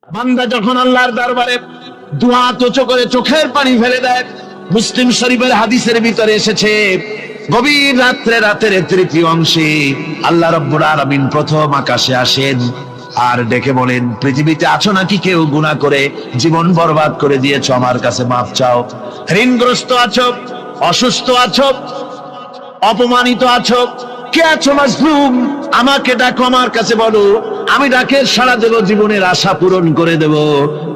বান্দা যখন আল্লাহর দরবারে দুয়া উঁচু করে চোখের পানি ফেলে দেয়, মুসলিম শরীফের হাদিসের ভিতরে এসেছে, গভীর রাত্রে রাতের তৃতীয় অংশে আল্লাহ রাব্বুল আলামিন প্রথম আকাশে আসেন আর ডেকে বলেন, পৃথিবীতে আছো নাকি কেউ গুনাহ করে জীবন বরবাদ করে দিয়েছো, আমার কাছে মাফ চাও। ঋণগ্রস্ত আছো, অসুস্থ আছো, অপমানিত আছো, কে আছো মাজলুম, আমাকে ডাকো, আমার কাছে বলো, আমি ডাকের সাড়া দেব, জীবনের আশা পূরণ করে দেব।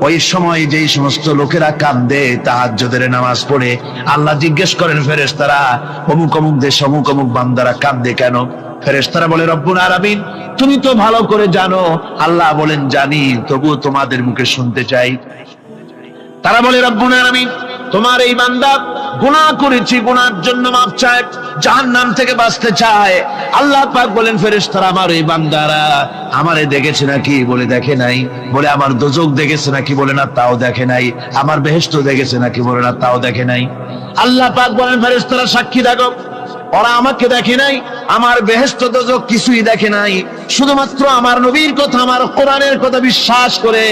ওই সময় যেই সমস্ত লোকেরা কাঁদে তাহাজ্জুদের নামাজ পড়ে, আল্লাহ জিজ্ঞেস করেন ফেরেশতারা, অমুক অমুক দেশ অমুক অমুক বান্দারা কাঁদে কেন? ফেরেশতারা বলে, রব্বুল আলামিন তুমি তো ভালো করে জানো। আল্লাহ বলেন, জানি, তবুও তোমাদের মুখে শুনতে চাই। তারা বলে, রব্বুল আলামিন তোমার এই বান্দা গুনাহ করেছি, গুনার জন্য মাফ চায়, জাহান্নাম থেকে বাঁচতে চায়। আল্লাহ পাক বলেন, ফেরেশতারা আমার এই বান্দারা আমারে দেখেছে নাকি? বলে দেখে নাই। বলে আমার দোজখ দেখেছে নাকি? বলে না, তাও দেখে নাই। আমার বেহেশত দেখেছে নাকি? বলে না, তাও দেখে নাই। আল্লাহ পাক বলেন, ফেরেশতারা সাক্ষী থাকো, ওরা আমাকে দেখে নাই, আমার বেহেশত দোজখ কিছুই দেখে নাই, শুধুমাত্র আমার নবীর কথা, আমার কোরআনের কথা বিশ্বাস করে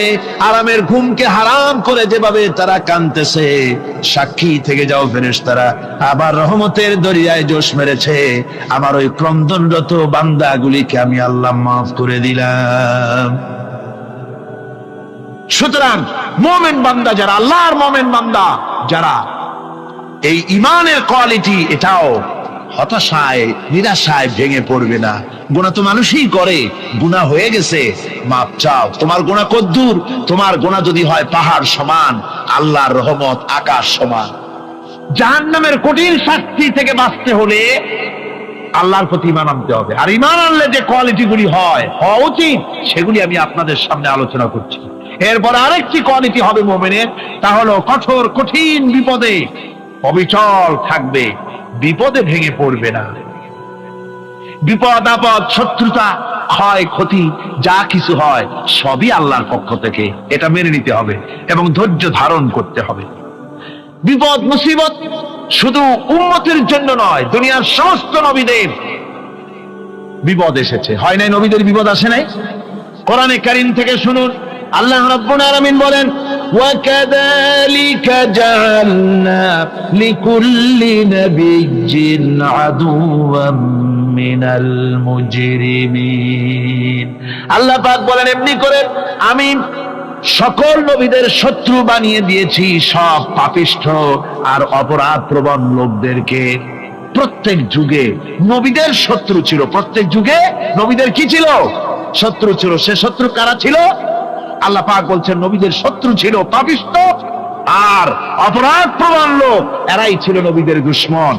আরামের ঘুমকে হারাম করে যেভাবে তারা কাঁদতেছে, সাক্ষী থেকে যাও ফেরেশতারা, আবার রহমতের দরিয়ায় জোশ মেরেছে আমার ওই ক্রন্দনরত বান্দাগুলিকে আমি আল্লাহ মাফ করে দিলাম। সুতরাং মুমিন বান্দা যারা, আল্লাহর মুমিন বান্দা যারা, এই ঈমানের কোয়ালিটি, এটাও হতাশায় নিরাশায় ভেঙে পড়বে না। গুনাহ তো মানুষই করে, গুনাহ হয়ে গেছে, মাপ চাও। তোমার গুনাহ কদ্দুর? তোমার গুনাহ যদি হয় পাহাড় সমান, আল্লাহর রহমত আকাশ সমান। জাহান্নামের কঠিন শাস্তি থেকে বাঁচতে হলে আল্লাহর প্রতি ঈমান আনতে হবে। আর ঈমান আনলে যে কোয়ালিটি গুলি হওয়া উচিত, সেগুলি আমি আপনাদের সামনে আলোচনা করছি। এরপর আরেকটি কোয়ালিটি হবে মুমিনের, তা হলো কঠোর কঠিন বিপদে অবিচল থাকবে, বিপদে ভেঙে পড়বে না। বিপদ আপদ, শত্রুতা, ক্ষয় ক্ষতি যা কিছু হয় সবই আল্লাহর পক্ষ থেকে, এটা মেনে নিতে হবে এবং ধৈর্য ধারণ করতে হবে। বিপদ মুসিবত শুধু উম্মতের জন্য নয়, দুনিয়ার সমস্ত নবীদের বিপদ এসেছে, হয় নাই? নবীদের বিপদ আসে নাই? কোরআনে কারীম থেকে শুনুন, আল্লাহ রাব্বুল আলামিন বলেন, ওয়াকাযালিকা জাআলনা লিকুল্লি নাবিয়্যিন আদুওয়াম মিনাল মুজরিমিন। আল্লাহ পাক বলেন, এমনি করে আমি সকল নবীদের শত্রু বানিয়ে দিয়েছি, সব পাপিষ্ঠ আর অপরাধ প্রবণ লোকদেরকে। প্রত্যেক যুগে নবীদের শত্রু ছিল, প্রত্যেক যুগে নবীদের কি ছিল? শত্রু ছিল। সে শত্রু কারা ছিল? আল্লাহ পাক বলছেন, নবীদের শত্রু ছিল পাপিষ্ঠ আর অপরাধ প্রবণ লোক, এরাই ছিল নবীদের দুশমন।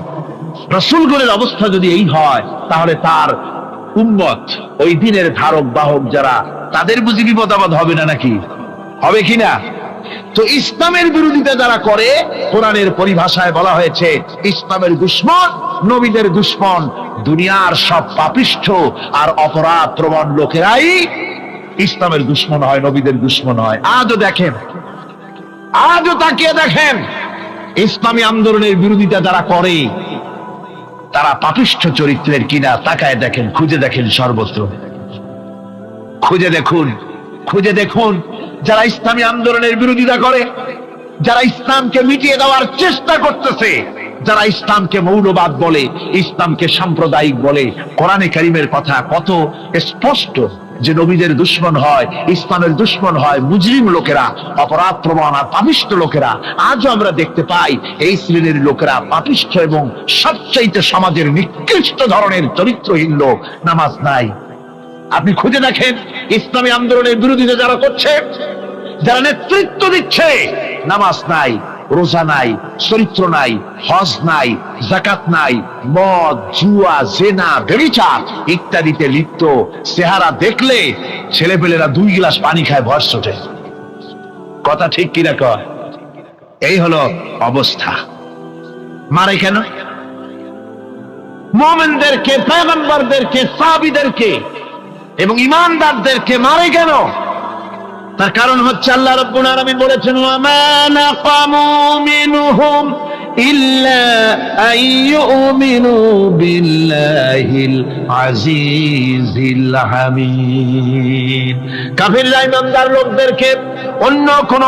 রাসূলগণের অবস্থা যদি এই হয়, তাহলে তার উম্মত, ওই দিনের ধারক বাহক যারা, তাদের বুঝি বিপদ আপদ হবে না নাকি? হবে কিনা? তো ইসলামের বিরোধিতা যারা করে, কোরআনের পরিভাষায় বলা হয়েছে ইসলামের দুশমন, নবীদের দুশমন। দুনিয়ার সব পাপিষ্ঠ আর অপরাধ প্রবণ লোকেরাই ইসলামের দুশমন হয়, নবীদের দুশমন হয়। আজও দেখেন, আজও তাকিয়ে দেখেন, ইসলামী আন্দোলনের বিরোধিতা যারা করে তারা পাপিষ্ঠ চরিত্রের কিনা, তাকায় দেখেন, খুঁজে দেখেন, সর্বত্র খুঁজে দেখুন, খুঁজে দেখুন। যারা ইসলামী আন্দোলনের বিরোধিতা করে, যারা ইসলামকে মিটিয়ে দেওয়ার চেষ্টা করতেছে, যারা ইসলামকে মৌলবাদ বলে, ইসলামকে সাম্প্রদায়িক বলে, কোরআনে কারীমের কথা কত স্পষ্ট যে নবীদের দুশমন হয়, ইসলামের দুশমন হয় মুজরিম লোকেরা, অপরাধ প্রবণ আর পাপিষ্ঠ লোকেরা। আজও আমরা দেখতে পাই এই শ্রেণীর লোকেরা পাপিষ্ঠ এবং সবচাইতে সমাজের নিকৃষ্ট ধরনের চরিত্রহীন লোক। নামাজ নাই। আপনি খুঁজে দেখেন, ইসলামী আন্দোলনের বিরোধিতা যারা করছে, যারা নেতৃত্ব দিচ্ছে, নামাজ নাই, রোজা নাই, চরিত্র নাই, হজ নাই, যাকাত নাই, মদ, জুয়া, জেনা, ব্যভিচার ইত্যাদিতে লিপ্ত। চেহারা দেখলে ছেলেপেলেরা 2 গ্লাস পানি খায়, ভস্ম ওঠে। কথা ঠিক কিনা কয়? এই হলো অবস্থা। মারে কেন? মুমিনদেরকে, পয়গম্বরদেরকে, সাহাবীদেরকে এবং ঈমানদারদেরকে মারে কেন? তার কারণ হচ্ছে আল্লাহ রাব্বুল আলামিন বলেছেন, ওয়া মা নাকামু মিনহুম ইল্লা আইয়ুমিনু বিল্লাহিল আজিজিল হামিদ। কাফিররা ইমানদার লোকদেরকে অন্য কোন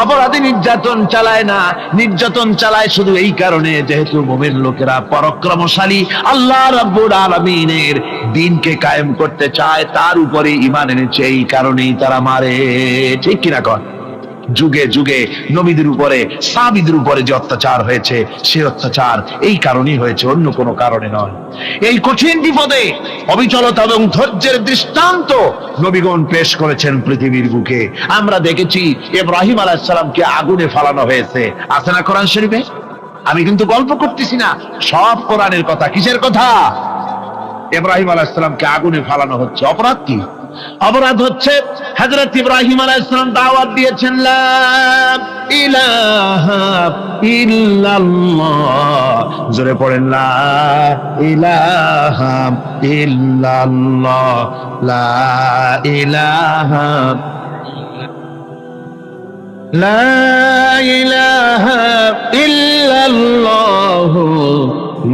অপরাধী নির্যাতন চালায় না, নির্যাতন চালায় শুধু এই কারণে যেহেতু মুমিন লোকেরা পরাক্রমশালী, আল্লাহ রাব্বুল আলামিনের দ্বীনকে কায়েম করতে চায়, তার উপরে ঈমান এনেছে, এই কারণেই তারা মারে। ঠিক কিনা কন? যুগে যুগে নবীদের উপরে, সাহাবীদের উপরে যে অত্যাচার হয়েছে, সে অত্যাচার এই কারণেই হয়েছে, অন্য কোনো কারণে নয়। এই কঠিন বিপদে অবিচলতা এবং ধৈর্যের দৃষ্টান্ত নবীগণ পেশ করেছেন পৃথিবীর বুকে। আমরা দেখেছি ইব্রাহিম আলাইহিস সালামকে আগুনে ফালানো হয়েছে, আছে না কোরআন শরীফে? আমি কিন্তু গল্প করতেছি না, সব কোরআনের কথা। কিসের কথা? ইব্রাহিম আলাইহিস সালামকে আগুনে ফালানো হচ্ছে। অপরাধ কি? অপরাধ হচ্ছে হযরত ইব্রাহিম আলাইহিস সালাম দাওয়াত দিয়েছেন লা ইলাহা ইল্লাল্লাহ। জোরে পড়েন লা ইলাহা ইল্লাল্লাহ, লা ইলাহা লা ইলাহা ইল্লাল্লাহ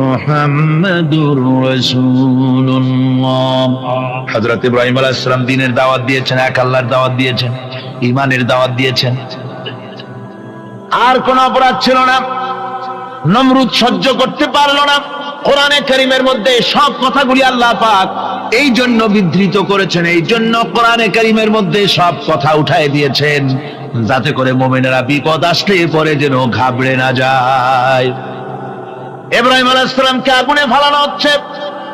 মুহাম্মাদুর রাসূলুল্লাহ। হযরত ইব্রাহিম আলাইহিস সালাম দ্বীনের দাওয়াত দিয়েছেন, এক আল্লাহর দাওয়াত দিয়েছেন, ঈমানের দাওয়াত দিয়েছেন। আর কোন অপরাধ ছিল না। নমরুদ সহ্য করতে পারলো না। কোরআনে কারীমের মধ্যে সব কথাগুলি আল্লাহ পাক এই জন্য বিধৃত করেছেন, এই জন্য কোরআনে কারীমের মধ্যে সব কথা উঠায় দিয়েছেন, যাতে করে মুমিনেরা বিপদ আসলে পরে যেন ঘাবড়ে না যায়। ইব্রাহিম আলাইহিস সালামকে আগুনে ফালানো হচ্ছে।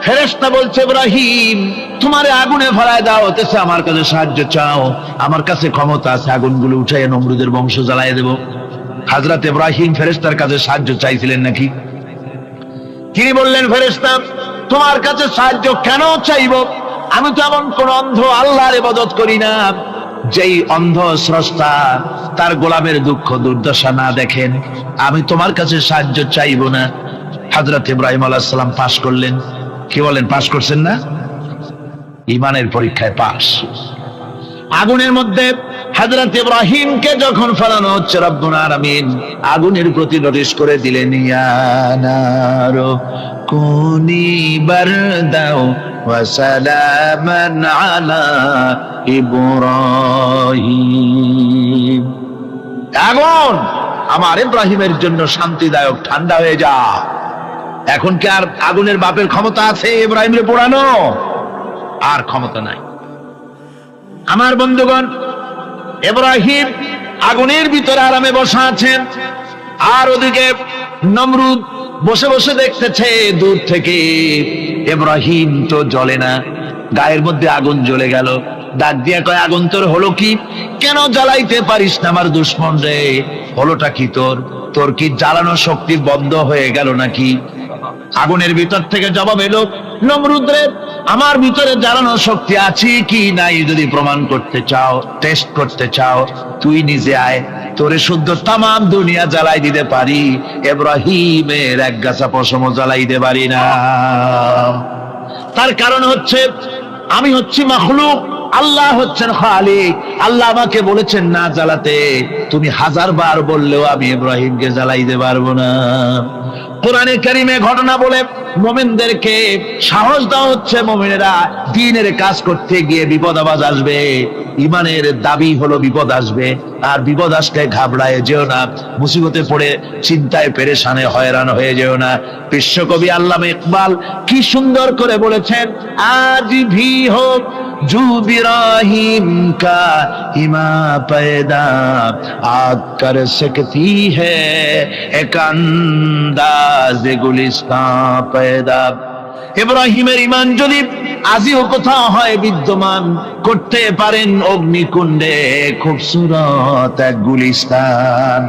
ফেরেশতা বলছে, ইব্রাহিম তোমারে আগুনে ফালায় দাও, হতেছে আমার কাছে সাহায্য চাও, আমার কাছে ক্ষমতা আছে, আগুনগুলো উঠাইয়ে নমরুদের বংশ জ্বালায় দেব। হযরত ইব্রাহিম ফেরেশতার কাছে সাহায্য চাইছিলেন নাকি? তিনি বললেন, ফেরেশতা তোমার কাছে সাহায্য কেন চাইব? আমি তো এমন কোন অন্ধ আল্লাহর ইবাদত করি না যেই অন্ধ স্রষ্টা তার গোলামের দুঃখ দুর্দশা না দেখেন। আমি তোমার কাছে সাহায্য চাইব না। হযরত ইব্রাহিম আলাইহিস সালাম পাশ করলেন। কি বলেন, পাশ করছেন না? ঈমানের পরীক্ষায় পাশ। আগুনের মধ্যে হযরত ইব্রাহিমকে যখন ফেলানো হচ্ছে, রব্বুল আলামিন আগুনের প্রতি নোটিশ করে দিলেন, ইয়া নারু কুনি বারদাও ওয়া সালামান আলা ইব্রাহিম। আগুন আমার ইব্রাহিমের জন্য শান্তিদায়ক, ঠান্ডা হয়ে যা। এখন কি আর আগুনের বাপের ক্ষমতা আছে ইব্রাহিমকে পোড়ানো? আর ক্ষমতা নাই। আমার বন্ধুগণ, ইব্রাহিম আগুনের ভিতরে আরামে বসা আছেন, আর ওদিকে নমরুদ বসে বসে দেখতেছে দূর থেকে। ইব্রাহিম তো জ্বলে না, গায়ের মধ্যে আগুন জ্বলে গেল। ডাক দিয়া কয়, আগুন তোর হলো কি? কেন জ্বালাইতে পারিস না আমার দুশমন রে? হলোটা কি তোর? তোর কি জ্বালানো শক্তি বন্ধ হয়ে গেল নাকি? আগুনের ভিতর থেকে জবাব এলো, নমরুদ রে, আমার ভিতরে জ্বালানো শক্তি আছে কি নাই যদি প্রমাণ করতে চাও, টেস্ট করতে চাও, তুই নিজে আয়, তোরে শুদ্ধ তামাম দুনিয়া জ্বালাই দিতে পারি, ইব্রাহিমের এক গাছা পশমও জ্বালাই দিতে পারি না। তার কারণ হচ্ছে আমি হচ্ছি মাখলুক, আল্লাহ হচ্ছেন খালিক। আল্লাহ আমাকে বলেছেন না জ্বালাতে, তুমি 1000 বার বললেও আমি ইব্রাহিমকে জ্বালাইতে পারবো না। কোরআনে কারীমে ঘটনা বলে মুমিনদেরকে সাহস দেওয়া হচ্ছে, মুমিনেরা দ্বীনের কাজ করতে গিয়ে বিপদ আবাজ আসবে, ঈমানের দাবি হলো বিপদ আসবে, আর বিপদ আসলে ঘাবড়ায় যেও না, মুসিবতে পড়ে চিন্তায় পেরেশানে হয়রান হয়ে যেও না। বিশ্বকবি আল্লামা ইকবাল কি সুন্দর করে বলেছেন, আজ ভি হোক জু ইব্রাহিম কা ইমা पैदा आग कर सकती है एक अंदाज गुलिस्तां पैदा। ইব্রাহিমের ঈমান যদি আজিও কোথাও হয় বিদ্যমান, করতে পারেন অগ্নিকুণ্ডে খুবসুরত এক গুলিস্তান।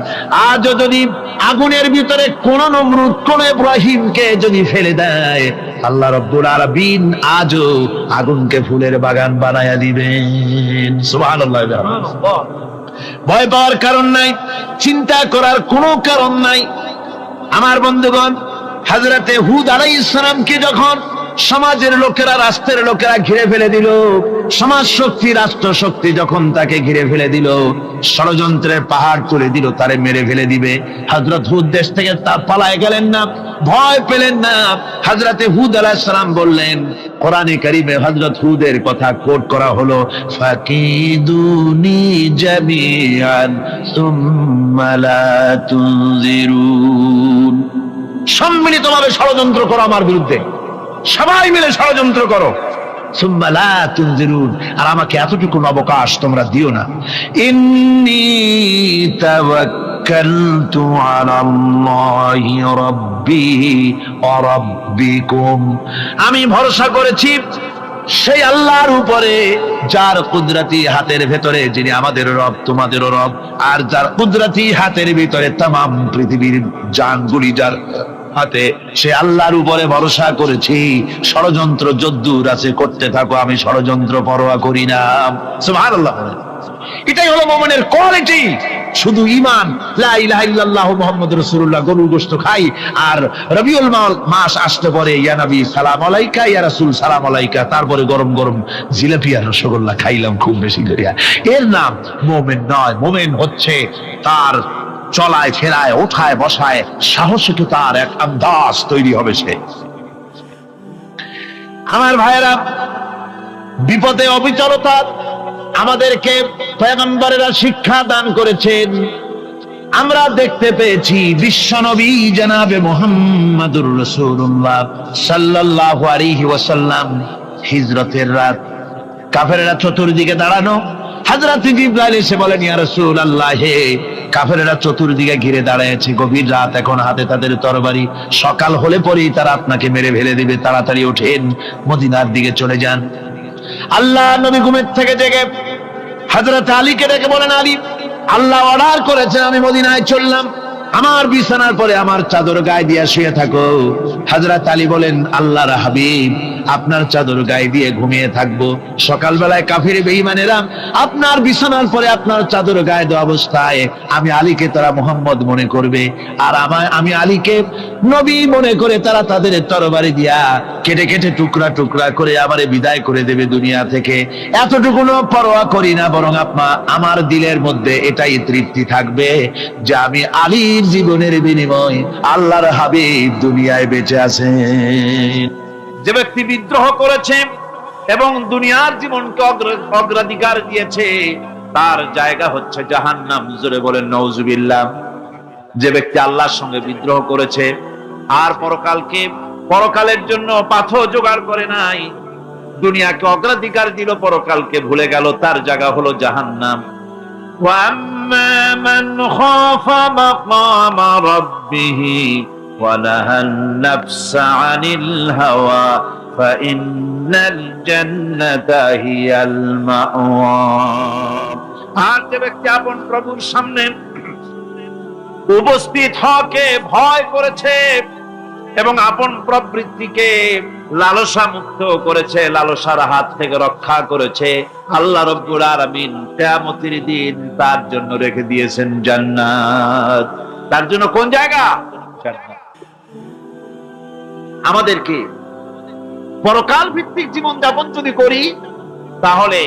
আজও যদি আগুনের ভিতরে কোন নমরুদ কোন ইব্রাহিমকে যদি ফেলে দেয়, আল্লাহ রাব্বুল আলামিন আজও আগুনকে ফুলের বাগান বানায়া দিবেন। সুবহানাল্লাহ। ভয় পাওয়ার কারণ নাই, চিন্তা করার কোনো কারণ নাই। আমার বন্ধুগণ, হযরতে হুদ আলাইহিস সালামকে যখন সমাজের লোকেরা, রাষ্ট্রের লোকেরা ঘিরে ফেলে দিল। সমাজ শক্তি, রাষ্ট্র শক্তি যখন তাকে ঘিরে ফেলে দিল, ষড়যন্ত্রের পাহাড় তুলে দিল, তারে মেরে ফেলে দিবে। হযরত হুদ দেশ থেকে তা পালায় গেলেন না, ভয় পেলেন না। হযরতে হুদ আলাইহিস সালাম বললেন, কোরআনে কারীমে হযরত হুদের কথা কোট করা হলো, ফাকিদুনি জামিআন সুম্মা লা তুনজিরুন। সম্মিলিতভাবে ষড়যন্ত্র করো আমার বিরুদ্ধে, সবাই মিলে ষড়যন্ত্র করো, সুম্মা লা তুনজিরুন, আর আমাকে এতটুকু অবকাশ তোমরা দিও না। ইন্নী তাওয়াক্কালতু আলাল্লাহি রাব্বি ওয়া রাব্বিকুম, আমি ভরসা করেছি সেই আল্লাহর উপরে, যার কুদরতি হাতের ভেতরে, যিনি আমাদের রব তোমাদেরও রব, আর যার কুদরতি হাতের ভিতরে তামাম পৃথিবীর জানগুলি যার হাতে, সে আল্লাহর উপরে ভরসা করেছি। ষড়যন্ত্র যদ্দূর আছে করতে থাকো, আমি ষড়যন্ত্র পরোয়া করি না। সুবহানাল্লাহ। এটাই হলো মুমিনের কোয়ালিটি। শুধু ঈমান, লা ইলাহা ইল্লাল্লাহু মুহাম্মাদুর রাসূলুল্লাহ, গরুর গোশত খাই, আর রবিউল মাস আসতে পরে ইয়া নবী সালাম আলাইকা, ইয়া রাসূল সালাম আলাইকা, তারপরে গরম গরম জিলাপি আর রসগোল্লা খাইলাম খুব বেশি করিয়া, এর নাম মুমিন নয়। মুমিন হচ্ছে তার চলায় ফেরায়, ওঠায় বসায় সাহসিক তার এক আন্দাজ তৈরি হবে সে। আমার ভাইয়েরা, বিপদে অবিচলতা আমাদেরকে পয়গম্বরেরা শিক্ষা দান করেছেন। আমরা দেখতে পেয়েছি বিশ্বনবী জনাবে মুহাম্মাদুর রাসূলুল্লাহ সাল্লাল্লাহু আলাইহি ওয়াসাল্লাম হিজরতের রাত, কাফেররা চতুর্দিকে দাঁড়ানো। হযরত জিবরাইল এসে বলেন, ইয়া রাসূলুল্লাহ, হে কাফেররা চতুর্দিকে ঘিরে দাঁড়িয়েছে, গভীর রাত, এখন হাতে তাদের তরবারি, সকাল হলে পরেই তারা আপনাকে মেরে ফেলে দিবে, তাড়াতাড়ি ওঠেন, মদিনার দিকে চলে যান। আল্লাহ নবী ঘুমের থেকে জেগে হযরত আলীকে ডেকে বলেন, আলী, আল্লাহ অর্ডার করেছেন আমি মদিনায় চললাম, আমার বিছানার পরে আমার চাদর গায়ে দিয়ে শুয়ে থাকো। হযরত আলী বলেন, আল্লাহর হাবিব, আপনার চাদর গায়ে দিয়ে ঘুমিয়ে থাকবো, সকালবেলায় কাফির বেঈমানেরা আপনার বিছানার পরে আপনার চাদর গায়ে দেওয়া অবস্থায় আমি আলীকে তারা মুহাম্মদ মনে করবে, আর আমি আলীকে নবী মনে করে তারা তাদের তরবারি দিয়া কেটে কেটে টুকরা টুকরা করে আমারে বিদায় করে দেবে দুনিয়া থেকে। এতটুকুনো পরোয়া করি না, বরং আমার দিলের মধ্যে এটাই তৃপ্তি থাকবে যে আমি আলীর জীবনের বিনিময় আল্লাহর হাবিব দুনিয়ায় বেঁচে আছেন। যে ব্যক্তি বিদ্রোহ করেছে এবং দুনিয়ার জীবনকে অগ্রাধিকার দিয়েছে, তার জায়গা হচ্ছে জাহান্নাম। জোরে বলেন নাউজুবিল্লাহ। যে ব্যক্তি আল্লাহর সঙ্গে বিদ্রোহ করেছে আর পরকালের জন্য পাথর জোগাড় করে নাই, দুনিয়াকে অগ্রাধিকার দিল, পরকালকে ভুলে গেল, তার জায়গা হলো জাহান্নাম। وَأَمَّا مَنْ خَافَ مَقَامَ رَبِّهِ وَنَهَى النَّفْسَ عَنِ الْهَوَى فَإِنَّ الْجَنَّةَ هِيَ الْمَأْوَى। আর যে ব্যক্তি আপন প্রভুর সামনে উপস্থিত হওয়াকে ভয় করেছে এবং আপন প্রবৃত্তিকে লালসা মুক্ত করেছে, লালসার হাত থেকে রক্ষা করেছে, আল্লাহ রাব্বুল আলামিন কিয়ামতের দিন তার জন্য রেখে দিয়েছেন জান্নাত। তার জন্য কোন জায়গা? জান্নাত। আমাদেরকে পরকাল ভিত্তিক জীবন যাপন যদি করি, তাহলে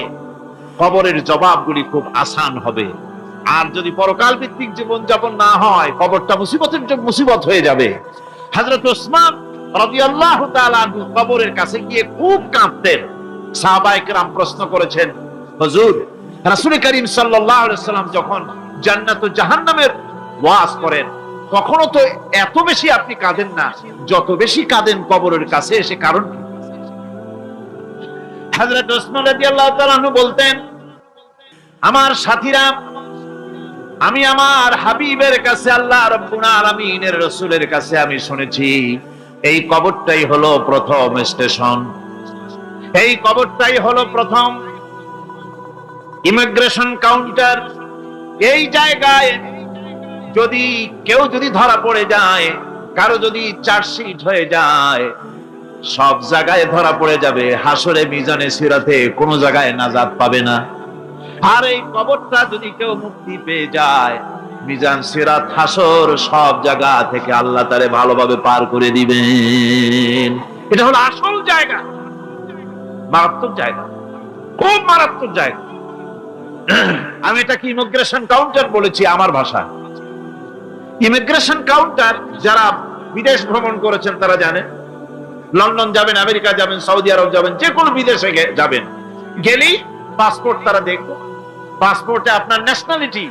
কবরের জবাবগুলি খুব আসান হবে। আর যদি পরকাল ভিত্তিক জীবন যাপন না হয়, কবরটা মুসিবত হয়ে যাবে। হযরত ওসমান রাদিয়াল্লাহু তাআলা আনহু কবরের কাছে গিয়ে খুব কাঁদতেন। সাহাবায়ে কেরাম প্রশ্ন করেছেন, হুজুর, রাসূল করিম সাল্লাল্লাহু আলাইহি ওয়াসাল্লাম যখন জান্নাত ও জাহান্নামের ওয়াজ করেন, তখনও তো এত বেশি আপনি কাঁদেন না, যত বেশি কাঁদেন কবরের কাছে এসে, কারণ কি? হযরত ওসমান রাদিয়াল্লাহু তাআলা আনহু বলতেন, আমার সাথীরা, আমি আমার হাবিবের কাছে, আল্লাহ রাব্বুল আলামিনের রাসূলের কাছে আমি শুনেছি, এই কবরটাই হলো প্রথম স্টেশন, এই কবরটাই হলো প্রথম ইমিগ্রেশন কাউন্টার। এই জায়গায় কেউ যদি ধরা পড়ে যায়, কারো যদি চার্জশিট হয়ে যায়, সব জায়গায় ধরা পড়ে যাবে, হাসরে মিজানে সিরাতে কোনো জায়গায় নাজাত পাবে না। আর এই কবরটা যদি কেউ মুক্তি পেয়ে যায়, মিজান সিরাত হাসর সব জায়গা থেকে আল্লাহ তারে ভালোভাবে পার করে দিবেন। এটা হলো আসল জায়গা, মারাত্মক জায়গা, খুব মারাত্মক জায়গা। আমি এটাকে ইমিগ্রেশন কাউন্টার বলেছি আমার ভাষায়। ইমিগ্রেশন কাউন্টার যারা বিদেশ ভ্রমণ করেছেন তারা জানেন। লন্ডন যাবেন, আমেরিকা যাবেন, সৌদি আরব যাবেন, যে কোনো বিদেশে যাবেন, গেলেই পাসপোর্ট তারা দেখবে। পাসপোর্টে আপনার ন্যাশনালিটি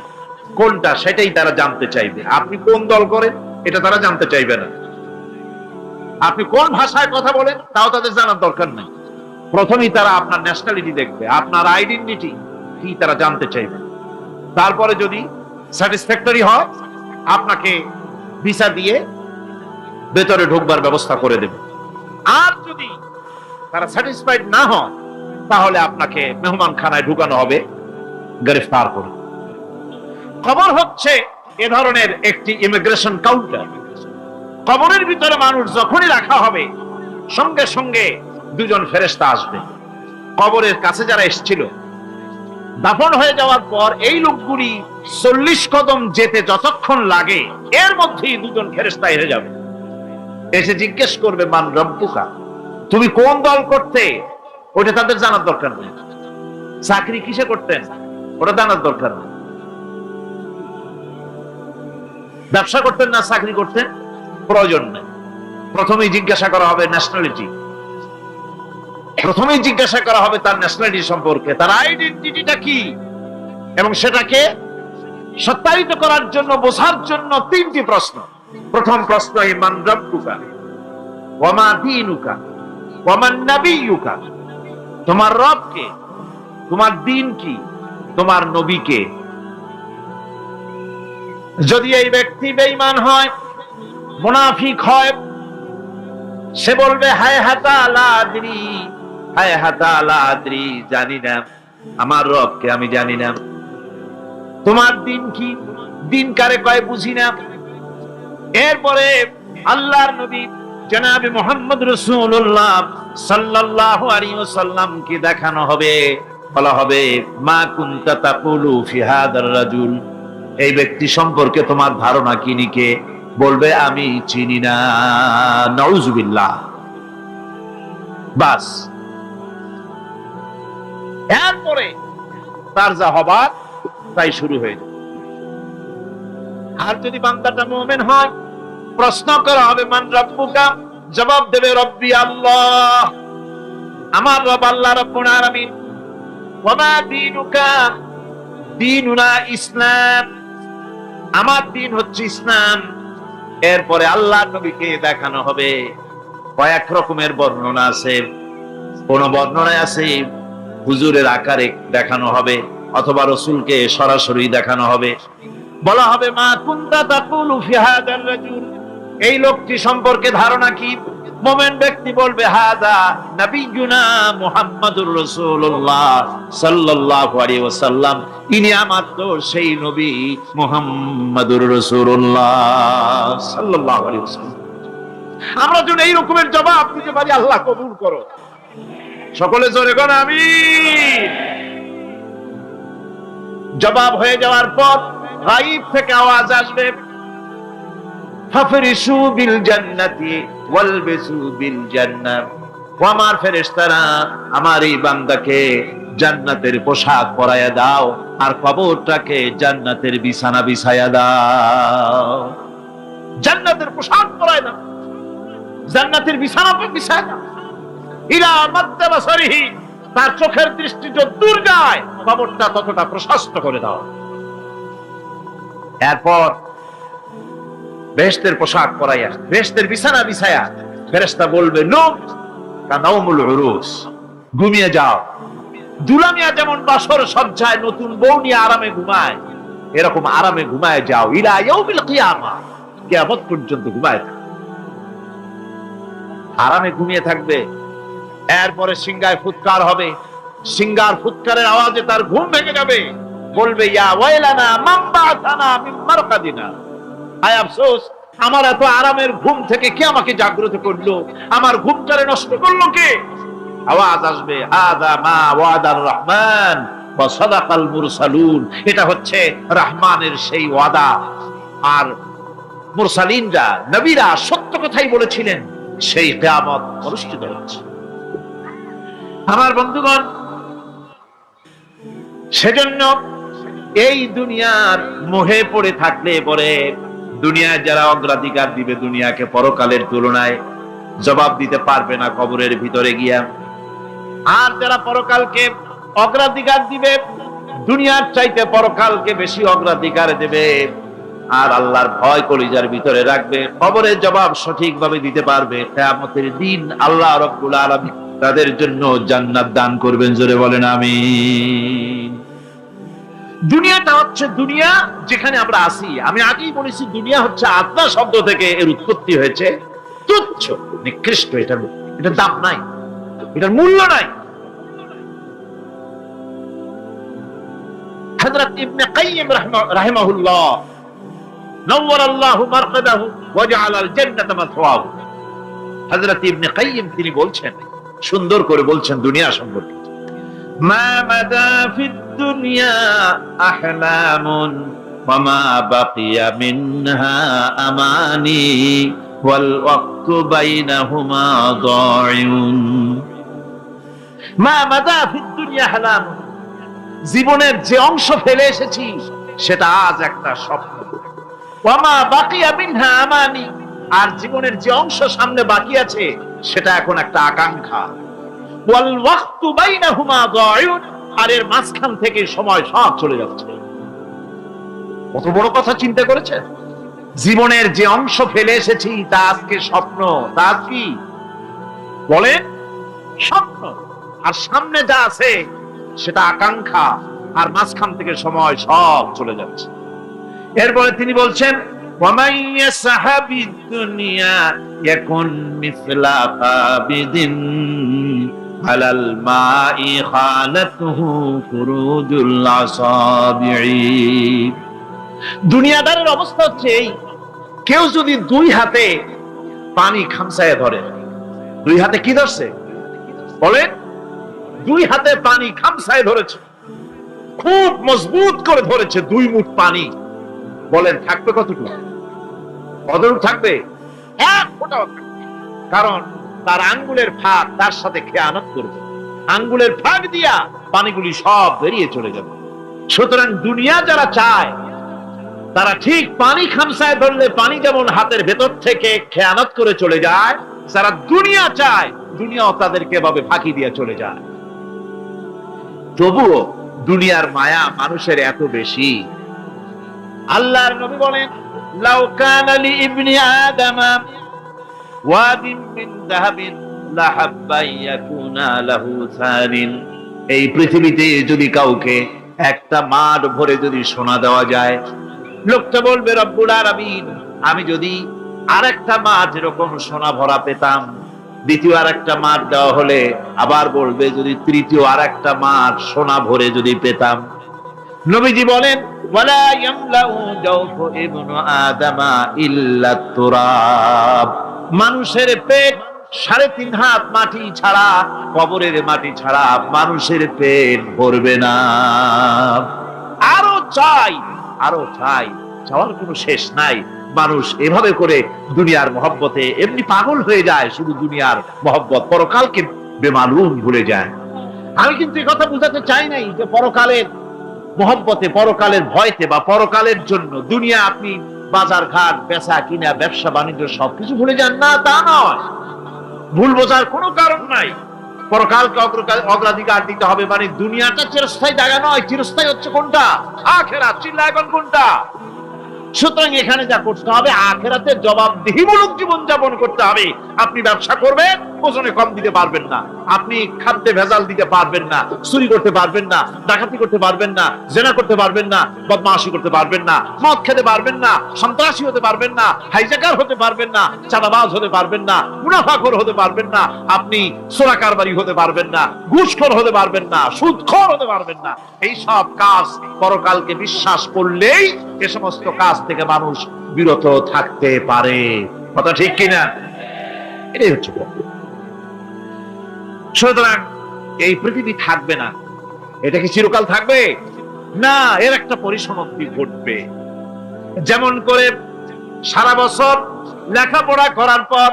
কোনটা সেটাই তারা জানতে চাইবে। আপনি কোন দল করেন এটা তারা জানতে চাইবে না। আপনি কোন ভাষায় কথা বলেন তাও তাদের জানার দরকার নেই। প্রথমেই তারা আপনার ন্যাশনালিটি দেখবে, আপনার আইডেন্টিটি কি তারা জানতে চাইবে। তারপরে যদি স্যাটিসফ্যাক্টরি হয় আপনাকে ভিসা দিয়ে ভেতরে ঢোকবার ব্যবস্থা করে দেবে। আর যদি তারা স্যাটিসফাইড না হয় তাহলে আপনাকে মেহমানখানায় ঢুকানো হবে গ্রেফতার করে। খবর হচ্ছে এ ধরনের একটি ইমিগ্রেশন কাউন্টার। কবরের ভিতরে মানুষ যখনই রাখা হবে সঙ্গে সঙ্গে দুজন ফেরেশতা আসবে। কবরের কাছে যারা এসেছিল দাফন হয়ে যাওয়ার পর এই লোকগুলি 40 কদম যেতে যতক্ষণ লাগে এর মধ্যেই দুজন ফেরেশতা এসে যাবে। এসে জিজ্ঞেস করবে, মান রব্বুকা, তুমি কোন দল করতে, ওটা তাদের জানার দরকার নেই। চাকরি কিসে করতেন ওটা জানার দরকার নেই। ব্যবসা করতেন না চাকরি করতেন প্রয়োজন নেই। প্রথমেই জিজ্ঞাসা করা হবে ন্যাশনালিটি, প্রথমেই জিজ্ঞাসা করা হবে তার ন্যাশনালিটি সম্পর্কে, তার আইডেন্টিটিটা কি, এবং সেটাকে সত্যায়িত করার জন্য, বোঝার জন্য 3টি প্রশ্ন। প্রথম প্রশ্ন, মান রব্বুকা ওয়া মা দীনুকা ওয়া মান নাবিয়্যুকা, তোমার রব কে, তোমার দ্বীন কি, তোমার নবী কে। যদি এই ব্যক্তি বেঈমান হয়, মুনাফিক হয়, সে বলবে হায় হাতা লা আদরি, হায় হাতা লা আদরি, জানি না আমার রবকে, আমি জানি না। তোমার দিন কি, দিন কারে কয় বুঝি না। এরপরে আল্লাহর নবী জনাবে মুহাম্মদ রাসূলুল্লাহ সাল্লাল্লাহু আলাইহি ওয়াসাল্লাম কে দেখানো হবে, বলা হবে মা কুনতা তাকুলু ফি হাদার রাজুল, এই ব্যক্তি সম্পর্কে তোমার ধারণা কি নিকে, বলবে আমি চিনি না। নাউযুবিল্লাহ। বাস, এরপরে তার যা হবার তাই শুরু হয়ে যাবে। আর যদি বান্দাটা মুমিন হয়, প্রশ্ন করা হবে মান রব্বুকা, জবাব দেবে রব্বি আল্লাহ, আমার রব আল্লাহ রাব্বুল আলামিন। ওয়া মা দীনুকা, দীনুনা ইসলাম, আমার দিন হচ্ছে ইসলাম। এরপরে আল্লাহর নবীকে দেখানো হবে। কয়েক রকমের বর্ণনা আছে, কোন বর্ণনায় আছে হুজুরের আকারে দেখানো হবে, অথবা রাসূলকে সরাসরি দেখানো হবে। বলা হবে মা কুনতা তাকুলু ফি হাদার রাজুল, এই লোকটি সম্পর্কে ধারণা কি। মুমিন ব্যক্তি বলবে হাদা নবিয়ুনা মুহাম্মাদুর রাসূলুল্লাহ সাল্লাল্লাহু আলাইহি ওয়াসাল্লাম, ইনি আমার তো সেই নবী মুহাম্মাদুর রাসূলুল্লাহ সাল্লাল্লাহু আলাইহি ওয়াসাল্লাম। আমরা যদি এই রকমের জবাব দিতে পারি, আল্লাহ কবুল করো। সকলে জোরে কোন আমিন। জবাব হয়ে যাওয়ার পর গায়ব থেকে আওয়াজ আসবে, ফাফরিশু বিল জান্নাতি ওয়ালবিসু বিল জান্নাহ, ও আমার ফেরেশতারা, আমার এই বান্দাকে জান্নাতের পোশাক পরায়া দাও আর কবরটাকে জান্নাতের বিছানা বিছায়া দাও। জান্নাতের পোশাক পরায় দাও, জান্নাতের বিছানা বিছায়া দাও। ইলা মাদ্দা বাসারিহি, তার চোখের দৃষ্টি যত দূর যায় কবরটা ততটা প্রশস্ত করে দাও। এরপর বেহেশতের পোশাক পরাইয়া, বেহেশতের বিছানা বিছায়া ফেরেশতা বলবে নূম কানাউমুল উরুস, ঘুমিয়ে যাও। দুলামিয়া যেমন বাসর সজ্জায় নতুন বউ নিয়ে আরামে ঘুমায়, এরকম আরামে ঘুমায় যাও। ইলা ইয়াউমিল কিয়ামা, কিয়ামত পর্যন্ত ঘুমায় থাকবে, আরামে ঘুমিয়ে থাকবে। এরপরে সিংহায় ফুৎকার হবে, সিংহার ফুৎকারের আওয়াজে তার ঘুম ভেঙে যাবে। বলবে ইয়া ওয়াইলানা মান বা'আথানা মিন মারকাদিনা, আয় আফসোস, আমার এত আরামের ঘুম থেকে কে আমাকে জাগ্রত করলো, আমার ঘুমটারে নষ্ট করলো কে। আওয়াজ আসবে হাযা মা ওয়াদার রহমান ওয়া সাদাকাল মুরসালুন, এটা হচ্ছে রহমানের সেই ওয়াদা, আর মুরসালিনরা নবীরা সত্য কথাই বলেছিলেন। সেই কিয়ামত অনুষ্ঠিত হচ্ছে। আমার বন্ধুগণ, সেজন্য এই দুনিয়ার মোহে পড়ে থাকলে পরে দুনিয়ায় যারা অগ্রাধিকার দিবে দুনিয়াকে পরকালের তুলনায়, জবাব দিতে পারবে না কবরের ভিতরে গিয়া। আর যারা পরকালকে অগ্রাধিকার দিবে, দুনিয়ার চাইতে পরকালকে বেশি অগ্রাধিকার দেবে, আর আল্লাহর ভয় কলিজার ভিতরে রাখবে, কবরের জবাব সঠিকভাবে দিতে পারবে, কিয়ামতের দিন আল্লাহ রাব্বুল আলামিন তাদের জন্য জান্নাত দান করবেন। জোরে বলেন আমিন। দুনিয়াটা হচ্ছে দুনিয়া যেখানে আমরা আছি। আমি আগেই বলেছি দুনিয়া হচ্ছে আত্মা শব্দ থেকে এর উৎপত্তি হয়েছে। তুচ্ছ, নিকৃষ্ট, এটার দাম নাই, এটার মূল্য নাই। হযরত ইবনে কাইয়িম রাহিমাহুল্লাহ নওয়ারাল্লাহু মারকাদাহু ওয়া জাআলাল জান্নাতা মাথওয়াহু, হযরত ইবনে কাইয়িম তিনি বলছেন, সুন্দর করে বলছেন দুনিয়া সম্পর্কে, মা মাদা ফিদ দুনিয়া আহলামুন ওয়া মা বাকিয়া মিনহা আমানি ওয়াল ওয়াক্তু বাইনাহুমা দাইউন। মা মাদা ফিদ দুনিয়া আহলামুন, জীবনের যে অংশ ফেলে এসেছি সেটা আজ একটা স্বপ্ন। ওয়া মা বাকিয়া মিনহা আমানি, আর জীবনের যে অংশ সামনে বাকি আছে সেটা এখন একটা আকাঙ্ক্ষা। ওয়াল ওয়াক্তু বাইনাহুমা দাইউন, আর এর মাঝখান থেকে সময় সব চলে যাচ্ছে। কত বড় কথা চিন্তা করেছে? জীবনের যে অংশ ফেলে এসেছি তা আজকে স্বপ্ন, তা কি বলে স্বপ্ন, আর সামনে যা আছে সেটা আকাঙ্ক্ষা, আর মাঝখান থেকে সময় সব চলে যাচ্ছে। এরপরে তিনি বলছেন, وَمَن يَسْعَ بِالدُّنْيَا يَكُنْ مِثْلَ قَابِضٍ عَلَى الْمَاءِ خَالَتْهُ فُرُوجُ الْأَصَابِعِ। দুনিয়াদারের অবস্থা হচ্ছে এই, কেউ যদি দুই হাতে পানি খামসায় ধরে, দুই হাতে কি ধরছে বলেন? দুই হাতে পানি খামসায় ধরেছে, খুব মজবুত করে ধরেছে, দুই মুঠ পানি। বলেন থাকবে কতটুকু? কতটুকু থাকবে? এক ফোঁটাও থাকবে। কারণ তার আঙ্গুলের ফাঁক তার সাথে খেয়ানত করবে, আঙ্গুলের ফাঁক দিয়া পানিগুলি সব বেরিয়ে চলে যাবে। সুতরাং দুনিয়া যারা চায় তারা ঠিক পানি খামসায় ধরলে পানি যেমন হাতের ভেতর থেকে খেয়ানত করে চলে যায়, যারা দুনিয়া চায় দুনিয়াও তাদেরকে এভাবে ফাঁকি দিয়ে চলে যায়। তবুও দুনিয়ার মায়া মানুষের এত বেশি। আল্লাহর নবী বলেন, লাউ কানা লি ইবনি আদামা ওয়াদিন মিন যাহাবিন লাহাব্বা ইয়াকুনা লাহু সানিন। এই পৃথিবীতে যদি কাউকে একটা মাঠ ভরে যদি সোনা দেওয়া যায়, লোকটা বলবে রব্বুল আলামিন, আমি যদি আরেকটা মাঠ এরকম সোনা ভরা পেতাম। দ্বিতীয় আরেকটা মাঠ দেওয়া হলে আবার বলবে যদি তৃতীয় আরেকটা মাঠ সোনা ভরে যদি পেতাম। নবীজি বলেন, ওয়ালা ইয়ামলাউ জাওফু ইবনু আদামা ইল্লা তুরাব। মানুষের পেট 3.5 হাত মাটি ছাড়া, কবরের মাটি ছাড়া মানুষের পেট ভরবে না। আরো চাই, আরো চাই, চাওয়ার কোনো শেষ নাই। মানুষ এভাবে করে দুনিয়ার মহব্বতে এমনি পাগল হয়ে যায়, শুধু দুনিয়ার মহব্বত, পরকালকে বেমালুম ভুলে যায়। আমি কিন্তু এই কথা বুঝাতে চাই নাই যে পরকালের মহব্বতে, পরকালের ভয়তে বা পরকালের জন্য দুনিয়া আপনি বাজার ঘাট, বেচা কিনা, ব্যবসা বাণিজ্য সবকিছু ভুলে যান না, তা নয়। ভুল বোঝার কোনো কারণ নাই। পরকালকে অগ্রাধিকার দিতে হবে, মানে দুনিয়াটা চিরস্থায়ী জায়গা নয়। চিরস্থায়ী হচ্ছে কোনটা? আখিরাত। চিল্লা এখন কোনটা? সুতরাং এখানে যা করতে হবে, আখিরাতের জবাবদিহিমূলক জীবন যাপন করতে হবে। আপনি ব্যবসা করবেন, ওজনে কম দিতে পারবেন না, আপনি খাদ্যে ভেজাল দিতে পারবেন না, চুরি করতে পারবেন না, ডাকাতি করতে পারবেন না, জেনা করতে পারবেন না, বদমাশি করতে পারবেন না, মদ খেতে পারবেন না, সন্ত্রাসী হতে পারবেন না, হাইজ্যাকার হতে পারবেন না, চাঁদাবাজ হতে পারবেন না, মুনাফাখোর হতে পারবেন না, আপনি চোরা কারবারি হতে পারবেন না, ঘুষখোর হতে পারবেন না, সুদখোর হতে পারবেন না। এই সব কাজ পরকালকে বিশ্বাস করলেই এ সমস্ত কাজ থেকে মানুষ বিরত থাকতে পারে। কথা ঠিক কিনা? এটাই হচ্ছে। সুতরাং এই পৃথিবী থাকবে না, এটা কি চিরকাল থাকবে না? এর একটা পরিসমাপ্তি ঘটবে। যেমন করে সারা বছর লেখাপড়া করার পর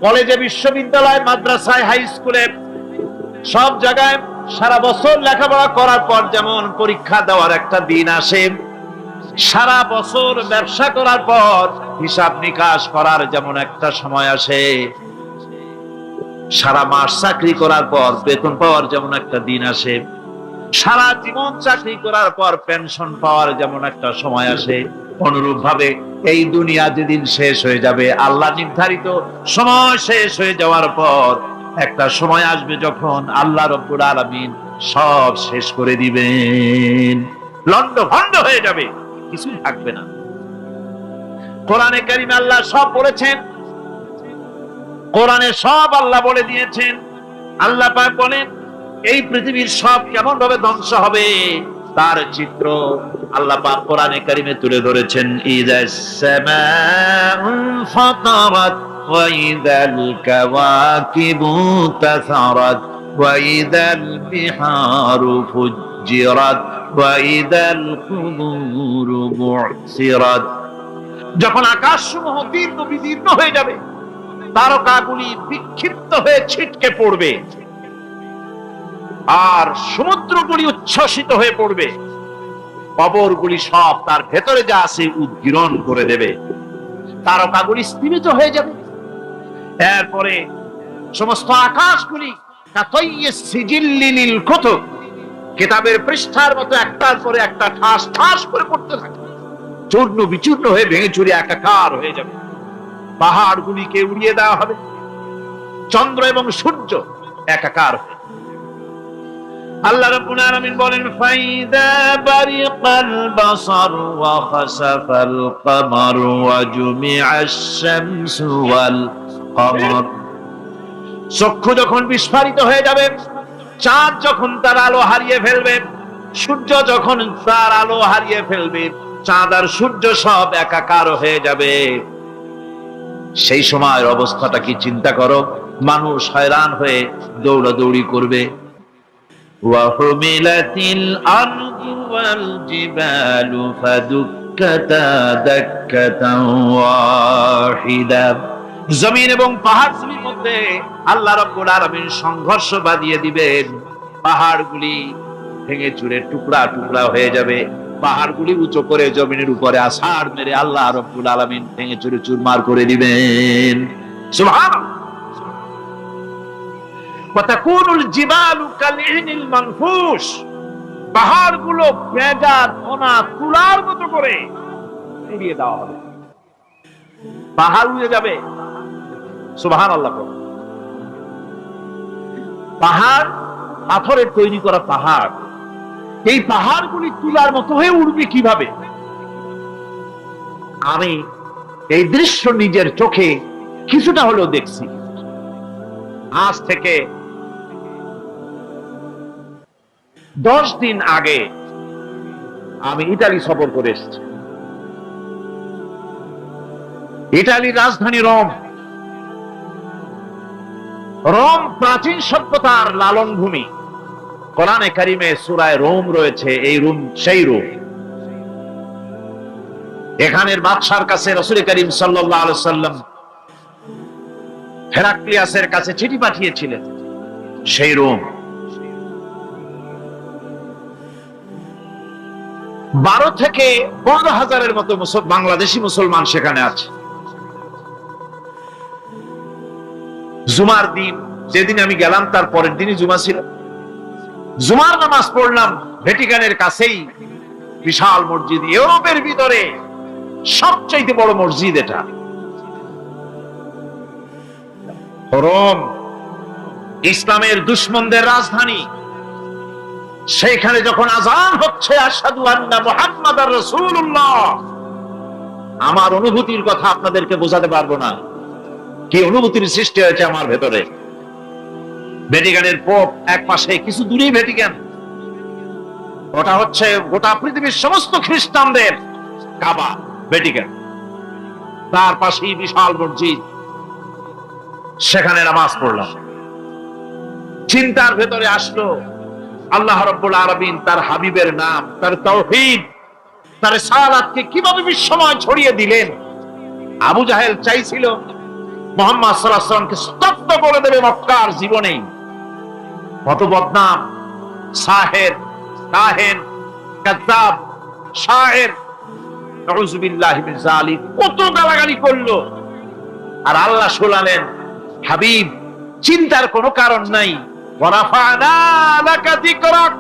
কলেজে, বিশ্ববিদ্যালয়, মাদ্রাসায়, হাই স্কুলে, সব জায়গায় সারা বছর লেখাপড়া করার পর যেমন পরীক্ষা দেওয়ার একটা দিন আসে, সারা বছর ব্যবসা করার পর হিসাব নিকাশ করার যেমন একটা সময় আসে, সারা মাস চাকরি করার পর বেতন পাওয়ার যেমন একটা দিন আসে, সারা জীবন চাকরি করার পর পেনশন পাওয়ার যেমন একটা সময় আসে, অনুরূপ ভাবে এই দুনিয়া যেদিন শেষ হয়ে যাবে, আল্লাহ নির্ধারিত সময় শেষ হয়ে যাওয়ার পর একটা সময় আসবে যখন আল্লাহ রব্বুল আলামিন সব শেষ করে দিবেন, লন্ডভন্ড হয়ে যাবে, কিছুই থাকবে না। কোরআনে কারিমে আল্লাহ সব বলেছেন, কোরআনে সব আল্লাহ বলে দিয়েছেন। আল্লাহ পাক বলেন এই পৃথিবীর সব কেমন ভাবে ধ্বংস হবে তার চিত্র আল্লাহ পাক কোরআনে কারিমে তুলে ধরেছেন। ইযাস সামাউ ফাতারাত ওয়া ইযাল কাওয়াকিবু তাসারাত ওয়া ইযাল বিহারু ফুজ্জিরাত ওয়া ইযাল কুবুরু বু'সিরাত। যখন আকাশসমূহ দীর্ঘ বিদীর্ণ হয়ে যাবে, তারকাগুলি বিক্ষিপ্ত হয়ে ছিটকে পড়বে, আর সমুদ্রগুলি উচ্ছ্বসিত হয়ে পড়বে, কবরগুলি সব তার ভেতরে যা আছে উদ্গীরণ করে দেবে, তারকাগুলি স্থিমিত হয়ে যাবে। এরপরে সমস্ত আকাশগুলি কাতাইয়িস সিজিল্লিল কুতুব, কিতাবের পৃষ্ঠার মতো একটার পরে একটা ঠাস ঠাস করে পড়তে থাকে, চূর্ণ বিচূর্ণ হয়ে ভেঙে চুরে একাকার হয়ে যাবে। পাহাড়গুলিকে উড়িয়ে দেওয়া হবে, চন্দ্র এবং সূর্য একাকার হয়ে। আল্লাহ রাব্বুল আলামিন বলেন ফাইদা বারিকাল বাসার ওয়া খাসাফাল কমার ওয়া জুমিআশ শামসু ওয়াল কমর। চক্ষু যখন বিস্ফারিত হয়ে যাবে, চাঁদ যখন তার আলো হারিয়ে ফেলবে, সূর্য যখন তার আলো হারিয়ে ফেলবে, চাঁদ আর সূর্য সব একাকার হয়ে যাবে, সেই সময়ের অবস্থাটা কি চিন্তা করো। মানুষ হয়রান হয়ে দৌড়াদৌড়ি করবে। ওয়াহুমিলাতিল আরদু ওয়াল জিবালু ফাদুক্কাতা দাক্কাতান ওয়াহিদা। জমিন এবং পাহাড়গুলির মধ্যে আল্লাহ রাব্বুল আলামিন সংঘর্ষ বাঁধিয়ে দিবেন, পাহাড়গুলি ভেঙে চুরে টুকরা টুকরা হয়ে যাবে, পাহাড়গুলি উঁচু করে জমিনের উপরে আছাড় মেরে আল্লাহ রাব্বুল আলামিন ভেঙে চুরে চুরমার করে দিবেন। সুবহানাল্লাহ। ওয়াতাকুনুল জিবালু কালইহনিল মানফুশ, পাহাড়গুলো ভেজা ধোনা তুলার মতো করে উড়িয়ে দেওয়া হবে, পাহাড় উড়ে যাবে। সুবহানাল্লাহ। পাহাড় পাথরের তৈরি করা পাহাড়, এই পাহাড়গুলি তুলার মতো হয়ে উড়বে কিভাবে? আমি এই দৃশ্য নিজের চোখে কিছুটা হলেও দেখছি। আজ থেকে 10 দিন আগে আমি ইতালি সফর করে এসেছি। ইতালির রাজধানী রোম। রোম প্রাচীন সভ্যতার লালন ভূমি। কোরআনে কারিমে সূরা রোম রয়েছে, এই রোম সেই রোম। এখানের বাদশার কাছে রাসূল করিম সাল্লাল্লাহু আলাইহি ওয়াসাল্লাম হেরাক্লিয়াসের কাছে চিঠি পাঠিয়েছিলেন, সেই রোম। 12 থেকে 15 হাজারের মতো বাংলাদেশি মুসলমান সেখানে আছে। জুমার দিন, যেদিন আমি গেলাম তার পরের দিনই জুমা ছিল। জুমার নামাজ পড়লাম ভ্যাটিকানের কাছেই বিশাল মসজিদ, ইউরোপের ভিতরে সবচেয়ে বড় মসজিদ এটা। রোম ইসলামের দুশমনদের রাজধানী। সেইখানে যখন আযান হচ্ছে আশহাদু আন্না মুহাম্মাদার রাসূলুল্লাহ, আমার অনুভূতির কথা আপনাদেরকে বোঝাতে পারবো না, কি অনুভূতির সৃষ্টি হয়েছে আমার ভেতরে। ভ্যাটিকানের পোপ এক পাশে, কিছু দূরেই ভ্যাটিকান, ওটা হচ্ছে গোটা পৃথিবীর সমস্ত খ্রিস্টানদের কাবা, ভ্যাটিকান। তার পাশেই বিশাল মসজিদ, সেখানে নামাজ পড়লাম। চিন্তার ভেতরে আসলো আল্লাহ রাব্বুল আলামিন তার হাবিবের নাম, তার তাওহীদ, তার রিসালাতকে কিভাবে বিশ্বময় ছড়িয়ে দিলেন। আবু জাহেল চাইছিল মুহাম্মদ সাল্লাল্লাহু আলাইহি ওয়াসাল্লামকে স্তব্ধ করে দেবে মক্কার জীবনেই। কত বদনাম, সাহের, কাহেন, কাযযাব, শায়ের, নাউযুবিল্লাহি মিন যালিক, কত গালাগালি করলো। আর আল্লাহ শোনালেন, হাবিব চিন্তার কোনো কারণ নাই, ওয়া রাফা'না লাকা যিকরাক,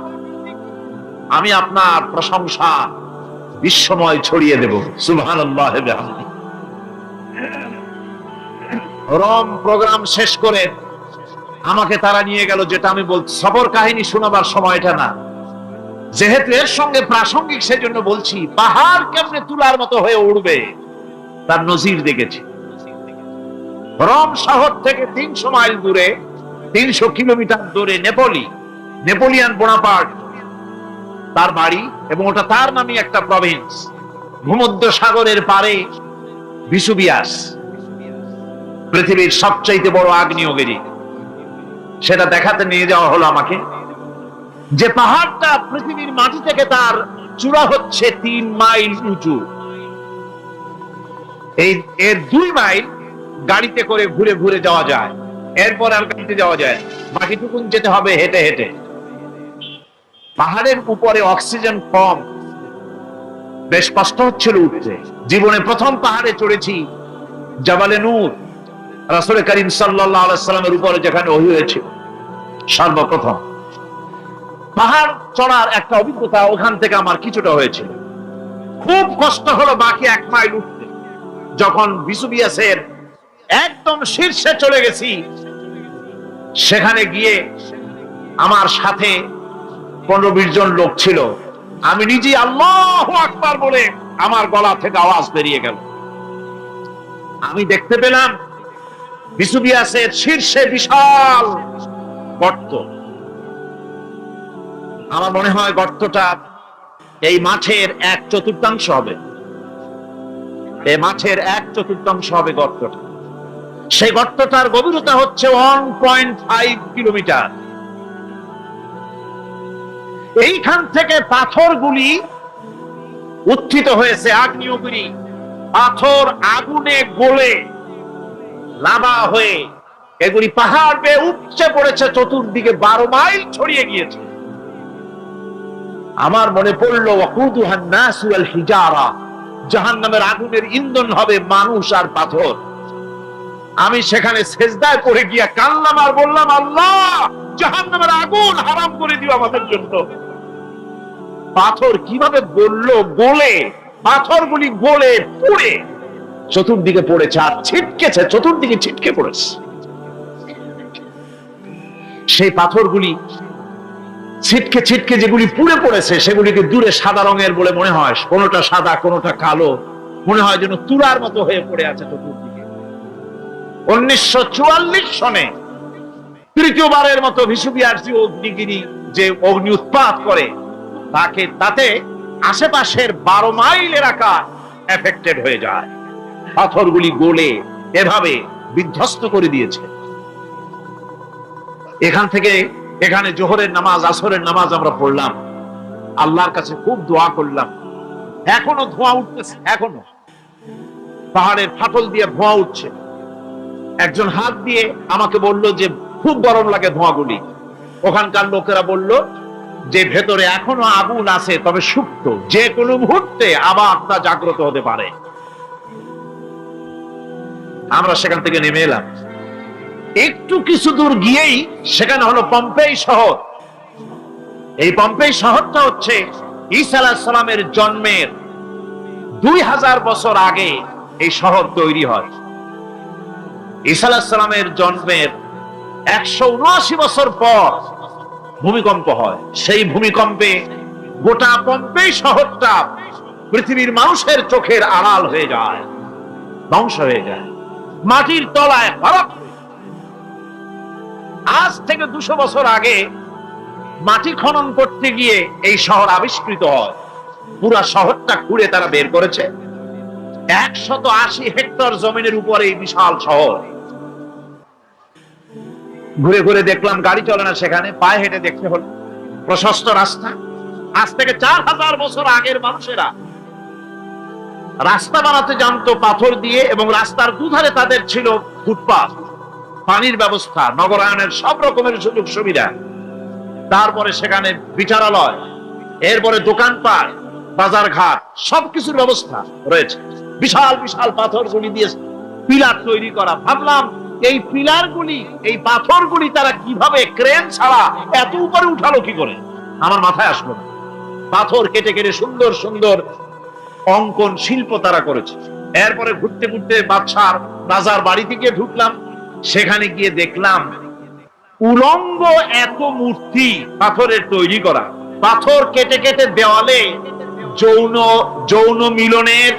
আমি আপনার প্রশংসা বিশ্বময় ছড়িয়ে দেব। সুবহানাল্লাহি ওয়া বিহামদিহি। রম প্রোগ্রাম শেষ করে আমাকে তারা নিয়ে গেল, যেটা আমি বলছি সবর কাহিনী শোনাবার সময়টা না, যেহেতু এর সঙ্গে প্রাসঙ্গিক সেজন্য বলছি। পাহাড় কেমনে তুলার মতো হয়ে উঠবে তার নজির দেখেছি। রোম শহর থেকে 300 মাইল দূরে, 300 কিলোমিটার দূরে নেপোলিয়ান বোনাপার্ট তার বাড়ি, এবং ওটা তার নামে একটা প্রভিন্স। ভূমধ্য সাগরের পারে ভিসুভিয়াস, পৃথিবীর সবচাইতে বড় আগ্নেয়গিরি, সেটা দেখাতে নিয়ে যাওয়া হলো আমাকে। যে পাহাড়টা পৃথিবীর মাটি থেকে তার চূড়া হচ্ছে 3 মাইল উঁচু, এর 2 মাইল গাড়িতে করে ঘুরে ঘুরে যাওয়া যায়, এরপর আর গাড়িতে যাওয়া যায়, বাকিটুকুন যেতে হবে হেঁটে হেঁটে। পাহাড়ের উপরে অক্সিজেন কম, বেশ কষ্ট হচ্ছিল উঠতে। জীবনে প্রথম পাহাড়ে চড়েছি, জাবালে নূর, রাসূল করিম সাল্লাল্লাহু আলাইহি সাল্লামের উপরে যেখানে ওহী হয়েছিল সর্বপ্রথম। পাহাড় চড়ার একটা অভিজ্ঞতা ওখান থেকে আমার কিছুটা হয়েছিল। খুব কষ্ট হলো বাকি 1 মাইল উঠতে। যখন ভিসুভিয়াসের একদম শীর্ষে চলে গেছি, সেখানে গিয়ে আমার সাথে 15-20 জন লোক ছিল। আমি নিজে আল্লাহু আকবার বলে আমার গলা থেকে আওয়াজ বেরিয়ে গেল। আমি দেখতে পেলাম ভিসুভিয়াসের শীর্ষে বিশাল গর্ত। আমার মনে হয় গর্তটা এই মাঠের 1/4 হবে। এই মাঠের 1/4 হবে গর্তটা। সেই গর্তটার গভীরতা হচ্ছে 1.5 কিলোমিটার। এইখান থেকে পাথরগুলি উত্থিত হয়েছে, আগ্নেয়গিরি পাথর আগুনে গলে লাভা হয়ে এগুলি পাহাড় বেয়ে উপচে পড়েছে, চতুর্দিকে 12 মাইল ছড়িয়ে গিয়েছে। আমার মনে পড়লো ওয়াকুদুহান নাস ওয়াল হিজারা, জাহান্নামের আগুনের ইন্ধন হবে মানুষ আর পাথর। আমি সেখানে সেজদায় পড়ে গিয়া কান্নাম আর বললাম, আল্লাহ জাহান্নামের আগুন হারাম করে দিও আমাদের জন্য। পাথর কিভাবে বললো গলে, পাথরগুলি গলে পুড়ে চতুর্দিকে পড়েছে আর ছিটকেছে, চতুর্দিকে ছিটকে পড়েছে। সেই পাথরগুলি ছিটকে ছিটকে যেগুলি পুড়ে পড়েছে, সেগুলিকে দূরে সাদা রঙের বলে মনে হয়, কোনোটা সাদা কোনোটা কালো, মনে হয় যেন তুলার মতো হয়ে পড়ে আছে চতুর্দিকে। 1944 সনে তৃতীয়বারের মতো ভিসুভিয়াস অগ্নিগিরি যে অগ্নি উৎপাত করে, তাতে আশেপাশের 12 মাইল এলাকা এফেক্টেড হয়ে যায়। পাথরগুলি গলে এভাবে বিধ্বস্ত করে দিয়েছে। এখান থেকে এখানে জোহরের নামাজ, আসরের নামাজ আমরা পড়লাম, আল্লাহর কাছে খুব দোয়া করলাম। এখনো ধোঁয়া উঠতেছে, এখনো পাহাড়ের ফাটল দিয়ে ধোঁয়া উঠছে। একজন হাত দিয়ে আমাকে বলল যে খুব গরম লাগে ধোঁয়াগুলি। ওখানকার লোকেরা বলল যে ভেতরে এখনো আগুন আছে, তবে সুপ্ত, যে কোনো মুহূর্তে আবার তা জাগ্রত হতে পারে। আমরা সেখান থেকে নেমে এলাম। একটু কিছু দূর গিয়েই সেখানে হলো পম্পেই শহর। এই পম্পেই শহরটা হচ্ছে ঈসা আলাইহিস সালামের জন্মের 2000 বছর আগে এই শহর তৈরি হয়। ঈসা আলাইহিস সালামের জন্মের 179 বছর পর ভূমিকম্প হয়। সেই ভূমিকম্পে গোটা পম্পেই শহরটা পৃথিবীর মানুষের চোখের আড়াল হয়ে যায়, ধ্বংস হয়ে যায়, মাটির তলায় হরপ। আজ থেকে 200 বছর আগে মাটি খনন করতে গিয়ে এই শহর আবিষ্কৃত হয়। পুরা শহরটা খুঁড়ে তারা বের করেছে। 180 হেক্টর জমিনের উপরে এই বিশাল শহর। ঘুরে ঘুরে দেখলাম, গাড়ি চলে না সেখানে, পায়ে হেঁটে দেখতে হলো। প্রশস্ত রাস্তা। আজ থেকে 4000 বছর আগের মানুষেরা রাস্তা বানাতে জানতো পাথর দিয়ে, এবং রাস্তার দুধারে তাদের ছিল ফুটপাথ, পানির ব্যবস্থা, নগরায়নের সব রকমের সুযোগ সুবিধা। তারপরে সেখানে বিচারালয়, এরপরে দোকানপাট, বাজার ঘাট, সবকিছুর ব্যবস্থা রয়েছে। বিশাল বিশাল পাথরগুলি দিয়ে পিলার তৈরি করা। ভাবলাম এই পিলারগুলি, এই পাথরগুলি তারা কিভাবে ক্রেন ছাড়া এত উপরে উঠালো কি করে, আমার মাথায় আসলো না। পাথর কেটে কেটে সুন্দর সুন্দর অঙ্কন শিল্প তারা করেছে। এরপরে ঘুরতে ঘুরতে বাদশার রাজার বাড়িতে গিয়ে ঢুকলাম। সেখানে গিয়ে দেখলাম উলঙ্গ এত মূর্তি পাথরের তৈরি করা। পাথর কেটে কেটে দেওয়ালে যৌন মিলনের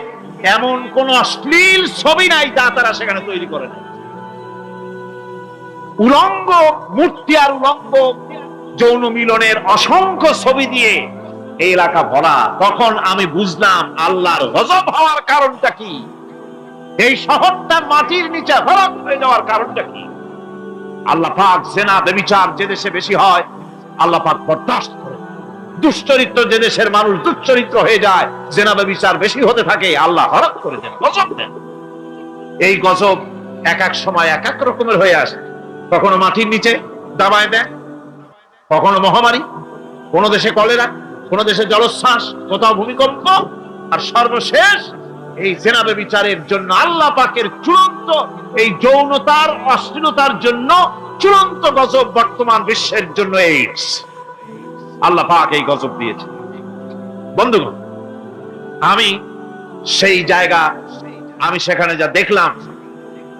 এমন কোন অশ্লীল ছবি নাই তা তারা সেখানে তৈরি করে না। উলঙ্গ মূর্তি আর উলঙ্গ যৌন মিলনের অসংখ্য ছবি দিয়ে এই এলাকা ভরা। তখন আমি বুঝলাম আল্লাহর গজব হওয়ার কারণটা কি, এই শহরটা মাটির নিচে হরক হয়ে যাওয়ার কারণটা কি। আল্লাহ পাক জেনা ব্যভিচার যে দেশে বেশি হয় আল্লাহ পাক বরদাস্ত করে। দুশ্চরিত্র যে দেশের মানুষ দুশ্চরিত্র হয়ে যায়, জেনা ব্যভিচার বেশি হতে থাকে, আল্লাহ হরক করে দেন, গজব দেন। এই গজব এক এক সময় এক এক রকমের হয়ে আসে। কখনো মাটির নিচে দাবায় দেয়, কখনো মহামারী, কোন দেশে কলেরা, কোন দেশে জলোচ্ছ্বাস, কোথাও ভূমিকম্প, আর সর্বশেষ এই জেনা ব্যভিচারের জন্য আল্লাহ পাকের চূড়ান্ত, এই যৌনতার অশ্লীলতার জন্য চূড়ান্ত গজব বর্তমান বিশ্বের জন্য এইডস। আল্লাহ পাক এই গজব দিয়েছে। বন্ধুগণ, আমি সেই জায়গা, আমি সেখানে যা দেখলাম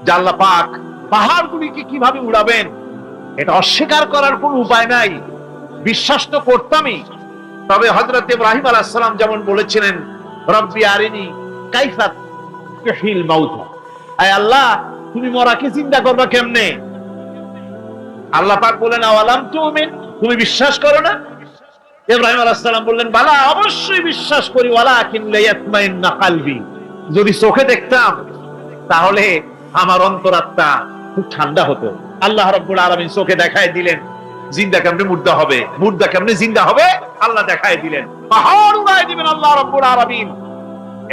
যে আল্লাহ পাক পাহাড়গুলিকে কিভাবে উড়াবেন, এটা অস্বীকার করার কোন উপায় নাই। বিশ্বাস তো করতামই, তবে হযরত ইব্রাহিম আলাইহিস সালাম যেমন বলেছিলেন, রব্বি আরিনি কাইফা তুহিল মাউতা, আয় আল্লাহ তুমি মরাকে জিন্দা করবা কেমনে? আল্লাহ পাক বলেন আওয়ালাম তুমিন, তুমি বিশ্বাস করো না? ইব্রাহিম আলাইহিস সালাম বললেন বালা, অবশ্যই বিশ্বাস করি, ওয়ালাকিন লিয়াতমাইন্না কলবি, যদি চোখে দেখতাম তাহলে আমার অন্তরাত্মা খুব ঠান্ডা হতো। আল্লাহ রাব্বুল আলামিন চোখে দেখায় দিলেন জিন্দা কেমনে মুর্দা হবে, মুর্দা কেমনে জিন্দা হবে, আল্লাহ দেখায় দিলেন। পাহাড় উড়ায় দিবেন আল্লাহ রাব্বুল আলামিন।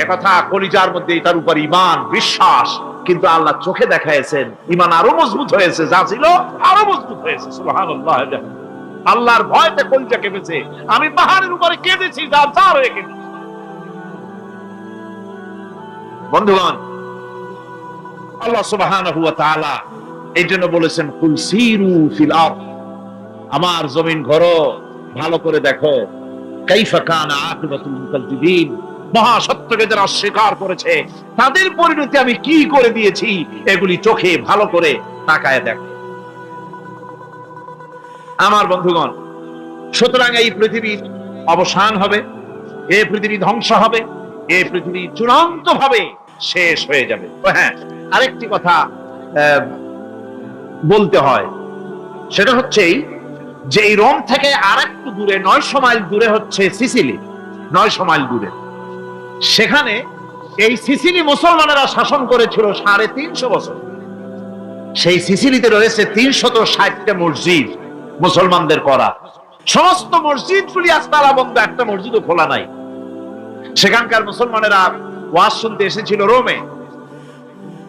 একথা কলিজার মধ্যে তার উপর ঈমান বিশ্বাস, কিন্তু আল্লাহ চোখে দেখাইছেন, ঈমান আরো মজবুত হয়েছে, যা ছিল আরো মজবুত হয়েছে। সুবহানাল্লাহ। আল্লাহর ভয়তে কলিজা কেঁপেছে। আমি পাহাড়ের উপরে কেঁদেছি, যা যা হয়ে কেঁদেছি। বন্ধুগণ, আল্লাহ সুবহানাহু ওয়া তাআলা এই জন্য বলেছেন কুল সিরু ফিল আরদ, আমার জমিন ঘোরো, ভালো করে দেখো, কাইফা কানা আকিবাতুল মুকাজ্জিবিন, মহাসত্যকে যারা অস্বীকার করেছে তাদের পরিণতি আমি কি করে দিয়েছি, এগুলি চোখে ভালো করে তাকায় দেখো। আমার বন্ধুগণ, সুতরাং এই পৃথিবীর অবসান হবে, এই পৃথিবী ধ্বংস হবে, এই পৃথিবী চূড়ান্ত ভাবে শেষ হয়ে যাবে। হ্যাঁ, আরেকটি কথা বলতে হয়, সেটা হচ্ছে যে এই রোম থেকে আর একটু দূরে 900 মাইল দূরে হচ্ছে সিসিলি। 900 মাইল দূরে, সেখানে এই সিসিলি মুসলমানেরা শাসন করেছিল 350 বছর। সেই সিসিলিতে রয়েছে 360টা মসজিদ মুসলমানদের করা। সমস্ত মসজিদগুলি আজ তালা বন্ধ, একটা মসজিদও খোলা নাই। সেখানকার মুসলমানেরা ওয়াজ শুনতে এসেছিল রোমে।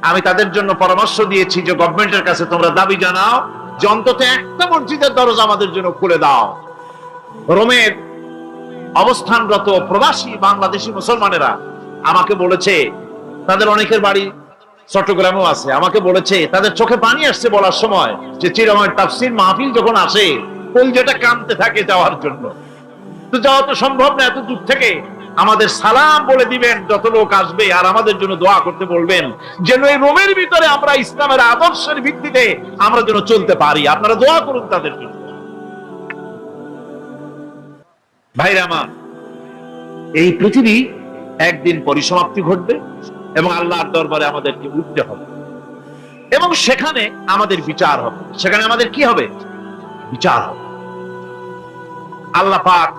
আমি তাদের জন্য পরামর্শ দিয়েছি যে গভর্নমেন্টের কাছে তোমরা দাবি জানাও যে অন্তত একটা মসজিদের দরজা আমাদের জন্য খুলে দাও। রোমের অবস্থানরত প্রবাসী বাংলাদেশি মুসলমানেরা আমাকে বলেছে, তাদের অনেকের বাড়ি চট্টগ্রামেও আছে, আমাকে বলেছে তাদের চোখে পানি আসছে বলার সময় যে চিরময় তাফসীর মাহফিল যখন আসে কলজাটা কাঁদতে থাকে যাওয়ার জন্য। তো যাওয়া তো সম্ভব না এত দূর থেকে, আমাদের সালাম বলে দিবেন যত লোক আসবে, আর আমাদের জন্য দোয়া করতে বলবেন যেন এই রোমের ভিতরে আমরা ইসলামের আদর্শের ভিত্তিতে আমরা যেন চলতে পারি। আপনারা দোয়া করুন তাদের জন্য। ভাইরা আমার, এই পৃথিবী একদিন পরিসমাপ্তি ঘটবে এবং আল্লাহর দরবারে আমাদেরকে উঠতে হবে এবং সেখানে আমাদের বিচার হবে। সেখানে আমাদের কি হবে? বিচার হবে। আল্লাহ পাক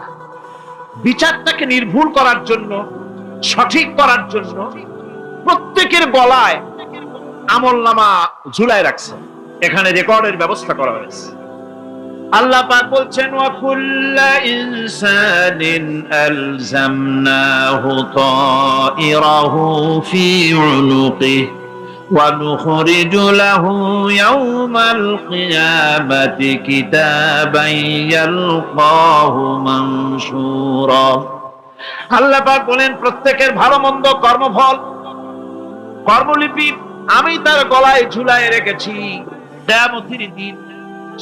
বিচারটাকে নির্ভুল করার জন্য, সঠিক করার জন্য প্রত্যেকের গলায় আমলনামা ঝুলায় রাখছে। এখানে রেকর্ডের ব্যবস্থা করা হয়েছে। আল্লাহ পাক বলছেন ওয়া কুল্লা ইনসানিন আলজামনাহু তাইরাহু ফি উনুকিহি ওয়া নুখরিজু লাহু ইয়াওমাল কিয়ামাতি কিতাবান ইয়ালকাহু মানশুরা। আল্লাহ পাক বলেন প্রত্যেকের ভালো মন্দ কর্মফল কর্মলিপি আমি তার গলায় ঝুলায় রেখেছি। কিয়ামতের দিন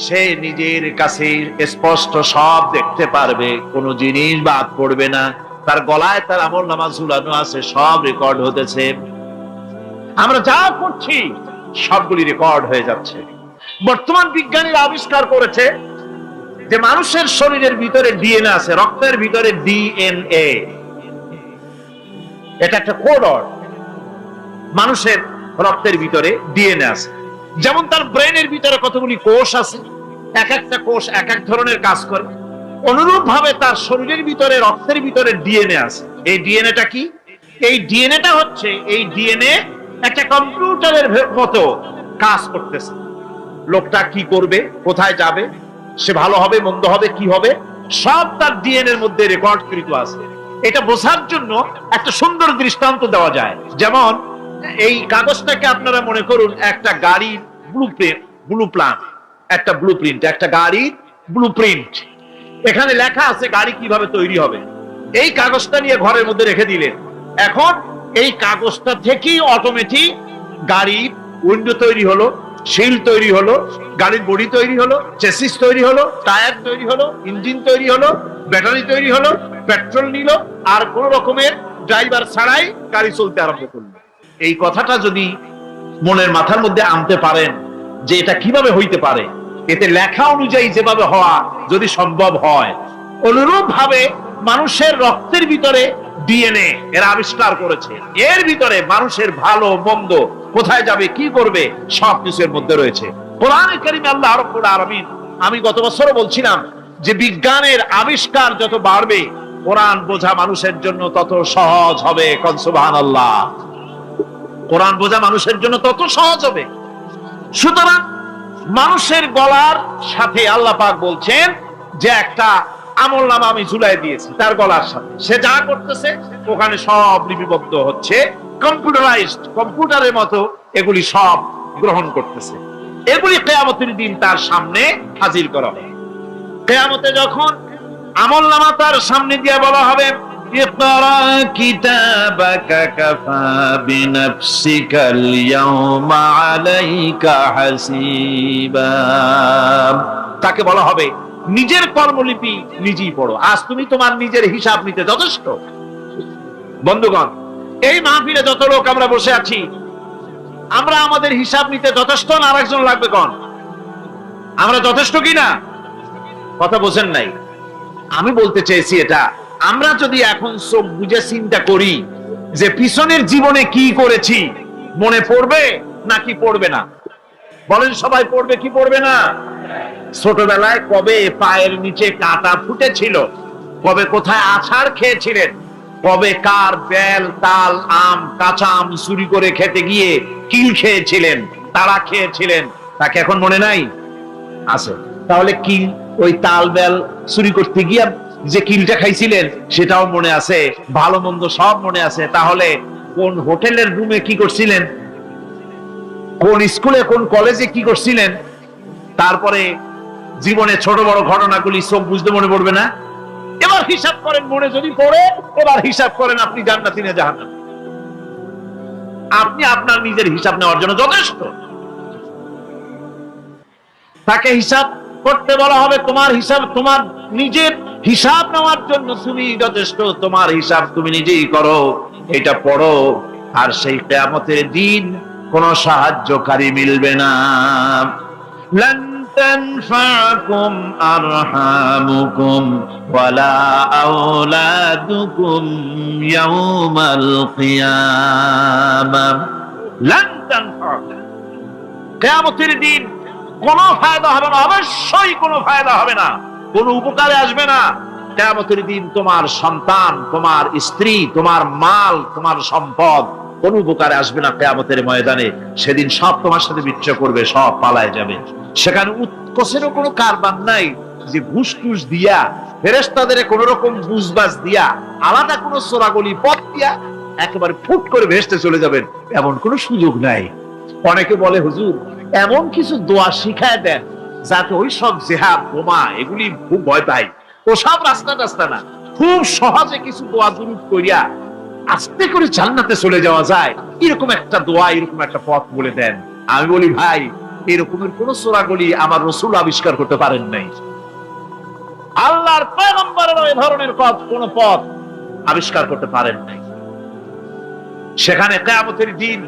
সে নিজের কাছে স্পষ্ট সব দেখতে পারবে, কোনো জিনিস বাদ পড়বে না। তার গলায় তার আমলনামা ঝুলানো আছে, সব রেকর্ড হতেছে। আমরা যা করছি সবগুলি রেকর্ড হয়ে যাচ্ছে। বর্তমান বিজ্ঞানীরা আবিষ্কার করেছে যে মানুষের শরীরের ভিতরে ডিএনএ আছে, রক্তের ভিতরে ডিএনএ, এটা একটা কোড। মানুষের রক্তের ভিতরে ডিএনএ আছে, যেমন তার ব্রেনের ভিতরে কতগুলি কোষ আছে, এক একটা কোষ এক এক ধরনের কাজ করে। অনুরূপ ভাবে তার শরীরের ভিতরে রক্তের ভিতরে ডিএনএ আছে। এই ডিএনএটা কি? এই ডিএনএটা হচ্ছে, এই ডিএনএ একটা কম্পিউটারের মতো কাজ করতেছে। লোকটা কি করবে, কোথায় যাবে, সে ভালো হবে মন্দ হবে কি হবে, সব তার ডিএনএ এর মধ্যে রেকর্ড কৃত আছে। এটা বোঝার জন্য একটা সুন্দর দৃষ্টান্ত দেওয়া যায়। যেমন এই কাগজটাকে আপনারা মনে করুন একটা গাড়ির একটা ব্লুপ্রিন্ট, একটা গাড়ির ব্লুপ্রিন্ট। এখানে লেখা আছে গাড়ি কিভাবে তৈরি হবে। এই কাগজটা নিয়ে ঘরের মধ্যে রেখে দিলেন। এখন এই কাগজটা থেকেই অটোমেটিক গাড়ির উইন্ডো তৈরি হলো, শিল তৈরি হলো, গাড়ির বডি তৈরি হলো, চেসিস তৈরি হলো, টায়ার তৈরি হলো, ইঞ্জিন তৈরি হলো, ব্যাটারি তৈরি হলো, পেট্রোল নিল, আর কোন রকমের ড্রাইভার ছাড়াই গাড়ি চলতে আরম্ভ করলো। এই কথাটা যদি মনের মাথার মধ্যে আনতে পারেন যে এটা কিভাবে হইতে পারে, এতে লেখা অনুযায়ী যেভাবে হওয়া যদি সম্ভব হয়, অনুরূপ ভাবে মানুষের রক্তের ভিতরে ডিএনএ এরা আবিষ্কার করেছে। এর ভিতরে মানুষের ভালো মন্দ, কোথায় যাবে কি করবে, সবকিছুর মধ্যে রয়েছে। কোরআনে কারীমে আল্লাহ রাব্বুল আলামিন, আমি গত বছরও বলছিলাম যে বিজ্ঞানের আবিষ্কার যত বাড়বে কোরআন বোঝা মানুষের জন্য তত সহজ হবে। কোন সুবহানাল্লাহ। কোরআন বোঝা মানুষের জন্য তত সহজ হবে। সুতরাং মানুষের গলার সাথে আল্লাহ পাক বলছেন যে একটা আমলনামা আমি ঝুলাই দিয়েছি তার গলার সাথে, সে যা করতেছে ওখানে সব লিপিবদ্ধ হচ্ছে, কম্পিউটারাইজড, কম্পিউটারের মতো এগুলি সব গ্রহণ করতেছে। এগুলি কিয়ামতের দিন তার সামনে হাজির করা হবে। কিয়ামতে যখন আমলনামা তার সামনে দিয়ে বলা হবে ইকরা কিতাবাকা কাফা বিনাফসিকাল ইয়াওমা আলাইকা হাসিবা, তাকে বলা হবে নিজের কর্মলিপি নিজেই পড়ো, আজ তুমি তোমার নিজের হিসাব নিতে যথেষ্ট। বন্ধুগণ, এই মাহফিলে যত লোক আমরা বসে আছি, আমরা আমাদের হিসাব নিতে যথেষ্ট না আরেকজন লাগবে? কোন আমরা যথেষ্ট কিনা? কথা বোঝেন নাই। আমি বলতে চেয়েছি এটা, আমরা যদি এখন চোখ বুঝে চিন্তা করি যে পিছনের জীবনে কি করেছি, মনে পড়বে নাকি পড়বে না? বলেন সবাই, পড়বে কি পড়বে না? ছোটবেলায় কবে পায়ের নিচে কাঁটা ফুটেছিল, কবে কোথায় আছাড় খেয়েছিলেন, কবে কার বেল তাল আম কাঁচা আম চুরি করে খেতে গিয়ে কিল খেয়েছিলেন, তারা খেয়েছিলেন, তাকে এখন মনে নাই? আছে। তাহলে কিল, ওই তাল বেল চুরি করতে গিয়ে যে কিলটা খাইছিলেন সেটাও মনে আছে, ভালো মন্দ সব মনে আছে। তাহলে কোন হোটেলের রুমে কি করছিলেন, কোন স্কুলে কোন কলেজে কি করছিলেন, তারপরে জীবনে ছোট বড় ঘটনাগুলি সব বুঝতে মনে পড়বে না? এবার হিসাব করেন, মনে যদি পড়ে এবার হিসাব করেন আপনি জান্নাতি না জাহান্নামী। আপনি আপনার নিজের হিসাব নেওয়ার জন্য যথেষ্ট। তাকে হিসাব করতে বলা হবে, তোমার হিসাব, তোমার নিজের হিসাব নেওয়ার জন্য তুমি যথেষ্ট, তোমার হিসাব তুমি নিজেই করো, এটা পড়ো। আর সেই কিয়ামতের দিন কোন সাহায্যকারী মিলবে না। লান তানফাকুম আরহামুকুম ওয়ালা আওলাদুকুম ইয়াওমাল কিয়ামাহ। লান তানফাকুম, কিয়ামতের দিন কোনো ফায়দা হবে না, অবশ্যই কোনো ফায়দা হবে না, কোনো উপকারে আসবে না। কিয়ামতের দিন তোমার সন্তান, তোমার স্ত্রী, তোমার মাল, তোমার সম্পদ কোন উপকারে আসবে না কিয়ামতের ময়দানে। সেদিন সব তোমার সাথে বিচ্ছ করবে, সব পালায় যাবে। সেখানে উৎকোষেরও কোনো কারবার নাই যে ঘুষ টুস দিয়া, ফেরেশতাদের কোন রকম বুঝবাজ দিয়া, আলাদা কোন চোরাগলি পথ দিয়া একেবারে ফুট করে ভেসতে চলে যাবেন, এমন কোন সুযোগ নাই। অনেকে বলে হুজুর এমন কিছু দোয়া শিখায় দেন যাতে ওই সব জেহাদ বোমা এগুলি খুব ভয় পাই, ওসব রাস্তা রাস্তা না, খুব সহজে কিছু দোয়া দুরূদ করিয়া আস্তে করে জান্নাতে চলে যাওয়া যায়, এরকম একটা দোয়া, এরকম একটা পথ বলে দেন। আমি বলি ভাই, এরকমের কোন চোরাগলি আমার রাসূল আবিষ্কার করতে পারেন নাই। আল্লাহর পয়গম্বরের ওই ধরনের কোন পথ আবিষ্কার করতে পারেন নাই। সেখানে কিয়ামতের দিন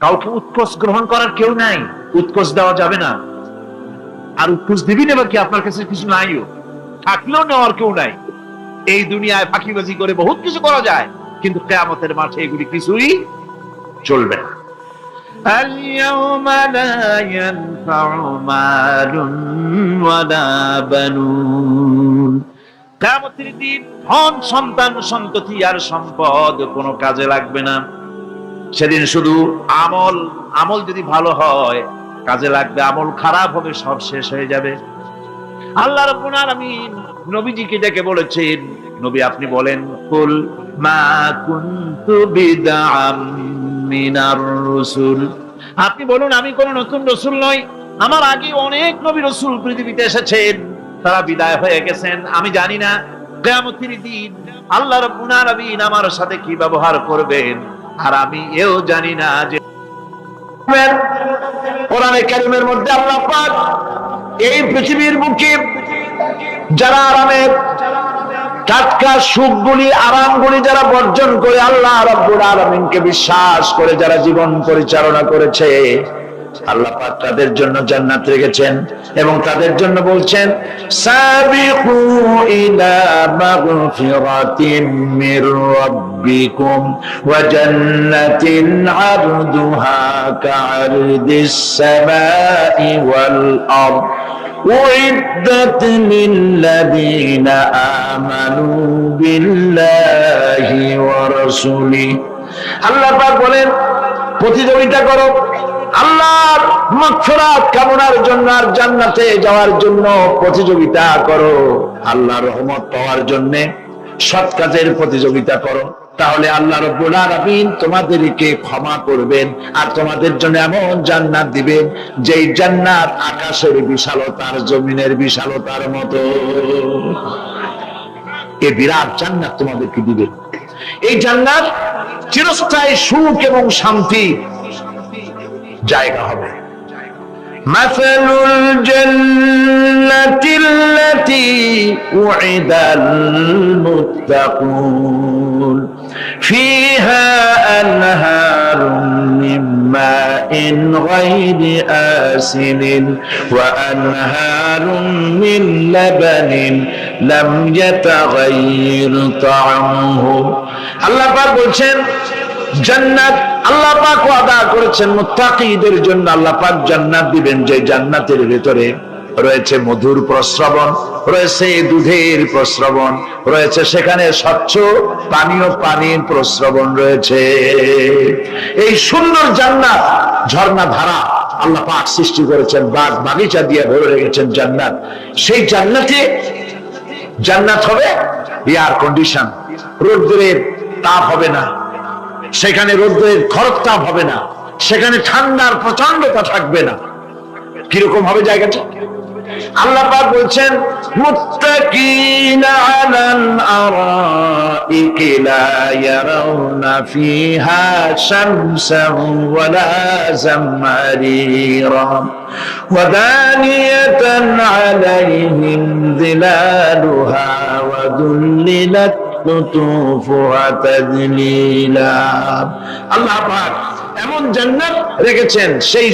কাউকে উৎকোষ গ্রহণ করার কেউ নাই, উৎকোষ দেওয়া যাবে না। আর উৎকোষ দিবি নেবা কি? আপনার কাছে কিছু নাইও, থাকলেও নেওয়ার কেউ নাই। এই দুনিয়ায় ফাঁকিবাজি করে বহুত কিছু করা যায়, কিন্তু কিয়ামতের মাঠে এগুলি কিছুই চলবে না। اليوم لا ينفع مال ولا بنون। কিয়ামতের দিন ধন সন্তান সন্ততি আর সম্পদ কোনো কাজে লাগবে না। সেদিন শুধু আমল যদি ভালো হয় কাজে লাগবে, আমল খারাপ হবে সব শেষ হয়ে যাবে। আল্লাহ রাব্বুল আলামিন নবীজিকে ডেকে বলেছেন, নবী আপনি বলেন, কুল মা কুনতু বিদআম মিনার রাসূল, আপনি বলুন আমি কোন নতুন রাসূল নই, আমার আগে অনেক নবী রাসূল পৃথিবীতে এসেছেন, তারা বিদায় হয়ে গেছেন। আমি জানি না কিয়ামতের দিন আল্লাহ রাব্বুল আলামিন আমার সাথে কি ব্যবহার করবেন, আর আমি এও জানি না যে কোরআনে কারীমের মধ্যে আল্লাহ পাক এই পৃথিবীর বুকে যারা আরামের টাটকা সুখগুলি আরামগুলি যারা বর্জন করে আল্লাহ রাব্বুল আলামিনকে বিশ্বাস করে যারা জীবন পরিচালনা করেছে, আল্লাহ পাক তাদের জন্য জান্নাত রেখেছেন এবং তাদের জন্য বলছেন সাবিকু ইলা মাগফিরাতিম মির রাব্বিকুম ওয়া জান্নাতিন আরদুহা কা'আরদিস সামাই ওয়াল আরদ উইদ্দাত লিল্লাযীনা আমানু বিল্লাহি ওয়া রাসূলিহি। আল্লাহ পাক বলেন প্রতিযোগিতা করো আল্লাহর মাগফিরাত কামনার জন্য আর জান্নাতে যাওয়ার জন্য প্রতিযোগিতা করো, আল্লাহর রহমত পাওয়ার জন্য সৎ কাজের প্রতিযোগিতা করো, তাহলে আল্লাহ রাব্বুল আলামিন তোমাদেরকে ক্ষমা করবেন আর তোমাদের জন্য এমন জান্নাত দিবেন যেই জান্নাত আকাশের বিশালতার জমিনের বিশালতার মতো। এই বিরাট জান্নাত তোমাদেরকে দিবেন। এই জান্নাত চিরস্থায়ী সুখ এবং শান্তি জায়গা হবে। মাসালুল জান্নাতিল্লাতী উইদাল মুত্তাকুন ফিহা আনহারুম মিন মাইন গায়রি আসিনিন ওয়া আনহারুম মিন লাবানিন লাম ইয়াতাগায়্যার তা'আমুহু। আল্লাহ পাক বলছেন জান্নাত আল্লাহ পাক ওয়াদা করেছেন মুত্তাকিদের জন্য। আল্লাহ পাক জান্নাত দিবেন যে জান্নাতের ভিতরে রয়েছে মধুর প্রস্রবণ, রয়েছে দুধের প্রস্রবণ, রয়েছে সেখানে স্বচ্ছ পানির প্রস্রবণ রয়েছে। এই সুন্দর জান্নাত ঝর্ণা ধারা আল্লাহ পাক সৃষ্টি করেছেন, বাগ বাগিচা দিয়ে ভরে রেখেছেন জান্নাত। সেই জান্নাতে জান্নাত হবে এয়ার কন্ডিশন, রোদ্রের তাপ হবে না, সেখানে রোদ্রের খরতাপ হবে না, সেখানে ঠান্ডার প্রচন্ডতা থাকবে না। কিরকম হবে জায়গাটা? আল্লাহ পাক বলছেন মুত্তাকিনা আলাল আরাইকি লা ইয়ারাউনা ফিহা শামসান ওয়ালা জামহারিরা ওয়া দানিয়াতান আলাইহিম যিলালুহা ওয়া দুল্লিলাত কুতুফুহা তাদলিলা। আল্লাহ পাক এমন জান্নাত রেখেছেন, সেই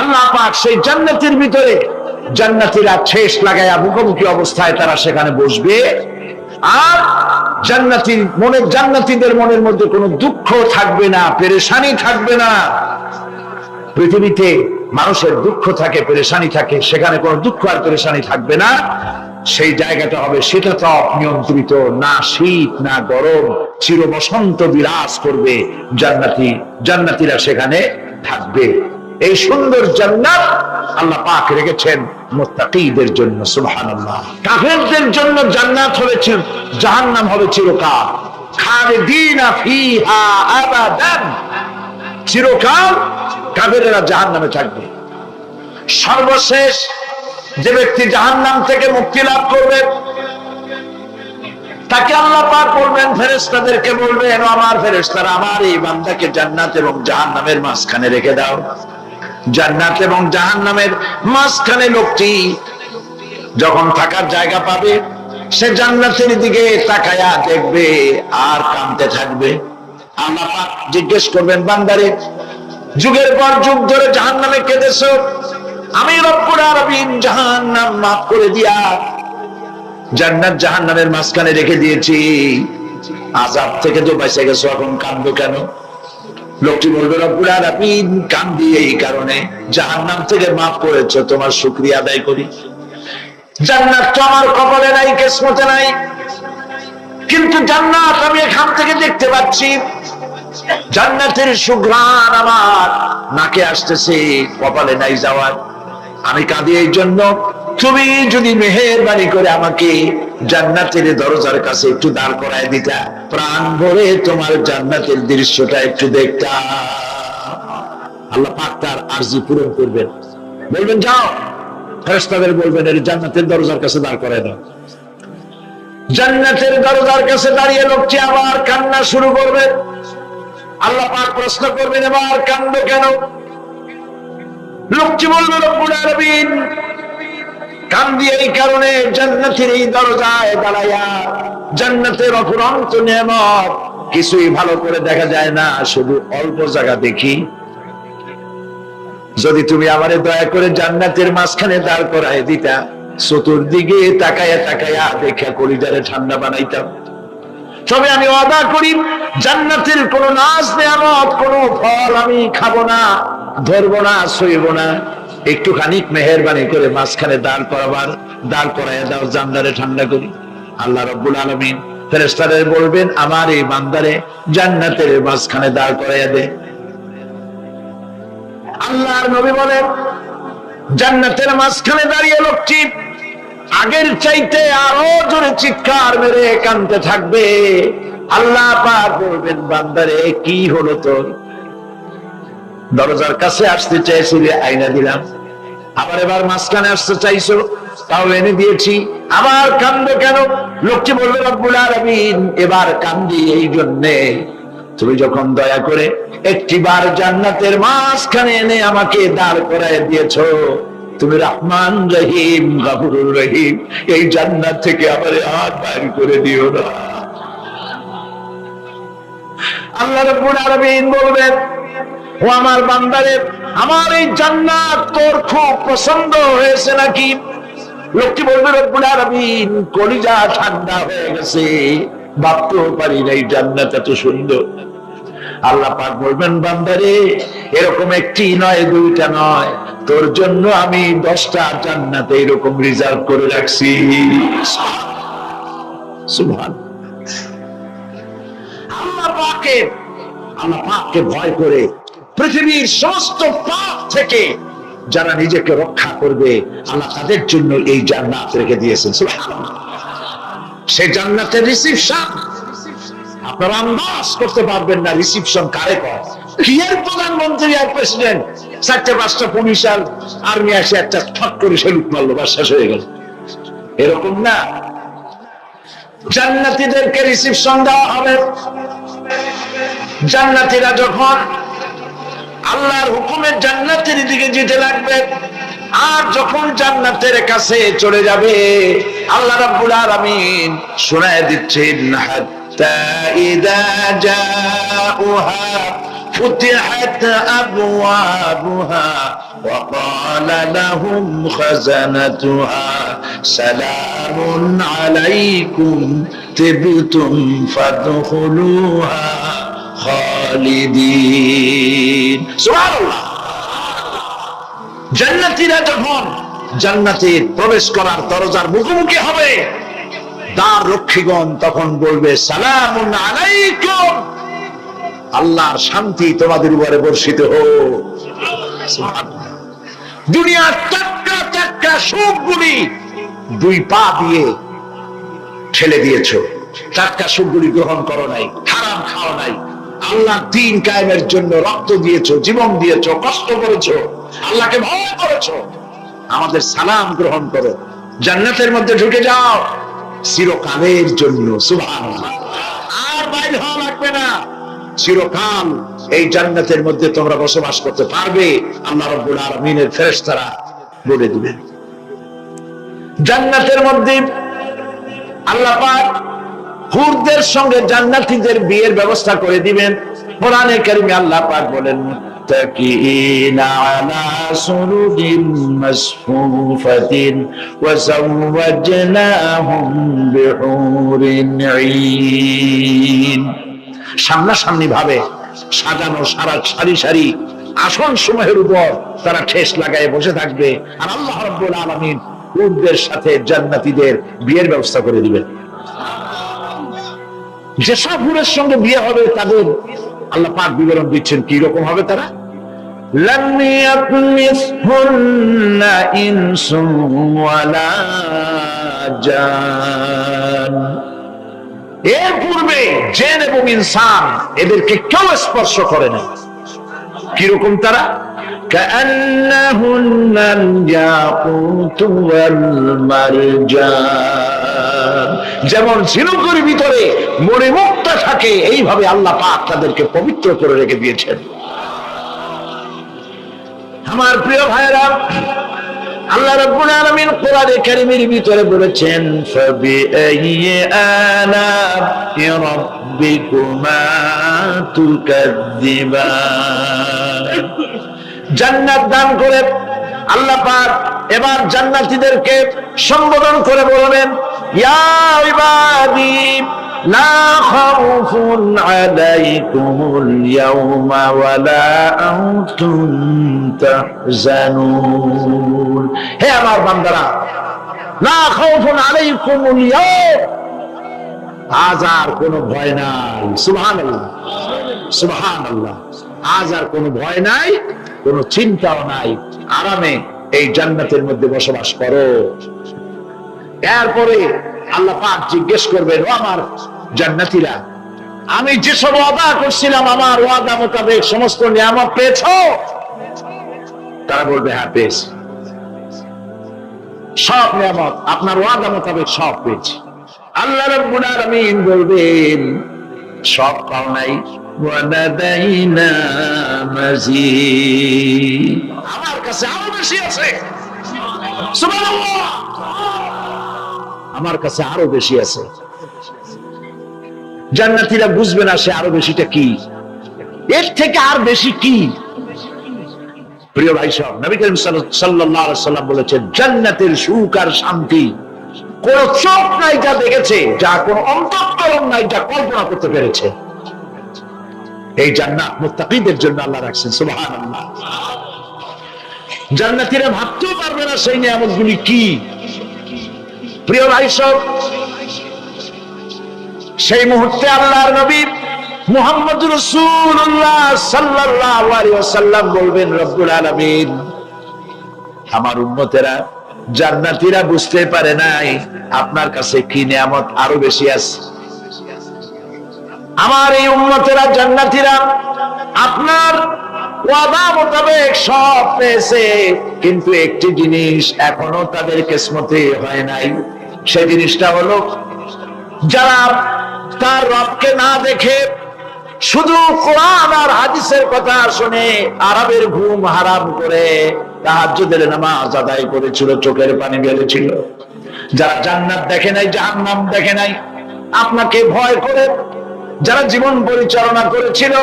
আল্লাহ পাক সেই জান্নাতের ভিতরে জান্নাতীরা ঠেস লাগায়া মুখোমুখি অবস্থায় তারা সেখানে বসবে, আর জান্নাতীদের মনের মধ্যে কোনো দুঃখ থাকবে না, পেরেশানি থাকবে না। পৃথিবীতে মানুষের দুঃখ থাকে, পেরেশানি থাকে, সেখানে কোনো দুঃখ আর পেরেশানি থাকবে না। সেই জায়গাটা হবে শীতাতপ নিয়ন্ত্রিত, না শীত না গরম, চির বসন্ত বিরাজ করবে। জান্নাতীরা সেখানে থাকবে। এই সুন্দর জান্নাত আল্লাহ পাক রেখেছেন মুত্তাকীদের জন্য। সুবহানাল্লাহ। কাফেরদের জন্য জান্নাত হবে জাহান্নাম হবে চিরকাল। খালিদিনা ফিহা আবাদান, চিরকাল কাফেরেরা জাহান্নামে থাকবে। সর্বশেষ যে ব্যক্তি জাহান্নাম থেকে মুক্তি লাভ করবে তাকে আল্লাহ পাক বলবেন, ফেরেশতাদেরকে বলবেন, আমার ফেরেশতারা আমার এই বান্দাকে জান্নাত এবং জাহান্নামের মাঝখানে রেখে দাও। জান্নাত এবং জাহান্নামের মাঝখানে লোকটি যখন থাকার জায়গা পাবে, সে জান্নাতের দিকে তাকায়া দেখবে আর কাঁদতে থাকবে। আল্লাহ পাক জিজ্ঞেস করবেন, বান্দারে যুগের পর যুগ ধরে জাহান্নামে কেঁদেছো, আমি রব্বুল আলামিন জাহান্নাম মাফ করে দিয়া জান্নাত জাহান্নামের মাঝখানে রেখে দিয়েছি, আযাব থেকে তো বেঁচে গেছো, এখন কাঁদো কেন? লোকটি বলবে, রব্বুল আলামিন কাঁদি এই কারণে, জাহান্নাম থেকে মাফ করেছো, তোমার শুকরিয়া আদায় করি। জান্নাত তো আমার কপালে নাই, কিসমতে নাই, কিন্তু জান্নাত আমি এখান থেকে দেখতে পাচ্ছি। জান্নাতের সুঘ্রাণ আমার নাকে আসতেছে, কপালে নাই যাওয়ার। আমি কাঁদি এই জন্য, তুমি যদি মেহেরবানি করে আমাকে জান্নাতের দরজার কাছে একটু দাঁড় করায় দিতা, প্রাণ ভরে তোমার জান্নাতের দৃশ্যটা একটু দেখতাম। আল্লাহ পাক তার আরজি পূরণ করবেন, বলবেন যাও। ফেরেশতাদের বলবেন, এর জান্নাতের দরজার কাছে দাঁড় করায় দাও। জান্নাতের দরজার কাছে দাঁড়িয়ে লোকটি আবার কান্না শুরু করবে। আল্লাহ পাক প্রশ্ন করবেন, এবার কান্দো কেন? লোকটি বলবে, রব্বুল আলামিন কান্দি এই কারণে, জান্নাতের এই দরজায় দাঁড়ায়া জান্নাতের অফুরন্ত নেয়ামত কিছুই ভালো করে দেখা যায় না, শুধু অল্প জায়গা দেখি। যদি তুমি আমারে দয়া করে জান্নাতের মাঝখানে দাঁড় করায় দিতা, চতুর্দিকে তাকায়া তাকায়া দেখা কলিজারে ঠান্ডা বানাইতাম। তবে আমি ওয়াদা করি, জান্নাতের কোন নাজ নেয়ামত, কোন ফল আমি খাবো না, ধরবো না, সইব না। একটুখানি মেহেরবানি করে মাঝখানে দাঁড় করাইয়া দাও, জান্নারে ঠান্ডা করি। আল্লাহ রাব্বুল আলামিন ফেরেশতাদের বলবেন, আমার এই বান্দারে জান্নাতের মাঝখানে দাঁড় করাইয়া দে। আল্লাহর নবী বলেন, জান্নাতের মাঝখানে দাঁড়িয়ে লোকটি আগের চাইতে আরো জোরে চিৎকার মেরে কাঁদতে থাকবে। আল্লাহ পাক বলবেন, বান্দারে কি হলো তোর? দরজার কাছে আসতে চাইছিলে, আইনা দিলাম। আবার এবার মাঝখানে আসতে চাইছো, তাও এনে দিয়েছি, আবার কান্দো কেন? লোকটি বলবে, রব্বুল আলামিন এবার কান্দি এই জন্যে, তুমি যখন দয়া করে একটিবার জান্নাতের মাঝখানে এনে আমাকে দাঁড় করায় দিয়েছো, তুমি রহমান রহিম গফুরুর রহিম, এই জান্নাত থেকে আমারে আর বাইর করে দিও না। আল্লাহ রাব্বুল আলামিন বলবেন, ও আমার বান্দারে, আমার এই জান্নাত তোর খুব পছন্দ হয়েছে নাকি? লোকটি বলবে, রব্বুল আলামিন কলিজা ঠান্ডা হয়ে গেছে, ভাবতেও পারি না এই জান্নাত এত সুন্দর। আল্লাহ পাক বলবেন, বান্দারে এরকম একটি নয়, দুইটা নয়, তোর জন্য আমি 10টা জান্নাত এরকম রিজার্ভ করে রাখছি। সুবহানাল্লাহ। আল্লাহ পাককে ভয় করে পৃথিবীর সমস্ত পাপ থেকে যারা নিজেকে রক্ষা করবে, আল্লাহ তাদের জন্য এই জান্নাত রেখে দিয়েছেন। সুবহানাল্লাহ। সেই জান্নাতের রিসিপশন আপনারা আন্দাজ করতে পারবেন না, রিসিপশন কারে কয়। কি এর প্রধানমন্ত্রী আর প্রেসিডেন্ট, 4-5টা পুলিশ আর আর্মি আসে একটা ঠক করে সেলুট মারলো, বাস শেষ হয়ে গেল, এরকম না। জান্নাতীদেরকে রিসিপশন দেওয়া হবে। জান্নাতীরা যখন আল্লাহর হুকুমে জান্নাতের দিকে যেতে লাগবে, আর যখন জান্নাতের কাছে চলে যাবে, আল্লাহ রাব্বুল আলামিন শোনায় দিচ্ছেন, হাত্তা ইযা জাউহা ফুতিহাত আবওয়াবুহা ওয়া ক্বালা লাহুম খাযানাতুহা সালামুন আলাইকুম তিবতুম ফাদখুলুহা খালিদিন। সুবহানাল্লাহ। জান্নাতীরা যখন জান্নাতে প্রবেশ করার দরজার মুখোমুখি হবে, দ্বার রক্ষীগণ তখন বলবে সালামুন আলাইকুম, আল্লাহর শান্তি তোমাদের উপরে বর্ষিত হোক। সুবহানাল্লাহ। দুনিয়ার টাটকা টাটকা সুখগুলি দুই পা দিয়ে ঠেলে দিয়েছো, টাটকা সুখগুলি গ্রহণ করো নাই, হারাম খাও নাই, আল্লাহ দ্বীন কায়েমের জন্য রক্ত দিয়েছো, জীবন দিয়েছো, কষ্ট করেছো, আল্লাহকে ভয় করেছো। আমাদের সালাম গ্রহণ করো, জান্নাতের মধ্যে ঢুকে যাও চিরকালের জন্য। সুবহানাল্লাহ। আর বাইরে হওয়া লাগবে না, চিরকাল এই জান্নাতের মধ্যে তোমরা বসবাস করতে পারবে, আল্লাহ রাব্বুল আলামিনের ফেরেশতারা বলে দিবেন। জান্নাতের মধ্যে আল্লাহ পাক হুরদের সঙ্গে জান্নাতীদের বিয়ের ব্যবস্থা করে দিবেন। কোরআনে কারিমে আল্লাহ পাক বলেন মুত্তাকিনা আলা সুরুরিন মাসফুফাতিন ওয়া যাওয়াজনাহুম বিহুরিন ঈন। সামনাসামনি ভাবে সাজানো সারি সারি আসন সমূহের উপর তারা ঠেস লাগায় বসে থাকবে, আর আল্লাহ রাব্বুল আলামিন হুরদের সাথে জান্নাতীদের বিয়ের ব্যবস্থা করে দিবেন। যেসব হুরের সঙ্গে বিয়ে হবে তাদের আল্লাহ পাক বিবরণ দিচ্ছেন কি রকম হবে তারা। লাম ইয়াতমিসহুন্না ইনসুন ওয়ালা জান, এর পূর্বে জিন এবং ইনসান এদেরকে কেউ স্পর্শ করে না। কিরকম তারা? কাআন্নাহুন্নাল ইয়াকুতু ওয়াল মারজান, যেমন ঝিনুকের ভিতরে মণিমুক্তা থাকে এইভাবে আল্লাহ পাক তাদেরকে পবিত্র করে রেখে দিয়েছেন। আমার প্রিয় ভাইরা, আল্লাহ রাব্বুল আলামিন কোরআনে কারীমের ভিতরে বলেছেন ফাবিআইয়ি আলা'i রাব্বিকুমা তুকাদ্দিবান। জান্নাত দান করে আল্লাহ পাক এবার জান্নাতীদেরকে সম্বোধন করে বলবেন ইয়া ইবাদি লা খাউফুন আলাইকুমুল ইয়াওমা ওয়ালা আনতুম তাহজানুন। হে আমার বান্দারা, লা খাউফুন আলাইকুমুল ইয়াওম, আজ আর কোনো ভয় নাই। সুবহানাল্লাহ, সুবহানাল্লাহ। আজ আর কোনো ভয় নাই, কোনো চিন্তাও নাই, আরামে এই জান্নাতের মধ্যে বসবাস করো। এরপরে আল্লাহ পাক জিজ্ঞেস করবেন ও আমার জান্নাতীরা, আমি যেসব ওয়াদা করছিলাম আমার ওয়াদা মোতাবেক সমস্ত নিয়ামত পেয়েছো? তারা বলবে হ্যাঁ পেয়েছি, সব নিয়ামত আপনার ওয়াদা মোতাবেক সব পেয়েছি। আল্লাহ রাব্বুল আলামিন বলবেন সব পাও নাই, ওয়ালাদাইনা মাজিদ, আমার কাছে আরো বেশি আছে। সুবহানাল্লাহ, আমার কাছে আরো বেশি আছে। জান্নাতীরা বুঝবে না সে আরো বেশিটা কি, এর থেকে আর বেশি কি। প্রিয় ভাই সব, নবী করিম সাল্লাল্লাহু আলাইহি সাল্লাম বলেছেন জান্নাতের সুখ আর শান্তি কোন চোখ নাই যা দেখেছে, যা কোন অন্তঃকরণ নাই যা কল্পনা করতে পেরেছে। এই জান্নাত মুত্তাকিদের জন্য আল্লাহ রাখছেন। সুবহানাল্লাহ। জান্নাতীরা ভাবতেও পারবে না সেই নিয়ামতগুলি কি। প্রিয় ভাই সব, সেই মুহূর্তে আল্লাহর নবী মুহাম্মদুর রাসূলুল্লাহ সাল্লাল্লাহু আলাইহি ওয়াসাল্লাম বলবেন রব্বুল আলামিন, আমার উম্মতেরা জান্নাতীরা বুঝতে পারে নাই আপনার কাছে কি নিয়ামত আরো বেশি আছে। আমার এই উম্মতেরা জান্নাতীরা আপনার ওয়াদা মোতাবেক সব পেয়েছে, কিন্তু একটি জিনিস এখনো তাদের কিসমতে হয় নাই। সেই জিনিসটা হলো যারা তার রবকে না দেখে শুধু কোরআন আর হাদিসের কথা শুনে আরবের ঘুম হারাম করে তাহাজ্জুদের নামাজ আদায় করেছিল, চোখের পানি ফেলেছিল, যারা জান্নাত দেখে নাই, জাহান্নাম দেখে নাই, আপনাকে ভয় করে যারা জীবন পরিচালনা করেছিল,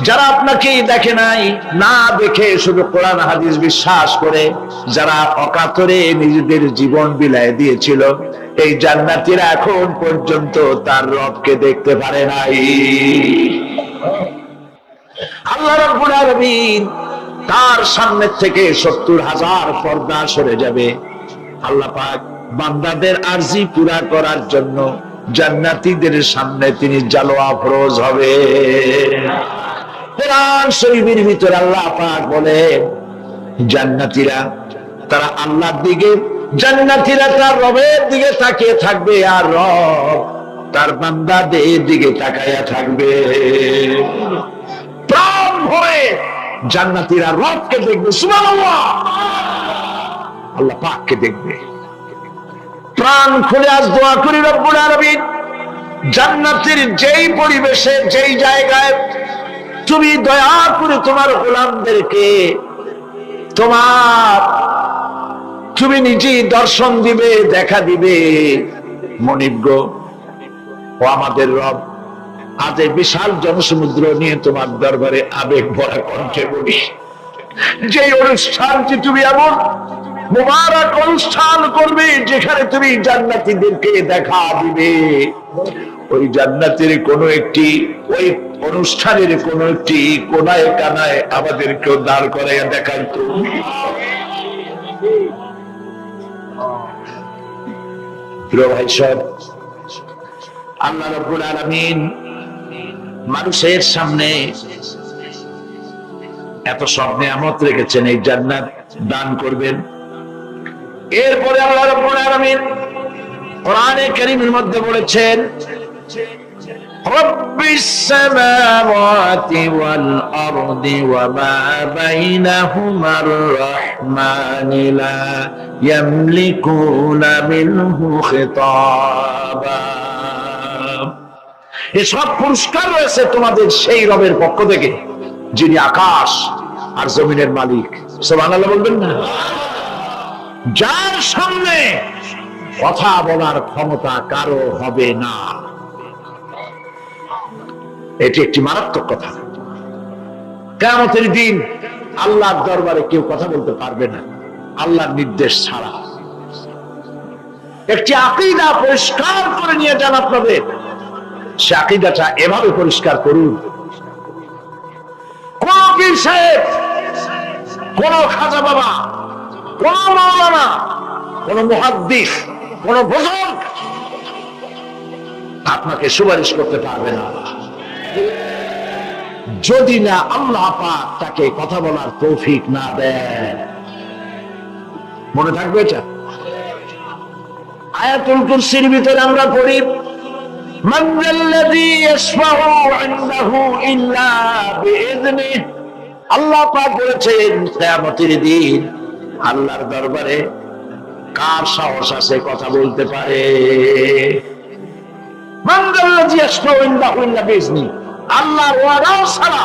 যারা আপনাকে দেখে নাই, না দেখে শুধু কোরআন হাদিস বিশ্বাস করে যারা অকাতরে নিজেদের জীবন বিলায় দিয়েছিল, এই জান্নাতীরা এখন পর্যন্ত তার রবকে দেখতে পারে নাই। আল্লাহ রাব্বুল আলামিন তার সামনে থেকে 70,000 পর্দা সরে যাবে। আল্লাহ পাক বান্দাদের আরজি পুরা করার জন্য জান্নাতীদের সামনে তিনি জালোয়া ফরজ হবে। কোরআন শরীফের ভিতরে আল্লাহ পাক বলে জান্নাতীরা তারা আল্লাহর দিকে, জান্নাতীরা তার রবের দিকে তাকিয়ে থাকবে, আর রব তার বান্দাদের দিকে তাকায়া থাকবে। প্রাণ ভরে জান্নাতীরা রবকে দেখবে, সুবহানাল্লাহ, আল্লাহ পাককে দেখবে। প্রাণ খুলে আজ দোয়া করি রব্বুল আলামিন, জান্নাতের যেই পরিবেশে যেই জায়গায় তুমি দয়া করে তোমার গোলামদেরকে তুমি নিজেই দর্শন দিবে, দেখা দিবে। মনিব ও আমাদের রব, আজ এই বিশাল জনসমুদ্র নিয়ে তোমার দরবারে আবেগ ভরা কণ্ঠে বলি, যে অনুষ্ঠানটি তুমি এমন মুবারক অনুষ্ঠান করবে যেখানে তুমি জান্নাতীদেরকে দেখা দিবে, ওই জান্নাতের কোনো একটি, ওই অনুষ্ঠানের কোন একটি কোনায় কানায় আমাদেরকেও দাঁড় করাইয়া দেখার তুমি। প্রিয় ভাই সব, আল্লাহ রাব্বুল আলামিন মানুষের সামনে এত সব নিয়ামত রেখেছেন, এই জান্নাত দান করবেন। এরপরে আল্লাহ রাব্বুল আলামিন কোরআনে কারীমের মধ্যে বলেছেন, রব্বিস সামাওয়াতি ওয়াল আরদি ওয়া মা বাইনাহুমার রাহমানি লা ইয়ামলিকুনা মিনহু খিতাবা। এসব পুরস্কার রয়েছে তোমাদের সেই রবের পক্ষ থেকে যিনি আকাশ আর জমিনের মালিক। সুবহানাল্লাহ বলবেন না? যার সামনে কথা বলার ক্ষমতা কারো হবে না। এটি একটি মারাত্মক কথা। কিয়ামতের দিন আল্লাহর দরবারে কেউ কথা বলতে পারবে না আল্লাহর নির্দেশ ছাড়া। একটি আকীদা পরিষ্কার করে নিয়ে যান আপনাদের, সে আকীদাটা এভাবে পরিষ্কার করুন, কোন পীর সাহেব, কোন খাজা বাবা, কোন মাওলানা, কোন মুহাদ্দিস, কোন বুজুর্গ আপনাকে সুপারিশ করতে পারবে না যদি না আল্লাহ পাক তাকে কথা বলার তৌফিক না দেন। মনে থাকবে এটা? আয়াতুল কুরসির ভিতরে আমরা পড়ি, মান যাল্লাযী ইয়াশফাউ ইনদাহু ইল্লা বিইযনিহি। আল্লাহ পাক বলেছেন কিয়ামতের দিন আল্লাহর দরবারে কার সাহস আছে কথা বলতে পারে? মান যাল্লাযী ইয়াশফাউ ইনদাহু ইল্লা বিইযনিহি। আল্লাহর ওয়াদা ছাড়া,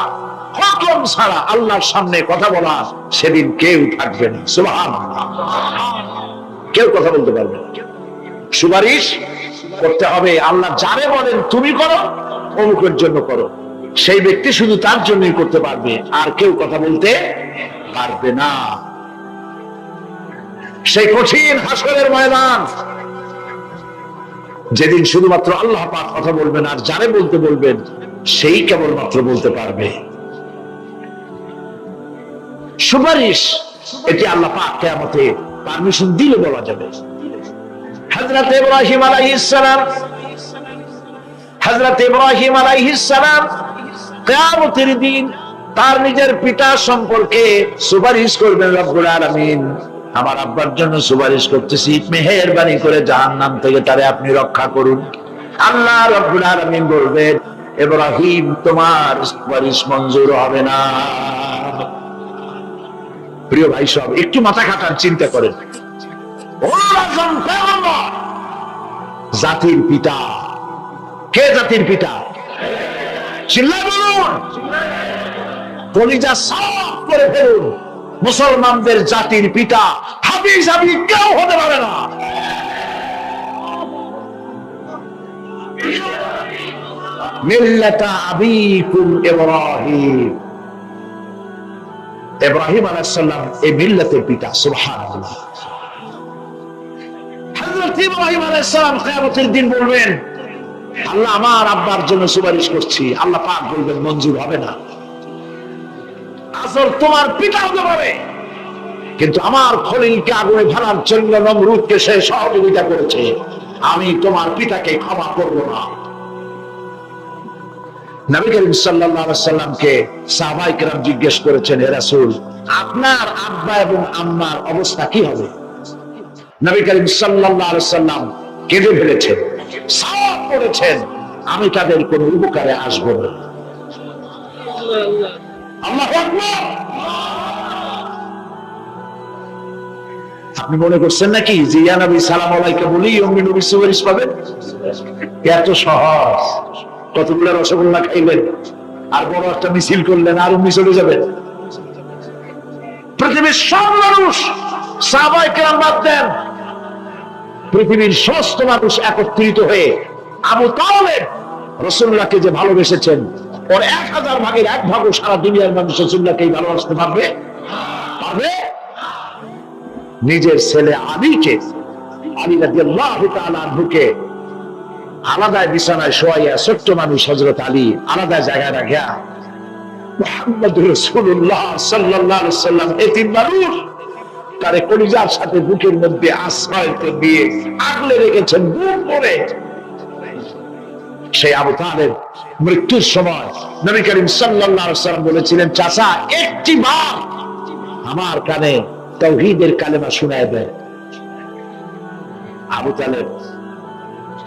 হুকুম ছাড়া আল্লাহর সামনে কথা বলা সেদিন কেউ থাকবে না। সুবহানাল্লাহ, কেউ কথা বলতে পারবে না। সুপারিশ করতে হবে আল্লাহ যারে বলেন তুমি করো, অমুকের জন্য করো, সেই ব্যক্তি শুধু তার জন্যই করতে পারবে, আর কেউ কথা বলতে পারবে না। সেই কঠিন হাসরের ময়দান, যেদিন শুধুমাত্র আল্লাহ পাক কথা বলবেন, আর যারে বলতে বলবেন সেই কেবলমাত্র বলতে পারবে। সুপারিশ এটি আল্লাহ পাক কিয়ামতে পারমিশন দিলে বলা যাবে। হযরত ইব্রাহিম আলাইহিস সালাম, হযরত ইব্রাহিম আলাইহিস সালাম কিয়ামতের দিন তার নিজের পিতা সম্পর্কে সুপারিশ করবেন, রব্বুল আলামিন আমার আব্বার জন্য সুপারিশ করতেছি, মেহেরবানি করে জাহান্নাম থেকে তারে আপনি রক্ষা করুন। আল্লাহ রব্বুল আলামিন বলবেন, ইব্রাহিম তোমার সুপারিশ মঞ্জুর হবে না। প্রিয় ভাই সব, একটু মাথা খাটান, চিন্তা করেন। জাতির পিতা কে? জাতির পিতা চিল্লায় বলুন, কলিজা সাফ করে ফেলুন। মুসলমানদের জাতির পিতা হাফিজ হাবি কেউ হতে পারে না। মিল্লাতা আবিকুম ইব্রাহিম, ইব্রাহিম আলাইহিস সালাম এই মিল্লাতের পিতা। সুবহানাল্লাহ। হযরত ইব্রাহিম আলাইহিস সালাম কিয়ামতের দিন বলবেন, আল্লাহ আমার আব্বার জন্য সুপারিশ করছি। আল্লাহ পাক বলবেন মঞ্জুর হবে না। আসল তোমার পিতা হতে পারে, কিন্তু আমার খলিলকে আগুনে ফেলার জন্য নমরুদকে সে সহযোগিতা করেছে, আমি তোমার পিতাকে ক্ষমা করব না। নবী করিম সাল্লাল্লাহু আলাইহি সাল্লামকে সাহাবায়ে কেরাম জিজ্ঞেস করেছেন, হে রাসূল, আপনার আব্বা এবং আম্মার অবস্থা কি হবে? নবী করিম সাল্লাল্লাহু আলাইহি সাল্লাম কেঁদে ফেলেছেন, সাফ করেছেন, আমি তাদের কোনো উপকারে আসব না। আল্লাহু আকবার। আপনি মনে করছেন নাকি যে ইয়া নবী সালাম আলাইকা বলি অমনি নবী সুপারিশ পাবেন? এত সহজ। কতগুলো রসগোল্লা খাইলেন আর বড় একটা মিছিল করলেন আর অমনি চলে যাবেন? পৃথিবীর সব মানুষ, সাহাবায়ে কেরাম বাদ দেন, পৃথিবীর সমস্ত মানুষ একত্রিত হয়ে আবু তালেব রাসূলুল্লাহকে যে ভালোবেসেছেন, ওর 1000 ভাগের 1 ভাগও সারা দুনিয়ার মানুষ রাসূলুল্লাহকেই ভালোবাসতে পারবে? পারবে? নিজের ছেলে আলীকে, আলী রাদিয়াল্লাহু তাআলা আনহুকে আলাদা বিছানায় শোয়াইয়া, ছোট্ট মানুষ হযরত আলী আলাদা জায়গায় রাখিয়া মুহাম্মদুর রাসূলুল্লাহ সাল্লাল্লাহু আলাইহি সাল্লাম এতিম মানুষ তারে কলিজার সাথে বুকের মধ্যে আশ্রয় দিয়ে আগলে রেখেছেন বুক করে। সেই আবু তালেব মৃত্যুর সময় নবী করিম সাল্লাল্লাহু আলাইহি সাল্লাম বলেছিলেন, চাচা একটি বার আমার কানে তাওহীদের কালেমা শোনায় দেয়। আবু তালেব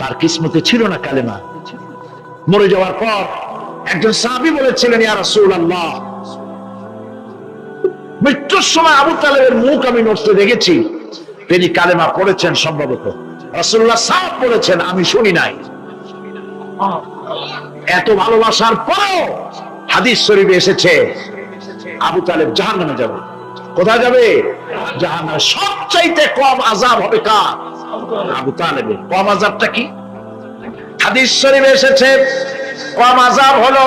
তার কিসমতে ছিল না কালেমা। মরে যাওয়ার পর একজন সাহাবী বলেছিলেন, ইয়া রাসূলুল্লাহ, মৃত্যুর সময় আবু তালেবের মুখ আমি নড়তে দেখেছি, তিনি কালেমা পড়েছেন সম্ভবত। রাসূলুল্লাহ সাফ বলেছেন, আমি শুনি নাই। এত ভালোবাসার পরেও হাদিস শরীফে এসেছে আবু তালেব জাহান্নামে যাবে। কোথায় যাবে? জাহান্নামে। সবচাইতে কম আযাব হবে কার? আবু তালেবের। কম আযাবটা কি? হাদিস শরীফে এসেছে কম আযাব হলো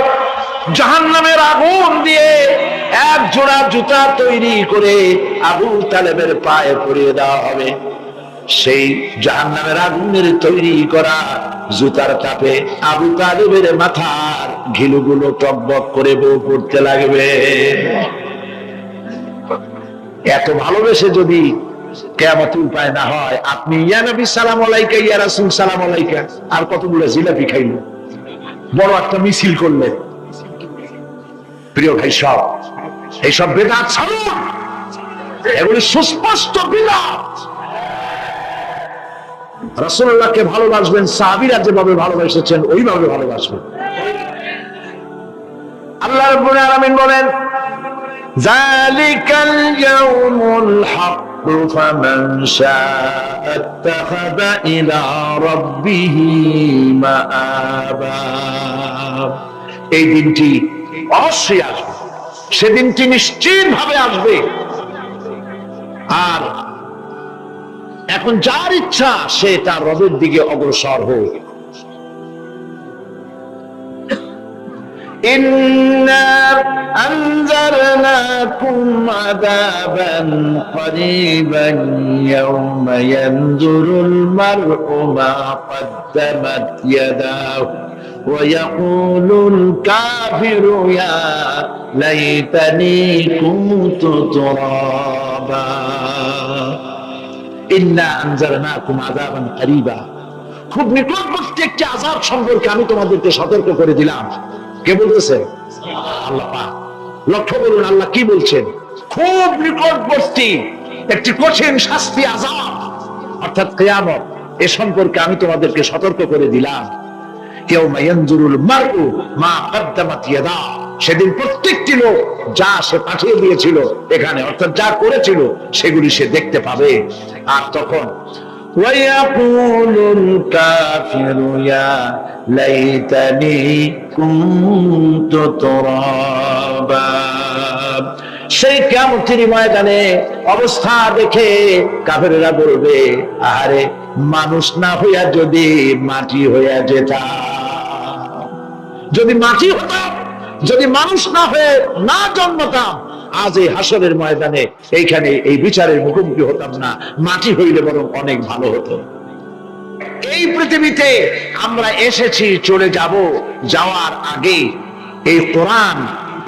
জাহান্নামের আগুন দিয়ে এক জোড়া জুতা তৈরি করে আবু তালেবের পায়ে পরিয়ে দেওয়া হবে। সেই জাহান্নামের আগুনের তৈরি করা জুতার তাপে আবু তালেবের মাথার ঘিলুগুলো টকবক করে বউ পড়তে লাগবে। এত ভালোবেসে যদি কিয়ামতের উপায় না হয়, আপনি ইয়া নবী সালাম আলাইকা, ইয়া রাসূল সালাম আলাইকা, আর কতগুলো জিলাপি খাইলেন, বড় একটা মিছিল করলেন। প্রিয় ভাই সব, এইসব বেদাত ছাড়ুন, এগুলি সুস্পষ্ট বিদআত। রাসূলুল্লাহকে ভালোবাসবেন, সাহাবীরা যেভাবে ভালোবেসেছেন ওইভাবে ভালোবাসবেন। আল্লাহ রাব্বুল আলামিন বলেন, যালিকাল ইয়াউমুল হক ফামান শাআ ইত্তাখাযা ইলা রাব্বিহি মাআবা। এই দিনটি অবশ্যই আসবে, সেদিনটি নিশ্চিত ভাবে আসবে। আর এখন যার ইচ্ছা সে তার রবের দিকে অগ্রসর হোক। ইন্না আনজারনাকুম আযাবান করিবান ইয়াওমা ইয়ানজুরুল মার'উ মা কদ্দামাত ইয়াদাহু ওয়া ইয়াকুলুল কাফিরু ইয়া লাইতানি কুনতু তুরাবা। ইন্না আনজারনাকুম আযাবান করিবা, খুব নিকটবর্তী একটি আযাব সম্পর্কে আমি তোমাদেরকে সতর্ক করে দিলাম। কে বলতেছে? আল্লাহ পাক। লক্ষ্য করুন আল্লাহ কি বলছেন, খুব নিকটবর্তী একটি কঠিন শাস্তি, আযাব অর্থাৎ কিয়ামত, এ সম্পর্কে আমি তোমাদেরকে সতর্ক করে দিলাম। ইয়াউমা ইয়ানজুরুল মার'উ মা কদ্দামাত ইয়াদা, সেদিন প্রত্যেকটি লোক যা সে পাঠিয়ে দিয়েছিল এখানে, অর্থাৎ যা করেছিল সেগুলি সে দেখতে পাবে। আর তখন ওয়ায়াকুলুল কাফিরু ইয়া লাইতানি কুনতু তুরাবা। সেই কিয়ামতের ময়দানে অবস্থা দেখে কাফেররা বলবে, আরে মানুষ না হইয়া যদি মাটি হইয়া যেতাম, যদি মাটি হতাম, যদি মানুষ না হয়ে না জন্মতাম, আজ এই হাসরের ময়দানে এইখানে এই বিচারের মুখোমুখি হতাম না, মাটি হইলে বরং অনেক ভালো হতো। এই পৃথিবীতে আমরা এসেছি, চলে যাব, যাওয়ার আগে এই কোরআন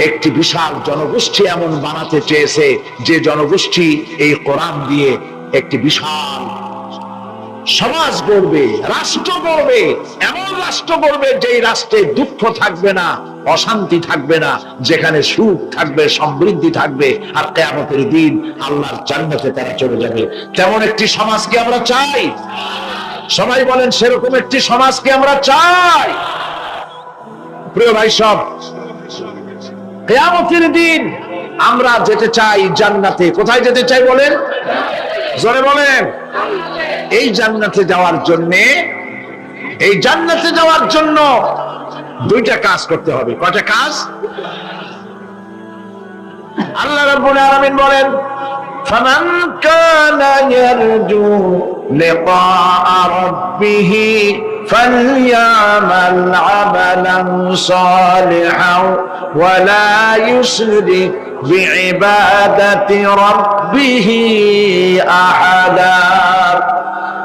একটি বিশাল জনগোষ্ঠী এমন বানাতে চেয়েছে যে জনগোষ্ঠী এই কোরআন দিয়ে একটি বিশাল সমাজ গড়বে, রাষ্ট্র গড়বে, এমন রাষ্ট্র গড়বে যেই রাষ্ট্রে দুঃখ থাকবে না, অশান্তি থাকবে না, যেখানে সুখ থাকবে, সমৃদ্ধি থাকবে, আর কিয়ামতের দিন আল্লাহর জান্নাতে তারা চলে যাবে। তেমন একটি সমাজকে আমরা চাই। সবাই বলেন সেরকম একটি সমাজকে আমরা চাই। প্রিয় ভাই সব, কিয়ামতের দিন আমরা যেতে চাই জান্নাতে। কোথায় যেতে চাই বলেন? জোরে বলেন। এই জান্নাতে যাওয়ার জন্য দুইটা কাজ করতে হবে। কয়টা কাজ? আল্লাহ রাব্বুল আলামিন বলেন, ফামান কানা ইয়ারজু লিকাআ রাব্বিহি ফালইয়ামাল আমালান সালিহান ওয়া লা ইউশরিক বিইবাদাতি রাব্বিহি আহাদা।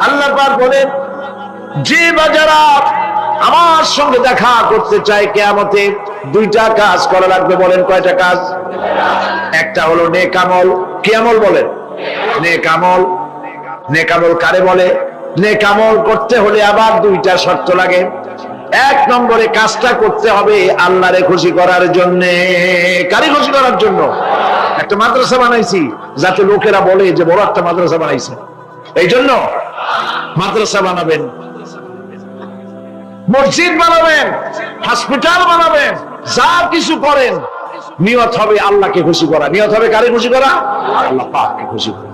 আল্লাহ পাক বলেন, যে বাজারা আমার সঙ্গে দেখা করতে চায় কিয়ামতে, দুইটা কাজ করা লাগবে। বলেন কয়টা কাজ? একটা হলো নেক আমল। কি আমল বলেন? নেক আমল। নেক আমল কারে বলে? নেক আমল করতে হলে আবার দুইটা শর্ত লাগে। এক নম্বরে কাজটা করতে হবে আল্লাহরে খুশি করার জন্য। কারে খুশি করার জন্য? একটা মাদ্রাসা বানাইছি যাতে লোকেরা বলে যে বড় একটা মাদ্রাসা বানাইছে, এই জন্য মাদ্রাসা বানাবেন, মসজিদ বানাবেন, হসপিটাল বানাবেন, যা কিছু করেন নিয়ত হবে আল্লাহকে খুশি করা। নিয়ত হবে কারে খুশি করা? আল্লাহ পাককে খুশি করা।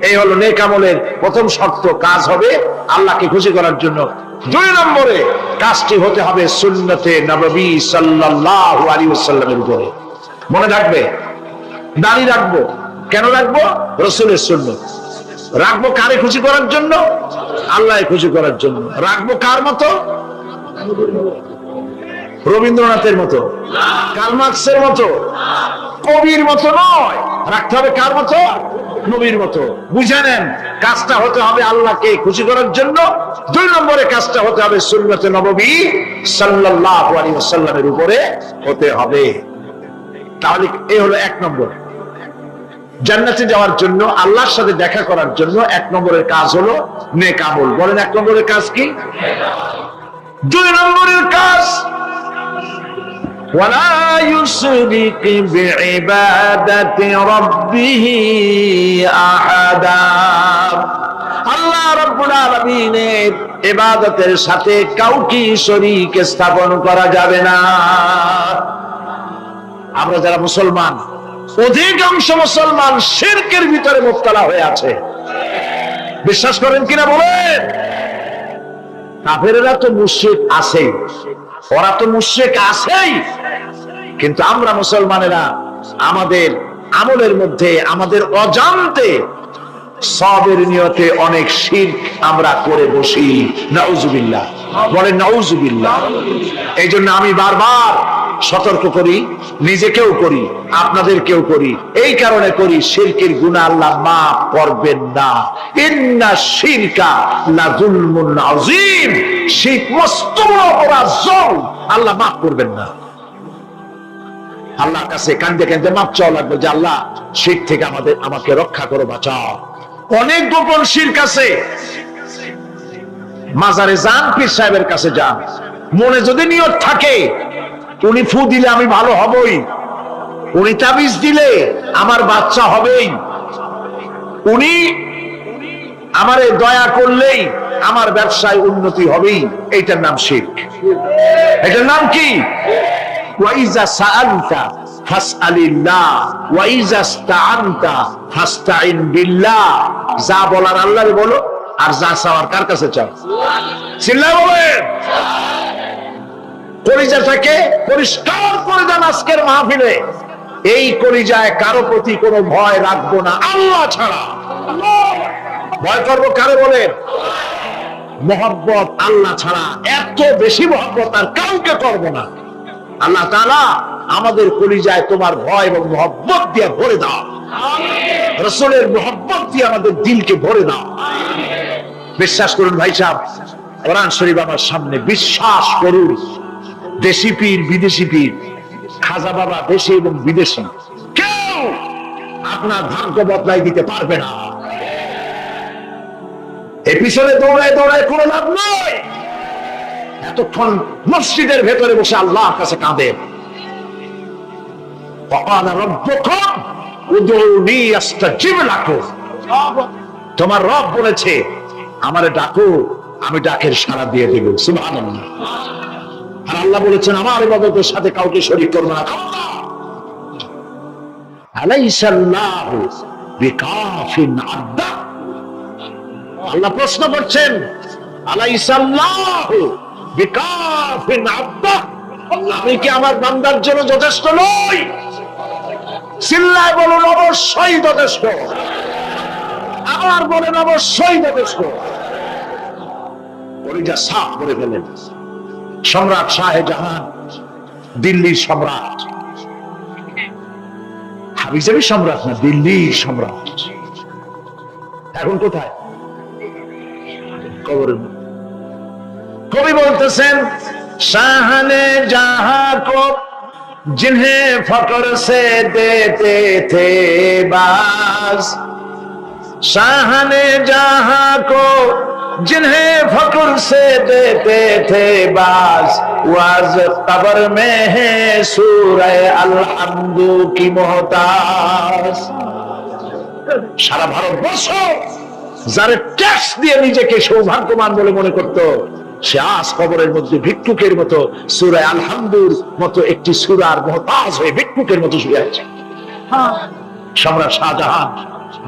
এই হলো নেক আমলের প্রথম শর্ত। কাজ হবে আল্লাহকে খুশি করার জন্য। দুই নম্বরে কাজটি হতে হবে সুন্নতে নববী সাল্লাল্লাহু আলাইহি ওয়াসাল্লামের উপরে। মনে রাখবে, দাঁড়িয়ে রাখবো। কেন রাখবো? রাসূলের সুন্নাত। রাখবো কারে খুশি করার জন্য? আল্লাহকে খুশি করার জন্য। রাখবো কার মতো? রবীন্দ্রনাথের মতো, কার্ল মার্কসের মতো, কবির মতো নয়। রাখতে হবে কার মতো? নবীর মতো। বুঝে নেন, কাজটা হতে হবে আল্লাহকে খুশি করার জন্য। দুই নম্বরে কাজটা হতে হবে সুন্নতে নববী সাল্লাল্লাহু আলাইহি ওয়াসাল্লামের উপরে হতে হবে। তাহলে এই হলো এক নম্বর। জান্নাতে যাওয়ার জন্য, আল্লাহর সাথে দেখা করার জন্য এক নম্বরের কাজ হলো নেক আমল। বলেন এক নম্বরের কাজ কি? দুই নম্বরের কাজ ওয়ালা ইউশরিক বিইবাদাতি রাব্বিহি আহাদা। আল্লাহ রাব্বুল আলামিনের ইবাদতের সাথে কাউকে শরীক স্থাপন করা যাবে না। আমরা যারা মুসলমান, অধিকাংশ মুসলমান শিরকের ভিতরে মুবতালা হয়ে আছে। বিশ্বাস করেন কিনা বলেন? কাফেরেরা তো মুশরিক আছেই, ওরা তো মুশরিক আছেই, কিন্তু আমরা মুসলমানেরা আমাদের আমলের মধ্যে, আমাদের অজান্তে সবের নিয়তে অনেক শিরক আমরা করে বসি। নাউজুবিল্লাহ। বলেন নাউজুবিল্লাহ। এই জন্য আমি বারবার সতর্ক করি, নিজেকেও করি, আপনাদেরকেও করি। এই কারণে করি, শিরকের গুনাহ আল্লাহ মাফ করবেন না। ইন্না শিরকা লাযুলমুন আযীম। শিরক মস্ত বড় অপরাধ, জুলম, আল্লাহ মাফ করবেন না। আল্লাহর কাছে কাঁদতে কাঁদতে মাফ চাওয়া লাগবে যে আল্লাহ শিরক থেকে আমাকে রক্ষা করো, বাঁচাও। অনেক গোপন শিরক আছে। মাজারে যান, পীর সাহেবের কাছে যান, মনে যদি নিয়ত থাকে উনি ফু দিলে আমি ভালো হবই, উনি তাবিজ দিলে আমার বাচ্চা হবেই, উনি আমারে দয়া করলেই আমার ব্যবসায় উন্নতি হবেই, এইটার নাম শিরক। এটার নাম কি? ওয়াইজা সাআলতা ফাসআলিল্লাহ ওয়াইজা ইসতাআনতা ফাসতাইন বিল্লাহ। যা বলার আল্লাহরে বলো, আর যা চাওয়ার কার কাছে চাও? চিল্লায় বলেন। কলিজাটাকে পরিষ্কার করে দেন আজকের মাহফিলে। এই কলিজায় কারো প্রতি কোনো ভয় রাখবো না আল্লাহ ছাড়া। ভয় করবো কারে বলেন? মহব্বত আল্লাহ ছাড়া, এত বেশি মহব্বত আর কাউকে করবো না। আল্লাহ তাআলা আমাদের কলিজায় তোমার ভয় এবং মহব্বত দিয়ে ভরে দাও। রাসূলের মহব্বত দিয়ে আমাদের দিলকে ভরে দাও। বিশ্বাস করুন ভাই সাহেব, কোরআন শরীফ আমার সামনে, বিশ্বাস করুন। দেশি পীর, বিদেশি পীর, খাজা বাবা দেশে এবং বিদেশে কেউ আপনার ভাগ্য বদলাই দিতে পারবে না। এর পিছনে দৌড়ায় দৌড়ায় কোনো লাভ নয়। এতক্ষণ মসজিদের ভেতরে বসে আল্লাহর কাছে কাঁদেন। তোমার রব বলেছে আমারে ডাকো, আমি ডাকের সাড়া দিয়ে দেব। সুবহানাল্লাহ। আর আল্লাহ বলেছেন আমার ইবাদতের সাথে কাউকে শরীক করবে না। আলাইসাল্লাহু বিকাফিন আবদা। আল্লাহ প্রশ্ন করছেন আলাইসাল্লাহু বিকাফিন আবদা, আমি কি আমার বান্দার জন্য যথেষ্ট নই? চিল্লায় বলুন অবশ্যই যথেষ্ট। আবার বলেন অবশ্যই যথেষ্ট। কলিজা সাফ করে ফেলেন। সম্রাট শাহজাহান, দিল্লির সম্রাট, হাবিজাবি সম্রাট না, দিল্লির সম্রাট। এখন কোথায়? কবরের মধ্যে। কবি বলতেছেন শাহনে জাহাं को जिन्हें फकर से देते थे बाज, शाहने जहां को जिन्हें फकर से देते थे बाज, वाज कब्र में है सूरह अलहम्दु की मोहताज। সারা ভারতবর্ষ যারা ট্যাক্স দিয়ে নিজেকে সৌভাগ্যবান বলে মনে করত, সে আজ কবরের মধ্যে ভিক্ষুকের মতো সূরা আলহামদুর মতো একটি সূরার মুহতাজ হয়ে ভিক্ষুকের মতো শুয়ে আছে। সম্রাট শাহজাহান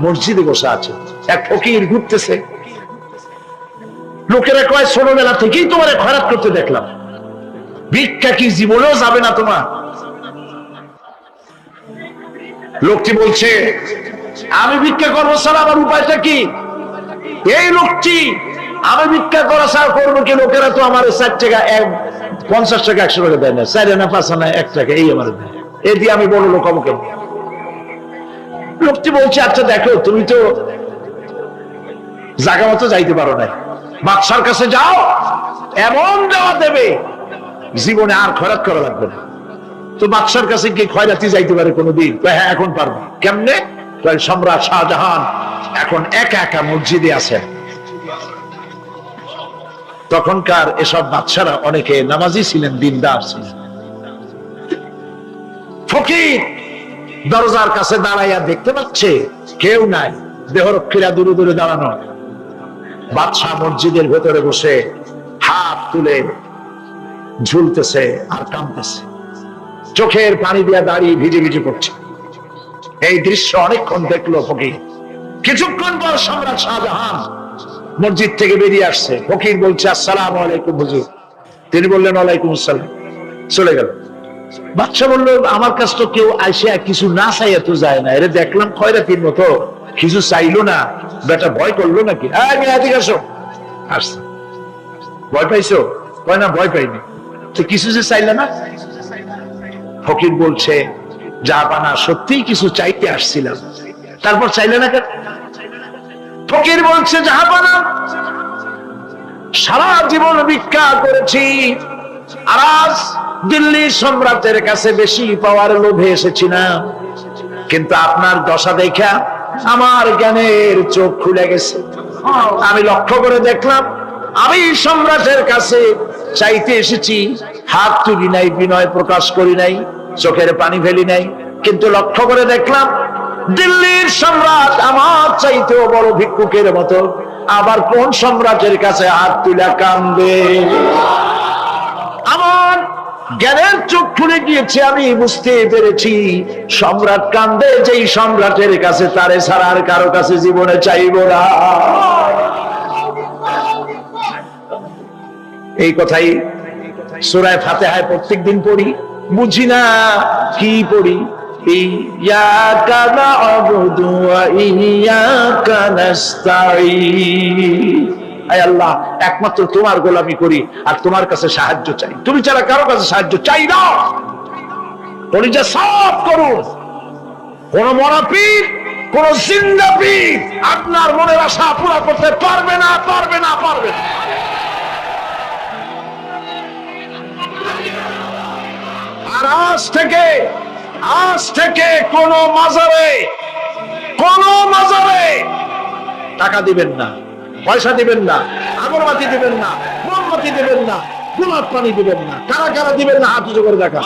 মসজিদে বসে আছে, এক ফকির ঘুরতেছে। লোকেরা কয় ছোটবেলা থেকেই তোমার খয়রাত করতে দেখলাম, ভিক্ষা কি জীবনেও যাবে না তোমার? লোকটি বলছে আমি ভিক্ষা করবো স্যার, আমার উপায়টা কি? এই লোকটি আমি ভিক্ষা করা স্যার করবো কি? লোকেরা তো আমার 4 টাকা 50 টাকা 100 টাকা দেয় না, 4 আনা 5 আনা 1 টাকা এই আমার দেয়, এই দিয়ে আমি বড় লোক হবো কেন? লোকটি বলছে আচ্ছা দেখো, তুমি তো জায়গা মতো যাইতে পারো না, বাদশার কাছে যাও, এমন দেওয়া দেবে জীবনে আর খয়রাত করা লাগবে না। তো বাদশার কাছে কি খয়রাতি যাইতে পারে কোনোদিন? হ্যাঁ এখন পারবো। কেমনে? সম্রাট শাহজাহান এখন একা একা মসজিদে আছেন। তখনকার এসব বাদশারা অনেকে নামাজি ছিলেন, দিনদার ছিলেন। ফকির দরজার কাছে দাঁড়াইয়া দেখতে পাচ্ছে কেউ নাই, দেহরক্ষীরা দূরে দূরে দাঁড়ানো। বাদশাহ মসজিদের ভেতরে বসে হাত তুলে ঝুলতেছে আর কাঁদতেছে, চোখের পানি দিয়া দাঁড়িয়ে ভিজে ভিজে পড়ছে। এই দৃশ্য অনেকক্ষণ দেখলো ফকির। কিছুক্ষণ পর সম্রাট শাহজাহান মসজিদ থেকে বেরিয়ে আসছে। ফকির বলছে আসসালামু আলাইকুম হুজুর। তিনি বললেন ওয়ালাইকুম আসসালাম, চলে গেল। বাদশা বলল আমার কাছে তো কেউ আইসা কিছু না চাইয়া তো যায় না, এর দেখলাম খয়রাতির মতো কিছু চাইলো না, বেটা ভয় করলো নাকি? এদিকে আসো। আসছে। ভয় পাইছো? কয় না ভয় পাইনি। তো কিছু যে চাইলে না? ফকির বলছে জাহাপানা সত্যিই কিছু চাইতে আসছিলাম, তারপর চাইলে না কেন? ফকির বলছে জাহাপানা সারা জীবন ভিক্ষা করেছি, আর আজ দিল্লির সম্রাটের কাছে বেশি পাওয়ার লোভে এসেছি না, কিন্তু আপনার দশা দেখা আমার জ্ঞানের চোখ খুলে গেছে। আমি লক্ষ্য করে দেখলাম আমি সম্রাটের কাছে চাইতে এসেছি, হাত তুলি নাই, বিনয় প্রকাশ করি নাই, চোখের পানি ফেলি নাই, কিন্তু লক্ষ্য করে দেখলাম দিল্লির সম্রাট আমার চাইতেও বড় ভিক্ষুকের মতো। আবার কোন সম্রাটের কাছে হাত তুলা কাঁদবে? আমার জ্ঞানের চোখ খুলে গিয়েছে, আমি বুঝতে পেরেছি সম্রাট কাঁদে যেই সম্রাটের কাছে, তারে ছাড়া আর কারো কাছে জীবনে চাইব না। এই কথাই সূরা ফাতিহায় প্রত্যেকদিন পড়ি, বুঝি না কি পড়ি। ইয়াকা না'বুদু ওয়া ইয়াকা নাস্তাঈন। আয় আল্লাহ, একমাত্র তোমার গোলামি করি আর তোমার কাছে সাহায্য চাই, তুমি ছাড়া কারো কাছে সাহায্য চাই না। কলিজা সাফ করুন। কোন মরা পীর, কোন জিন্দা পীর আপনার মনের আশা পুরা করতে পারবে না, পারবে না, পারবে না। আর আজ থেকে কোন মাজারে টাকা দিবেন না, পয়সা দিবেন না, আগরবাতি দিবেন না, মোমবাতি দিবেন না, গোলাপ পানি দিবেন না। কারা কারা দিবেন না হাত উঁচু করে দেখা।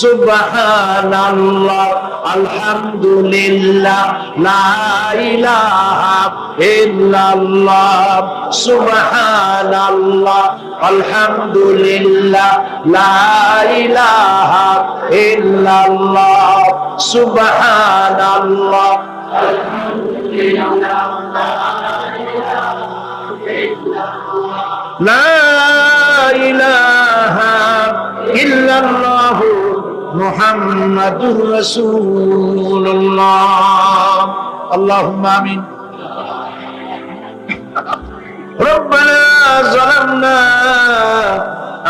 সুবহানাল্লাহ, আলহামদুলিল্লাহ, লা ইলাহা ইল্লাল্লাহ। সুবহানাল্লাহ, আলহামদুলিল্লাহ, লা ইলাহা ইল্লাল্লাহ। সুবহানাল্লাহ, লা ইলাহা ইল্লাল্লাহ, মুহাম্মাদুর রাসূলুল্লাহ। আল্লাহুম্মা আমিন। রব্বানা যালামনা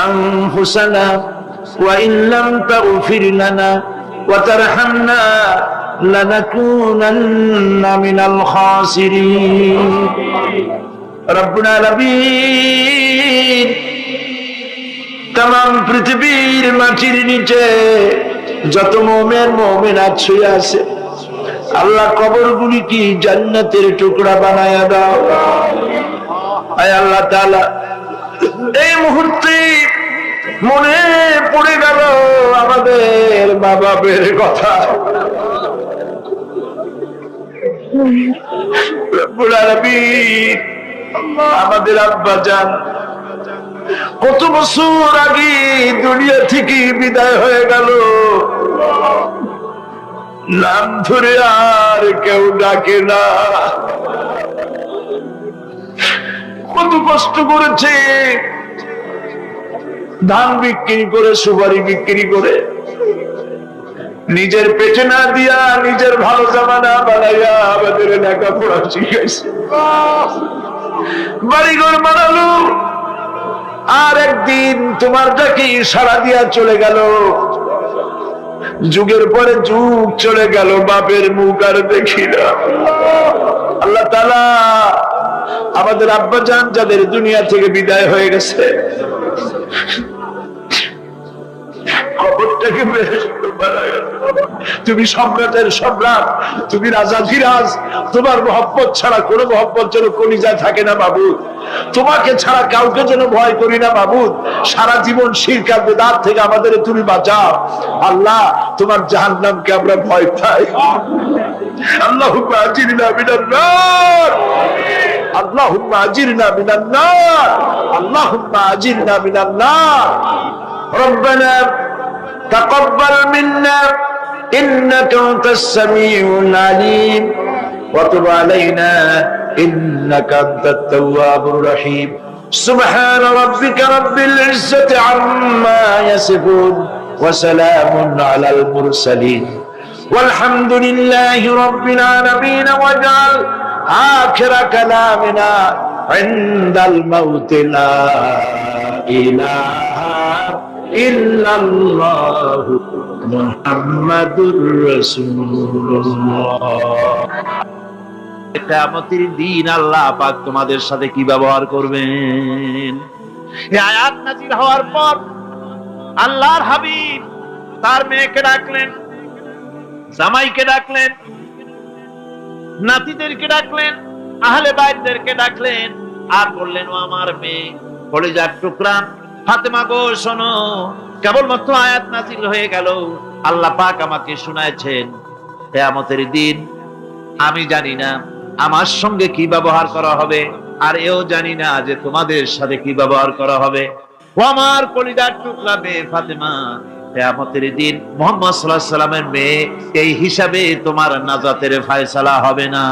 আনফুসানা ওয়া ইন লাম তাগফির লানা ওয়া তারহামনা লানাকুনান্না মিনাল খাসিরিন। রব্বুল আলামিন, তাম পৃথিবীর মাটির নিচে যত মুমিনাত শুয়ে আছে, আল্লাহ কবরগুলি কি জান্নাতের টুকরা বানায়া দাও। আয় আল্লাহ তাআলা, এই মুহূর্তে মনে পড়ে গেল আমাদের মা বাপের কথা। রব্বুল আলামিন, আমাদের আব্বা জান কত বছর আগে দুনিয়া থেকে বিদায় হয়ে গেল, নাম ধরে আর কেউ ডাকে না। কত কষ্ট করেছে, ধান বিক্রি করে, সুপারি বিক্রি করে, নিজের পেটে না দিয়া নিজের ভালো জামা না বানাইয়া আমাদের লেখাপড়া শিখাইছে, বাড়িঘর বানালো। আর একদিন তোমার ডাকে সাড়া দিয়া চলে গেল। যুগের পরে যুগ চলে গেল, বাপের মুখ আর দেখি না। আল্লাহ তাআলা, আমাদের আব্বা জান যাদের দুনিয়া থেকে বিদায় হয়ে গেছে, খবরটাকে বেহেশত বানায়া দাও। তুমি সম্রাটের সম্রাট, তুমি রাজাধিরাজ, তোমার মহব্বত ছাড়া কোনো মহব্বত যেন কলিজায় থাকে না মাবুদ। তোমাকে ছাড়া কাউকে যেন ভয় করি না মাবুদ। সারা জীবন শিরক আর বিদআত থেকে আমাদের তুমি বাঁচাও। আল্লাহ, তোমার জাহান্নামকে আমরা ভয় পাই। আল্লাহুম্মা আজিরনা মিনান নার, আল্লাহুম্মা আজিরনা মিনান নার, আল্লাহুম্মা আজিরনা মিনান নার। রব্বানা তাকাব্বাল মিন্না ইন্নাকা আনতাস সামিউল আলিম ওয়া তুব আলাইনা ইন্নাকা আনতাত তাওয়াবুর রহিম। সুবহান রাব্বিকা রাব্বিল ইজ্জাতি আম্মা ইয়াসিফুন ওয়া সালামুন আলাল মুরসালিন والحمد لله رب العالمين واجعل آخر كلامنا عند الموت لا إله إلا الله محمد رسول الله। কিয়ামতের দিন আল্লাহ পাক তোমাদের সাথে কি ব্যবহার করবেন। এই আয়াত নাযিল হওয়ার পর আল্লাহর হাবিব তার মেয়েকে ডাকলেন, জামাইকে ডাকলেন, নাতিদেরকে ডাকলেন, আহলে বাইতদেরকে ডাকলেন, আর বললেন, ও আমার মেয়ে কলিজার টুকরা ফাতেমা গো, শোনো, কেবলমাত্র আয়াত নাযিল হয়ে গেল, আল্লাহ পাক আমাকে শুনাইছেন, কিয়ামতের দিন আমি জানি না আমার সঙ্গে কি ব্যবহার করা হবে, আর এও জানি না যে তোমাদের সাথে কি ব্যবহার করা হবে। ও আমার কলিজার টুকরা মেয়ে ফাতেমা, কিয়ামতের দিন মুহাম্মদ সাল্লাল্লাহু আলাইহি সাল্লামের মেয়ে, এই হিসাবে তোমার নাজাতের ফয়সালা হবে না।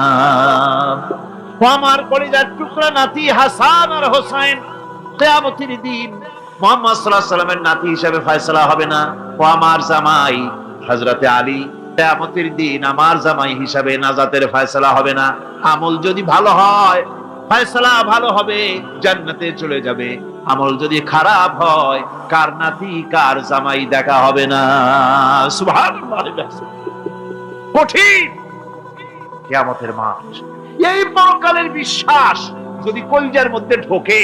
ও আমার কলিজার টুকরা নাতি হাসান আর হোসেন, কিয়ামতের দিন মুহাম্মদ সাল্লাল্লাহু আলাইহি সাল্লামের নাতি হিসাবে ফয়সালা হবে না। ও আমার জামাই হযরতে আলী, কিয়ামতের দিন আমার জামাই হিসাবে নাজাতের ফয়সালা হবে না। আমল যদি ভালো হয় ফয়সালা ভালো হবে, জান্নাতে চলে যাবে। আমল যদি খারাপ হয়, কার নাতি কার জামাই দেখা হবে না। সুবহানাল্লাহ। কঠিন কিয়ামতের মাঠ। এই পরকালের বিশ্বাস যদি কলিজার মধ্যে ঢোকে,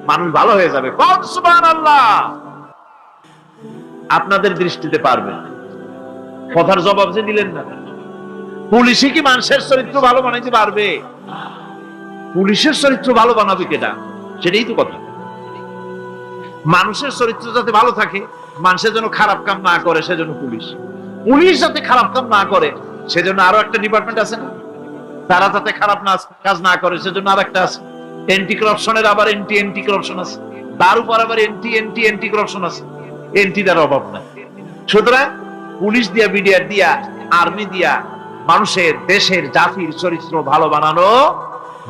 মানুষ ভালো হয়ে যাবে। সুবহানাল্লাহ। আপনাদের দৃষ্টিতে পারবে। কথার জবাব যে দিলেন না। পুলিশে কি মানুষের চরিত্র ভালো বানাইতে পারবে? পুলিশের চরিত্র ভালো বানাবে কেটা? সেটাই তো কথা। মানুষের চরিত্র যাতে ভালো থাকে, মানুষের জন্য খারাপ কাম না করে, সেজন্য পুলিশ। পুলিশ যাতে খারাপ কাম না করে, সেজন্য আরো একটা ডিপার্টমেন্ট আছে না? তারা যাতে খারাপ কাজ না করে, সেজন্য আর একটা আছে। এন্টি করাপশনের আবার এন্টি করাপশন আছে, তার উপর আবার এন্টি করাপশন আছে। এন্টিটার অভাব নাই। সুতরাং পুলিশ দিয়া, বিডিআর দিয়া, আর্মি দিয়া মানুষের, দেশের, জাতির চরিত্র ভালো বানানো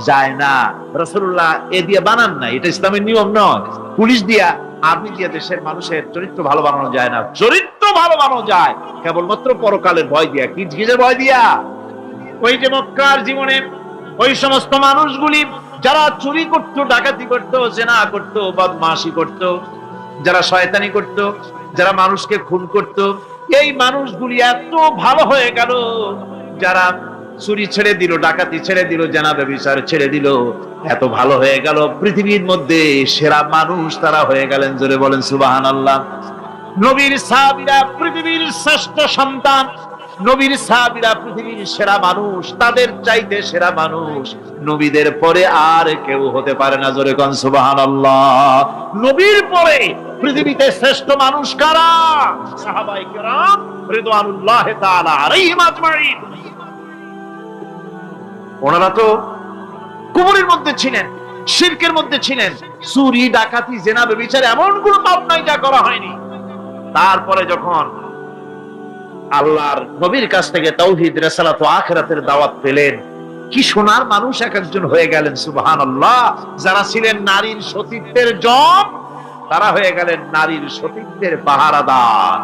যায় না। রাসূলুল্লাহ এ দিয়ে বানান না, এটা ইসলামের নিয়ম নয়। পুলিশ দিয়া, আর্মি দিয়া দেশের মানুষের চরিত্র ভালো বানানো যায় না। চরিত্র ভালো বানানো যায় কেবলমাত্র পরকালের ভয় দিয়া। কি কিসের ভয় দিয়া? ওই যে মক্কার জীবনে ওই সমস্ত মানুষগুলি যারা চুরি করত, ডাকাতি করত, জেনা করত, বদমাশি করত, যারা শয়তানি করত, যারা মানুষকে খুন করত, এই মানুষগুলি এত ভালো হয়ে গেল, যারা চুরি ছেড়ে দিল, ডাকাতি ছেড়ে দিল, জেনা ব্যভিচার ছেড়ে দিল, এত ভালো হয়ে গেল, পৃথিবীর মধ্যে সেরা মানুষ তারা হয়ে গেলেন। জোরে বলেন সুবহানাল্লাহ। নবীর সাহাবীরা পৃথিবীর শ্রেষ্ঠ সন্তান, নবীর সাহাবীরা পৃথিবীর সেরা মানুষ, তাদের চাইতে সেরা মানুষ নবীদের পরে আর কেউ হতে পারে না। জোরে কোন সুবহানাল্লাহ। নবীর পরে পৃথিবীতে শ্রেষ্ঠ মানুষ কারা? সাহাবায়ে কেরাম রিদওয়ানুল্লাহ তাআলা আলাইহিম আজমাইন। ওনারা তো কুফরের মধ্যে ছিলেন, শিরকের মধ্যে ছিলেন, চুরি, ডাকাতি, জেনা, ব্যভিচার এমন কোন পাপ নাই যা করা হয়নি। তারপরে যখন আল্লাহর নবীর কাছ থেকে তাওহীদ, রিসালাত ও আখিরাতের দাওয়াত পেলেন, কি সোনার মানুষ এক একজন হয়ে গেলেন। সুবহানাল্লাহ। যারা ছিলেন নারীর সতীত্বের জম, তারা হয়ে গেলেন নারীর সতীত্বের পাহারাদার।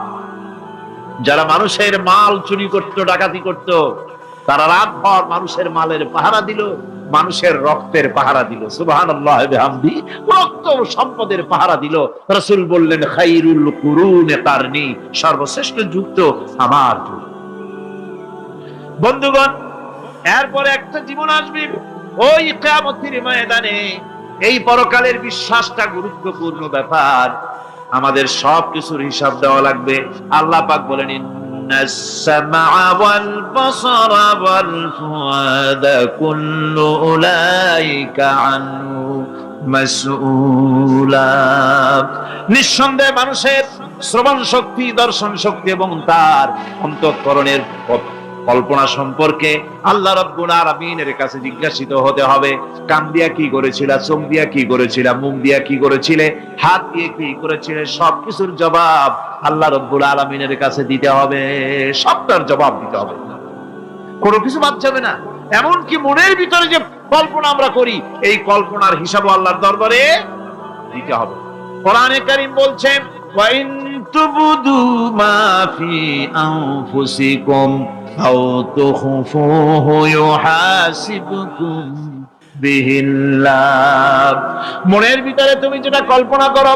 যারা মানুষের মাল চুরি করত, ডাকাতি করত, তারা রাতভর মানুষের মালের পাহারা দিল, মানুষের রক্তের পাহারা দিল। সুবহানাল্লাহ বিহামদি। রক্ত ও সম্পদের পাহারা দিল। রাসূল বললেন, খায়রুল কুরুনে কারনি, সর্বশ্রেষ্ঠ যুগ তো আমার যুগ। বন্ধুগণ, এরপরে একটা জীবন আসবে ওই কিয়ামতের ময়দানে। এই পরকালের বিশ্বাসটা গুরুত্বপূর্ণ ব্যাপার। আমাদের সবকিছুর হিসাব দেওয়া লাগবে। আল্লাহ পাক বলেন, ইন্নাস সামআ ওয়াল বাসারা ওয়াল ফুআদা কুল্লু উলাইকা আনহু মাসউলা। নিঃসন্দেহে মানুষের শ্রবণ শক্তি, দর্শন শক্তি এবং তার অন্তঃকরণের কল্পনা সম্পর্কে আল্লাহ রাব্বুল আলামিনের কাছে জিজ্ঞাসিত হতে হবে। কান দিয়া কি করেছিলা, চোখ দিয়া কি করেছিলা, মুখ দিয়া কি করেছিলে, হাত দিয়ে কি করেছিলে, সবকিছুর জবাব আল্লাহ রাব্বুল আলামিনের কাছে দিতে হবে। সবটার জবাব দিতে হবে, কোনো কিছু বাদ যাবে না। এমনকি মনের ভিতরে যে কল্পনা আমরা করি, এই কল্পনার হিসাবও আল্লাহর দরবারে দিতে হবে। কোরআনে কারীম বলছেন, ওয়া ইন তুবদু মা ফি আনফুসিকুম আও তুখফুহু ইউহাসিবকুম বিহিল্লাহ। মনের ভিতরে তুমি যেটা কল্পনা করো,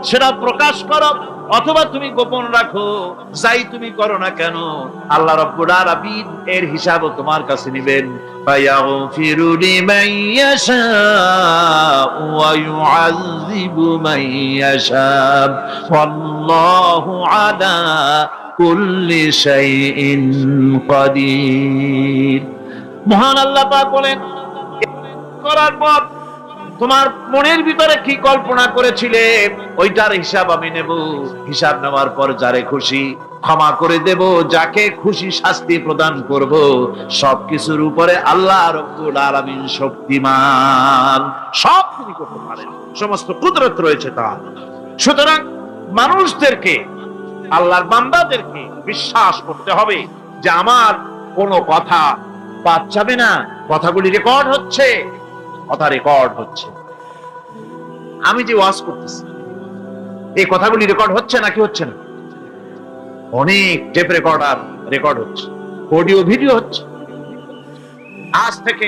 সেটা প্রকাশ করো, অথবা তুমি গোপন রাখো, যাই তুমি করো না কেন, আল্লাহ রাব্বুল আলামিন এর হিসাবও তোমার কাছে নেবেন। ফায়াগফিরু লিমান ইয়াশাউ ওয়া ইউআযযিবু মান ইয়াশাউ ওয়াল্লাহু আলা কুল্লি শাইইন কাদির। মহান আল্লাহ পাক বলেন, করার পর তোমার মনের ভিতরে কি কল্পনা করেছিলে, ওইটার হিসাব আমি নেব। হিসাব নেওয়ার পর যারে খুশি ক্ষমা করে দেব, যাকে খুশি শাস্তি প্রদান করব। সবকিছুর উপরে আল্লাহ রাব্বুল আলামিন শক্তিমান, সব তিনি করতে পারেন, সমস্ত কুদরত রয়েছে তার। সুতরাং মানুষদেরকে, আল্লাহর বান্দাদেরকে বিশ্বাস করতে হবে যে আমার কোনো কথা বাদ যাবে না। কথাগুলি রেকর্ড হচ্ছে, কথা রেকর্ড হচ্ছে। আমি যে ওয়াজ করতেছি, এই কথাগুলি রেকর্ড হচ্ছে নাকি হচ্ছে না? অনেক টেপ রেকর্ডার রেকর্ড হচ্ছে, অডিও ভিডিও হচ্ছে। আজ থেকে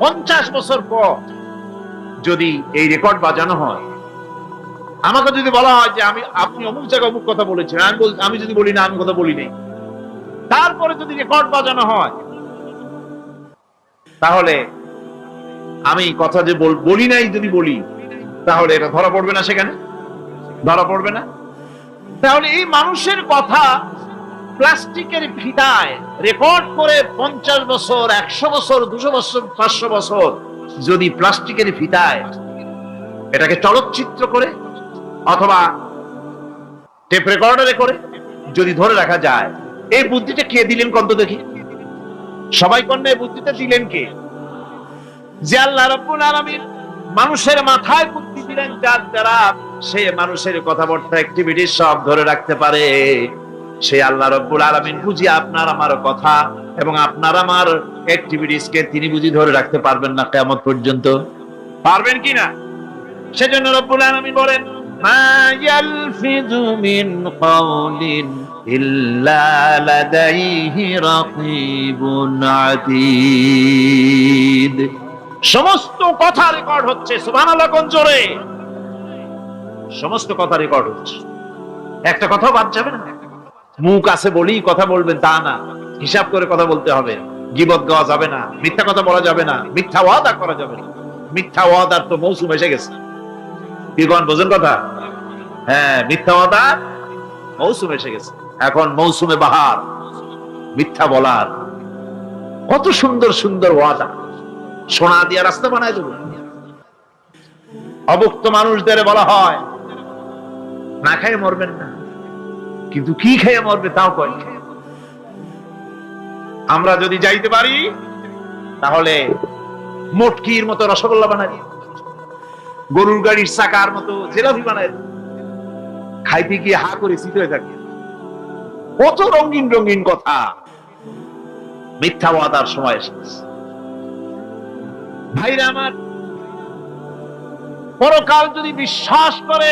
50 বছর পর যদি এই রেকর্ড বাজানো হয়, আমাকে যদি বলা হয় যে আপনি অমুক জায়গায় অমুক কথা বলেছেন, আমি যদি বলি না আমি কথা বলি নাই, তারপরে যদি রেকর্ড বাজানো হয়, তাহলে আমি কথা যে বলি নাই যদি বলি, তাহলে এটা ধরা পড়বে না? সেখানে ধরা পড়বে না? তাহলে এই মানুষের কথা প্লাস্টিকের ফিতায় রেকর্ড করে 50 বছর, 100 বছর, 200 বছর, 500 বছর যদি প্লাস্টিকের ফিতায় এটাকে চলচ্চিত্র করে অথবা টেপ রেকর্ডারে করে যদি ধরে রাখা যায়, এই বুদ্ধিটা কে দিলেন কত দেখি? সবাই কন্যা এই বুদ্ধিটা দিলেন কে? যে আল্লাহ রাব্বুল আলামিন মানুষের মাথায় বুদ্ধি দিলেন, যার দ্বারা সে মানুষের কথাবার্তা অ্যাক্টিভিটি সব ধরে রাখতে পারে। সেই আল্লাহ রাব্বুল আলামিন বুঝি আপনার আমার কথা এবং আপনার আমার অ্যাক্টিভিটিস কে তিনি বুঝি ধরে রাখতে পারবেন না কিয়ামত পর্যন্ত? পারবেন কিনা? সেজন্য রব্বুল আলামিন বলেন, মা ইয়ালফিযু মিন কাওলিন ইল্লা লাদাইহি রাকীবুন আতীদ। সমস্ত কথা রেকর্ড হচ্ছে। সুবহানাল্লাহ কোন জোরে! সমস্ত কথা রেকর্ড হচ্ছে, একটা কথাও বাদ যাবে না। মুখ আছে বলেই কথা বলবেন তা না, হিসাব করে কথা বলতে হবে। গীবত গাওয়া যাবে না, মিথ্যা কথা বলা যাবে না, মিথ্যা ওয়াদা করা যাবে না। মিথ্যা ওয়াদার তো মৌসুম এসে গেছে। কি কোন বোঝেন কথা? হ্যাঁ, মিথ্যা ওয়াদার মৌসুম এসে গেছে। এখন মৌসুমে বাহার, মিথ্যা বলার। কত সুন্দর সুন্দর ওয়াদা, সোনা দিয়া রাস্তা বানায় দেব। অভুক্ত মানুষদের বলা হয় না খেয়ে মরবেন না, কিন্তু কি খেয়ে মরবে তাও কয়। আমরা যদি যাইতে পারি তাহলে মটকির মতো রসগোল্লা বানাই, গরুর গাড়ির চাকার মতো জিলাপি বানাই, খাইতে গিয়ে হা করে শীত হয়ে থাকে। কত রঙিন রঙিন কথা। মিথ্যা ওয়াদার সময় এসেছে। ভাইরা আমার, পরকাল যদি বিশ্বাস করে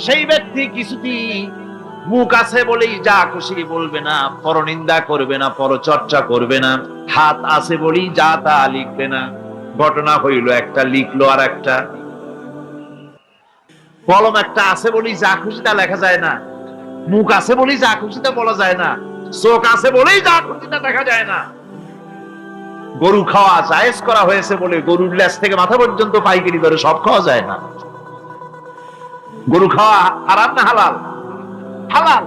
সেই ব্যক্তি কিছুতেই মুখ আছে বলেই যা খুশি বলবে না, পরনিন্দা করবে না, পরচর্চা করবে না, হাত আছে বলেই যা তা লিখবে না। ঘটনা হইল একটা, লিখলো আর একটা। কলম একটা আছে বলেই যা খুশি তা লেখা যায় না, মুখ আছে বলেই যা খুশি তা বলা যায় না, চোখ আছে বলেই যা খুশি তা দেখা যায় না। গরু খাওয়া জায়েজ করা হয়েছে বলে গরুর লেজ থেকে মাথা পর্যন্ত পাইকারি দরে সব খাওয়া যায় না। গরু খাওয়া হারাম না হালাল? হালাল।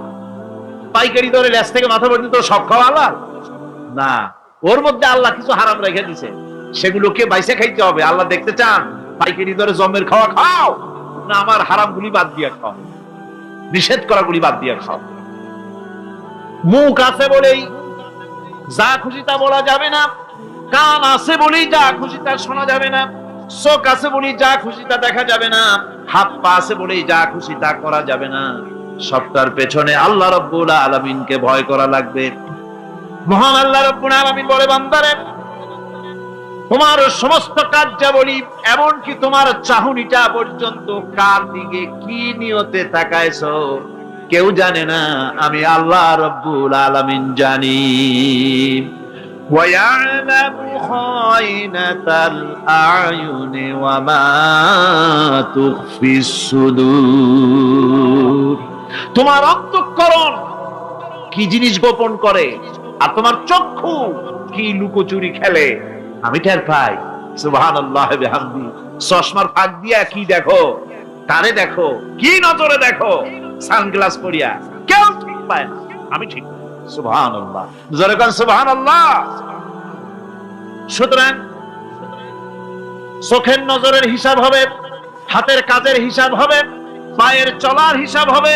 পাইকারি দরে লেজ থেকে মাথা পর্যন্ত সব খাওয়া হালাল না। ওর মধ্যে আল্লাহ কিছু হারাম রেখে দিয়েছে, সেগুলোকে বাইসে খাইতে হবে। আল্লাহ দেখতে চান পাইকারি দরে জমের খাওয়া খাও না আমার হারাম গুলি বাদ দিয়ে খাও, নিষেধ করা গুলি বাদ দিয়ে খাও। মুখ আছে বলেই যা খুশি তা বলা যাবে না, কান আছে বলেই যা খুশি তা শোনা যাবে না, চোখ আছে বলেই যা খুশি তা দেখা যাবে না, হাত পা আছে বলেই যা খুশি তা করা যাবে না। সবটার পেছনে আল্লাহ রাব্বুল আলামিনকে ভয় করা লাগবে। মহান আল্লাহ রাব্বুল আলামিন বলে, বান্দারে তোমার সমস্ত কার্যাবলী এমনকি তোমার চাহনিটা পর্যন্ত কার দিকে কি নিয়তে তাকাইছো কেউ জানে না, আমি আল্লাহ রাব্বুল আলামিন জানি। وَيَعْلَمُ خَائِنَةَ الْأَعْيُنِ وَمَا تُخْفِي الصُّدُورُ। তোমার অন্তঃকরণ কি জিনিস গোপন করে আর তোমার চক্ষু কি লুকোচুরি খেলে আমি টের পাই। সুবহানাল্লাহ বিহামদি। চশমার ফাঁক দিয়া কি দেখো, কারে দেখো, কি নজরে দেখো, সানগ্লাস পরিয়া কেউ ঠিক পায় না, আমি ঠিক। সুবহানাল্লাহ, জোরে কোন সুবহানাল্লাহ। সুতরাং চোখের নজরের হিসাব হবে, হাতের কাজের হিসাব হবে, পায়ের চলার হিসাব হবে,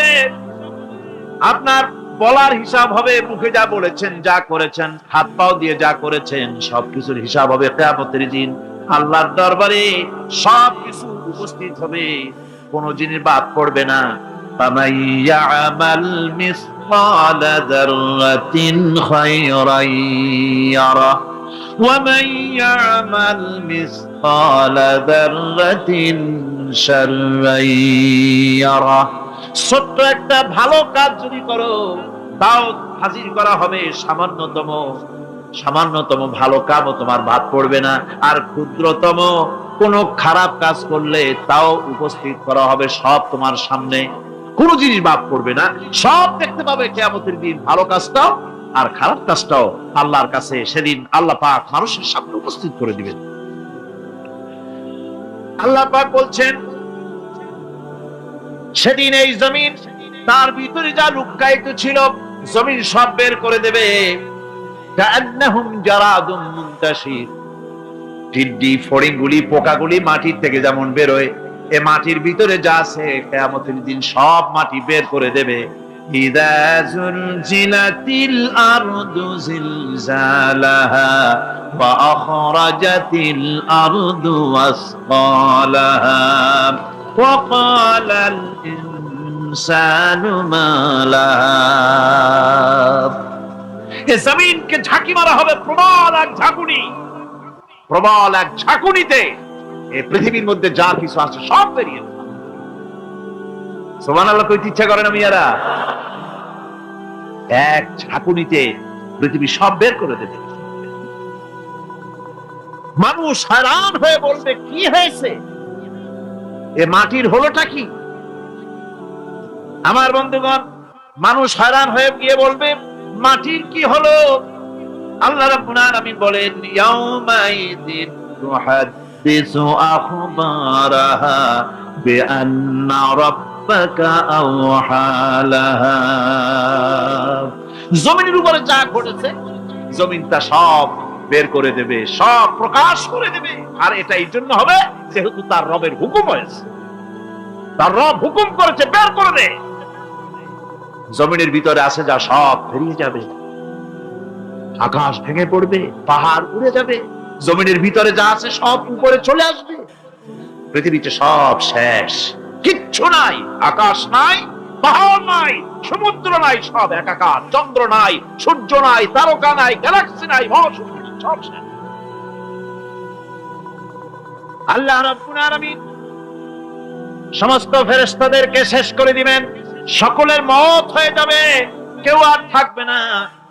আপনার বলার হিসাব হবে, মুখে যা বলেছেন, যা করেছেন, হাত পাও দিয়ে যা করেছেন, সবকিছুর হিসাব হবে কিয়ামতের দিন। আল্লাহর দরবারে সবকিছু উপস্থিত হবে, কোন জিনিস বাদ পড়বে না। ফামান ইয়ামাল মিসকাল যাররাতিন খায়রান ইয়ারা ওয়া মান ইয়ামাল মিসকাল যাররাতিন শাররান ইয়ারা। ছোট্ট একটা ভালো কাজ যদি করো তাও হাজির করা হবে সামান্যতম ভালো কাজও তোমার বাদ পড়বে না। আর ক্ষুদ্রতম কোন খারাপ কাজ করলে তাও উপস্থিত করা হবে, সব তোমার সামনে, কোনো জিনিস বাদ পড়বে না, সব দেখতে পাবে কিয়ামতের দিন। ভালো কাজটাও আর খারাপ কাজটাও আল্লাহর কাছে সেদিন আল্লাহ পাক মানুষের সামনে উপস্থিত করে দিবেন। আল্লাহ পাক বলছেন, সেদিন এই জমিন তার ভিতরে যা লুকায়িত ছিল জমিন সব বের করে দেবে। কাআন্নাহুম জারাদুম মুনতাশির, টিড্ডি ফড়িংগুলি পোকাগুলি মাটির থেকে যেমন বেরোয়, এ মাটির ভিতরে যা আছে কিয়ামতের দিন সব মাটি বের করে দেবে। ইযা যুলজিলাতিল আরদু জিলজালাহা ওয়া আখরাজাতিল আরদু আসকালাহা ওয়া ক্বালাল ইনসানু মা লাহা। এ জমিনকে ঝাঁকি মারা হবে প্রবল এক ঝাঁকুনি, প্রবল এক ঝাঁকুনিতে এই পৃথিবীর মধ্যে যা কিছু আছে সব বেরিয়ে যাবে। সুবহানাল্লাহ কইতে ইচ্ছা করে না মিয়ারা? এক ঝাঁকুনিতে পৃথিবী সব বের করে দেবে। মানুষ হয়রান হয়ে বলবে কি হয়েছে, এ মাটির হলোটা কি? আমার বন্ধুগণ, মানুষ হয়রান হয়ে গিয়ে বলবে মাটির কি হলো? আল্লাহ রাব্বুল আলামিন বলেন ইয়াউমাইদিন তুহাদ্দিসু আখবারাহা বিআন্না রাব্বাকা আওহালাহা। জমিনের উপরে যা ঘটেছে জমিন তা সব বের করে দেবে, সব প্রকাশ করে দেবে। আর এটা এই জন্য হবে যেহেতু তার রবের হুকুম হয়েছে, তার রব হুকুম করেছে বের করে দে। জমিনের ভিতরে আছে যা সব বেরিয়ে যাবে, আকাশ ভেঙে পড়বে, পাহাড় উড়ে যাবে, জমিনের ভিতরে যা আছে সব উপরে চলে আসবে। পৃথিবীতে সব শেষ, কিচ্ছু নাই, আকাশ নাই, পাহাড় নাই, সমুদ্র নাই, সব একাকার, চন্দ্র নাই, সূর্য নাই, তারকা নাই, গ্যালাক্সি নাই, মহাশূন্য, সব শেষ। আল্লাহ রাব্বুল আলামিন সমস্ত ফেরেশতাদেরকে শেষ করে দিবেন, সকলের মওত হয়ে যাবে, কেউ আর থাকবে না।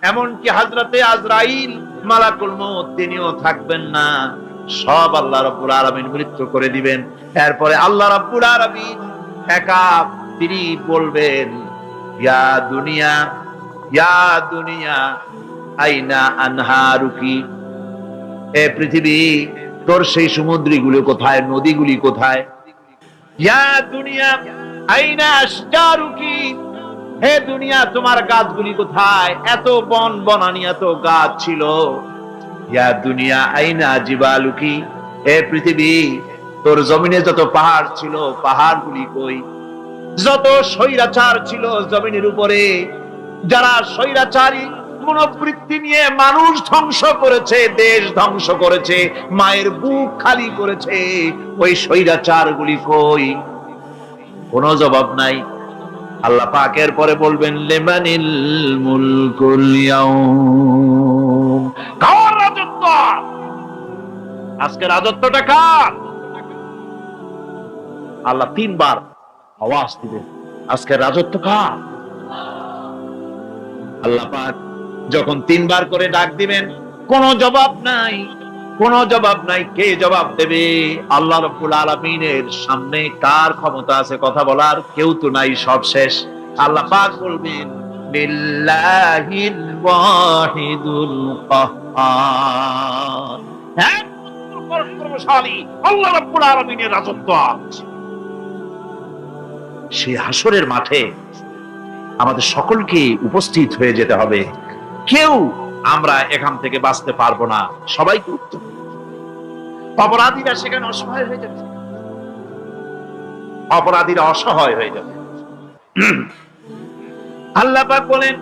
এমনকি হযরতে আজরাইল মালাকুল মউত তিনিও থাকবেন না, সব আল্লাহ রাব্বুল আলামিন মৃত্যু করে দিবেন। এরপরে আল্লাহ রাব্বুল আলামিন একা তিনি বলবেন ইয়া দুনিয়া, ইয়া দুনিয়া আইনা আনহারুকি, এ পৃথিবী তোর সেই সমুদ্রগুলো কোথায়, নদীগুলি কোথায়? ইয়া দুনিয়া আইনা আশজারুকি, হে দুনিয়া তোমার গাছগুলি কোথায়? এত বন বনানি, এত গাছ ছিল। ইয়া দুনিয়া আইনা জিবালুকি, হে পৃথিবী তোর জমিনে যত পাহাড় ছিল পাহাড়গুলি কই? যত স্বৈরাচার ছিল জমিনের উপরে, যারা স্বৈরাচারী মনোবৃত্তি নিয়ে মানুষ ধ্বংস করেছে, দেশ ধ্বংস করেছে, মায়ের বুক খালি করেছে, ওই স্বৈরাচারগুলি কই? কোনো জবাব নাই। আল্লাহ পাক এর পরে বলবেন লিমানিল মুলকুল ইয়াউম, কার রাজত্ব? আজকে রাজত্বটা কার? আল্লাহ তিনবার আওয়াজ দিবেন, আজকে রাজত্ব কার? আল্লাহ পাক যখন তিনবার করে ডাক দিবেন, কোনো জবাব নাই, কোনো জবাব নাই। কে জবাব দেবে? আল্লাহ রাব্বুল আলামিনের সামনে কার ক্ষমতা আছে কথা বলার? কেউ তো নাই, সব শেষ। আল্লাহ পাক বলবেন লিল্লাহিল ওয়াহিদুল কাহ্হার, একমাত্র পরাক্রমশালী আল্লাহ রাব্বুল আলামিনের রাজত্ব আছে। সেই হাসরের মাঠে আমাদের সকলকে উপস্থিত হয়ে যেতে হবে। কেউ আমরা এখান থেকে বাঁচতে পারবো না, সবাইকে উত্তর। অপরাধীরা সেখানে অসহায় হয়ে যাবে, অপরাধীরা অসহায় হয়ে যাবে। আল্লাহ পাক বলেন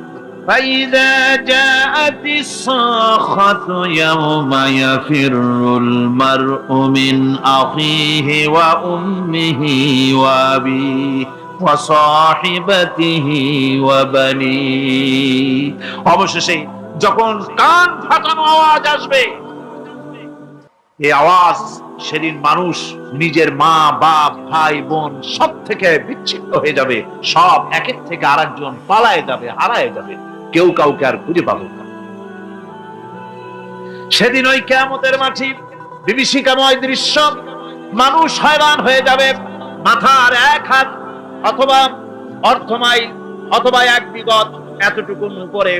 ফাইযা জাআতিস সাখাতু ইয়াওমা ইয়াফিরুল মারউ মিন আখিহি ওয়া উম্মিহি ওয়া আবিহি ওয়া সাহিবাতিহি ওয়া বানিহি, অবশেষে যখন কান ফাটানো আওয়াজ আসবে, এই আওয়াজ সেদিন মানুষ নিজের মা বাপ ভাই বোন সব থেকে বিচ্ছিন্ন হয়ে যাবে, সব একের থেকে আরেকজন পালায় যাবে, হারায় যাবে, কেউ কাউকে আর খুঁজে পাবে না। সেদিন ওই কিয়ামতের মাঠে বিভীষিকাময় দৃশ্য, মানুষ হয়রান হয়ে যাবে। মাথার এক হাত অথবা অর্ধমাইল অথবা এক বিগত এতটুকুন উপরে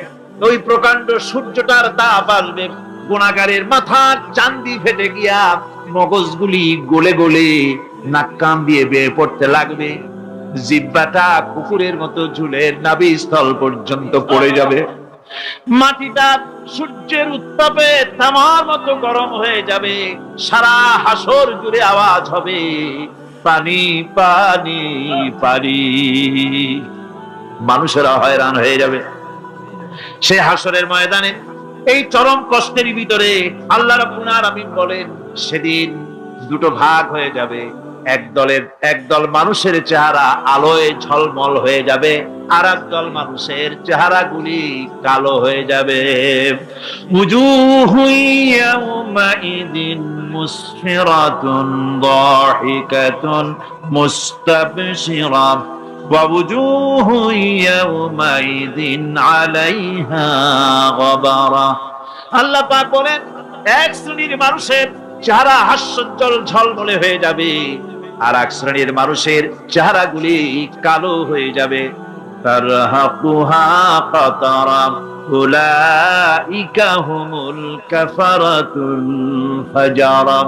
ওই প্রকাণ্ড সূর্যটার তাপ আসবে, গুনাহগারের মাথার চান্দি ফেটে গিয়া মগজগুলি গলে গলে নাক কান দিয়ে বেয়ে পড়তে লাগবে। জিহ্বাটা কুকুরের মতো ঝুলে নাভি স্থল পর্যন্ত পড়ে যাবে। মাটিটা সূর্যের উত্তাপে তামার মতো গরম হয়ে যাবে। সারা হাসর জুড়ে আওয়াজ হবে, পানি পানি পানি। মানুষেরা হয়রান হয়ে যাবে। সে হাসরের ময়দানে এই চরম কষ্টের ভিতরে আল্লাহ রাব্বুল আলামিন বলেন, সেদিন দুটো ভাগ হয়ে যাবে। একদল মানুষের চেহারা আলোয় ঝলমল হয়ে যাবে, আর একদল মানুষের চেহারাগুলি কালো হয়ে যাবে। উজুহু ইয়াউমাইদিন মুসফিরাতুন দাহিকাতুন মুস্তাবশিরা ওয়া উজুহু ইয়াউমাইদিন আলাইহা গাবারা। আল্লাহ পাক বলেন, এক শ্রেণীর মানুষের চেহারা হাস্যোজ্জ্বল ঝলমলে হয়ে যাবে, আর এক শ্রেণীর মানুষের চেহারাগুলি কালো হয়ে যাবে। তারহাকুহা কাতারা উলাইকা হুমুল কাফারাতুল ফাজারা।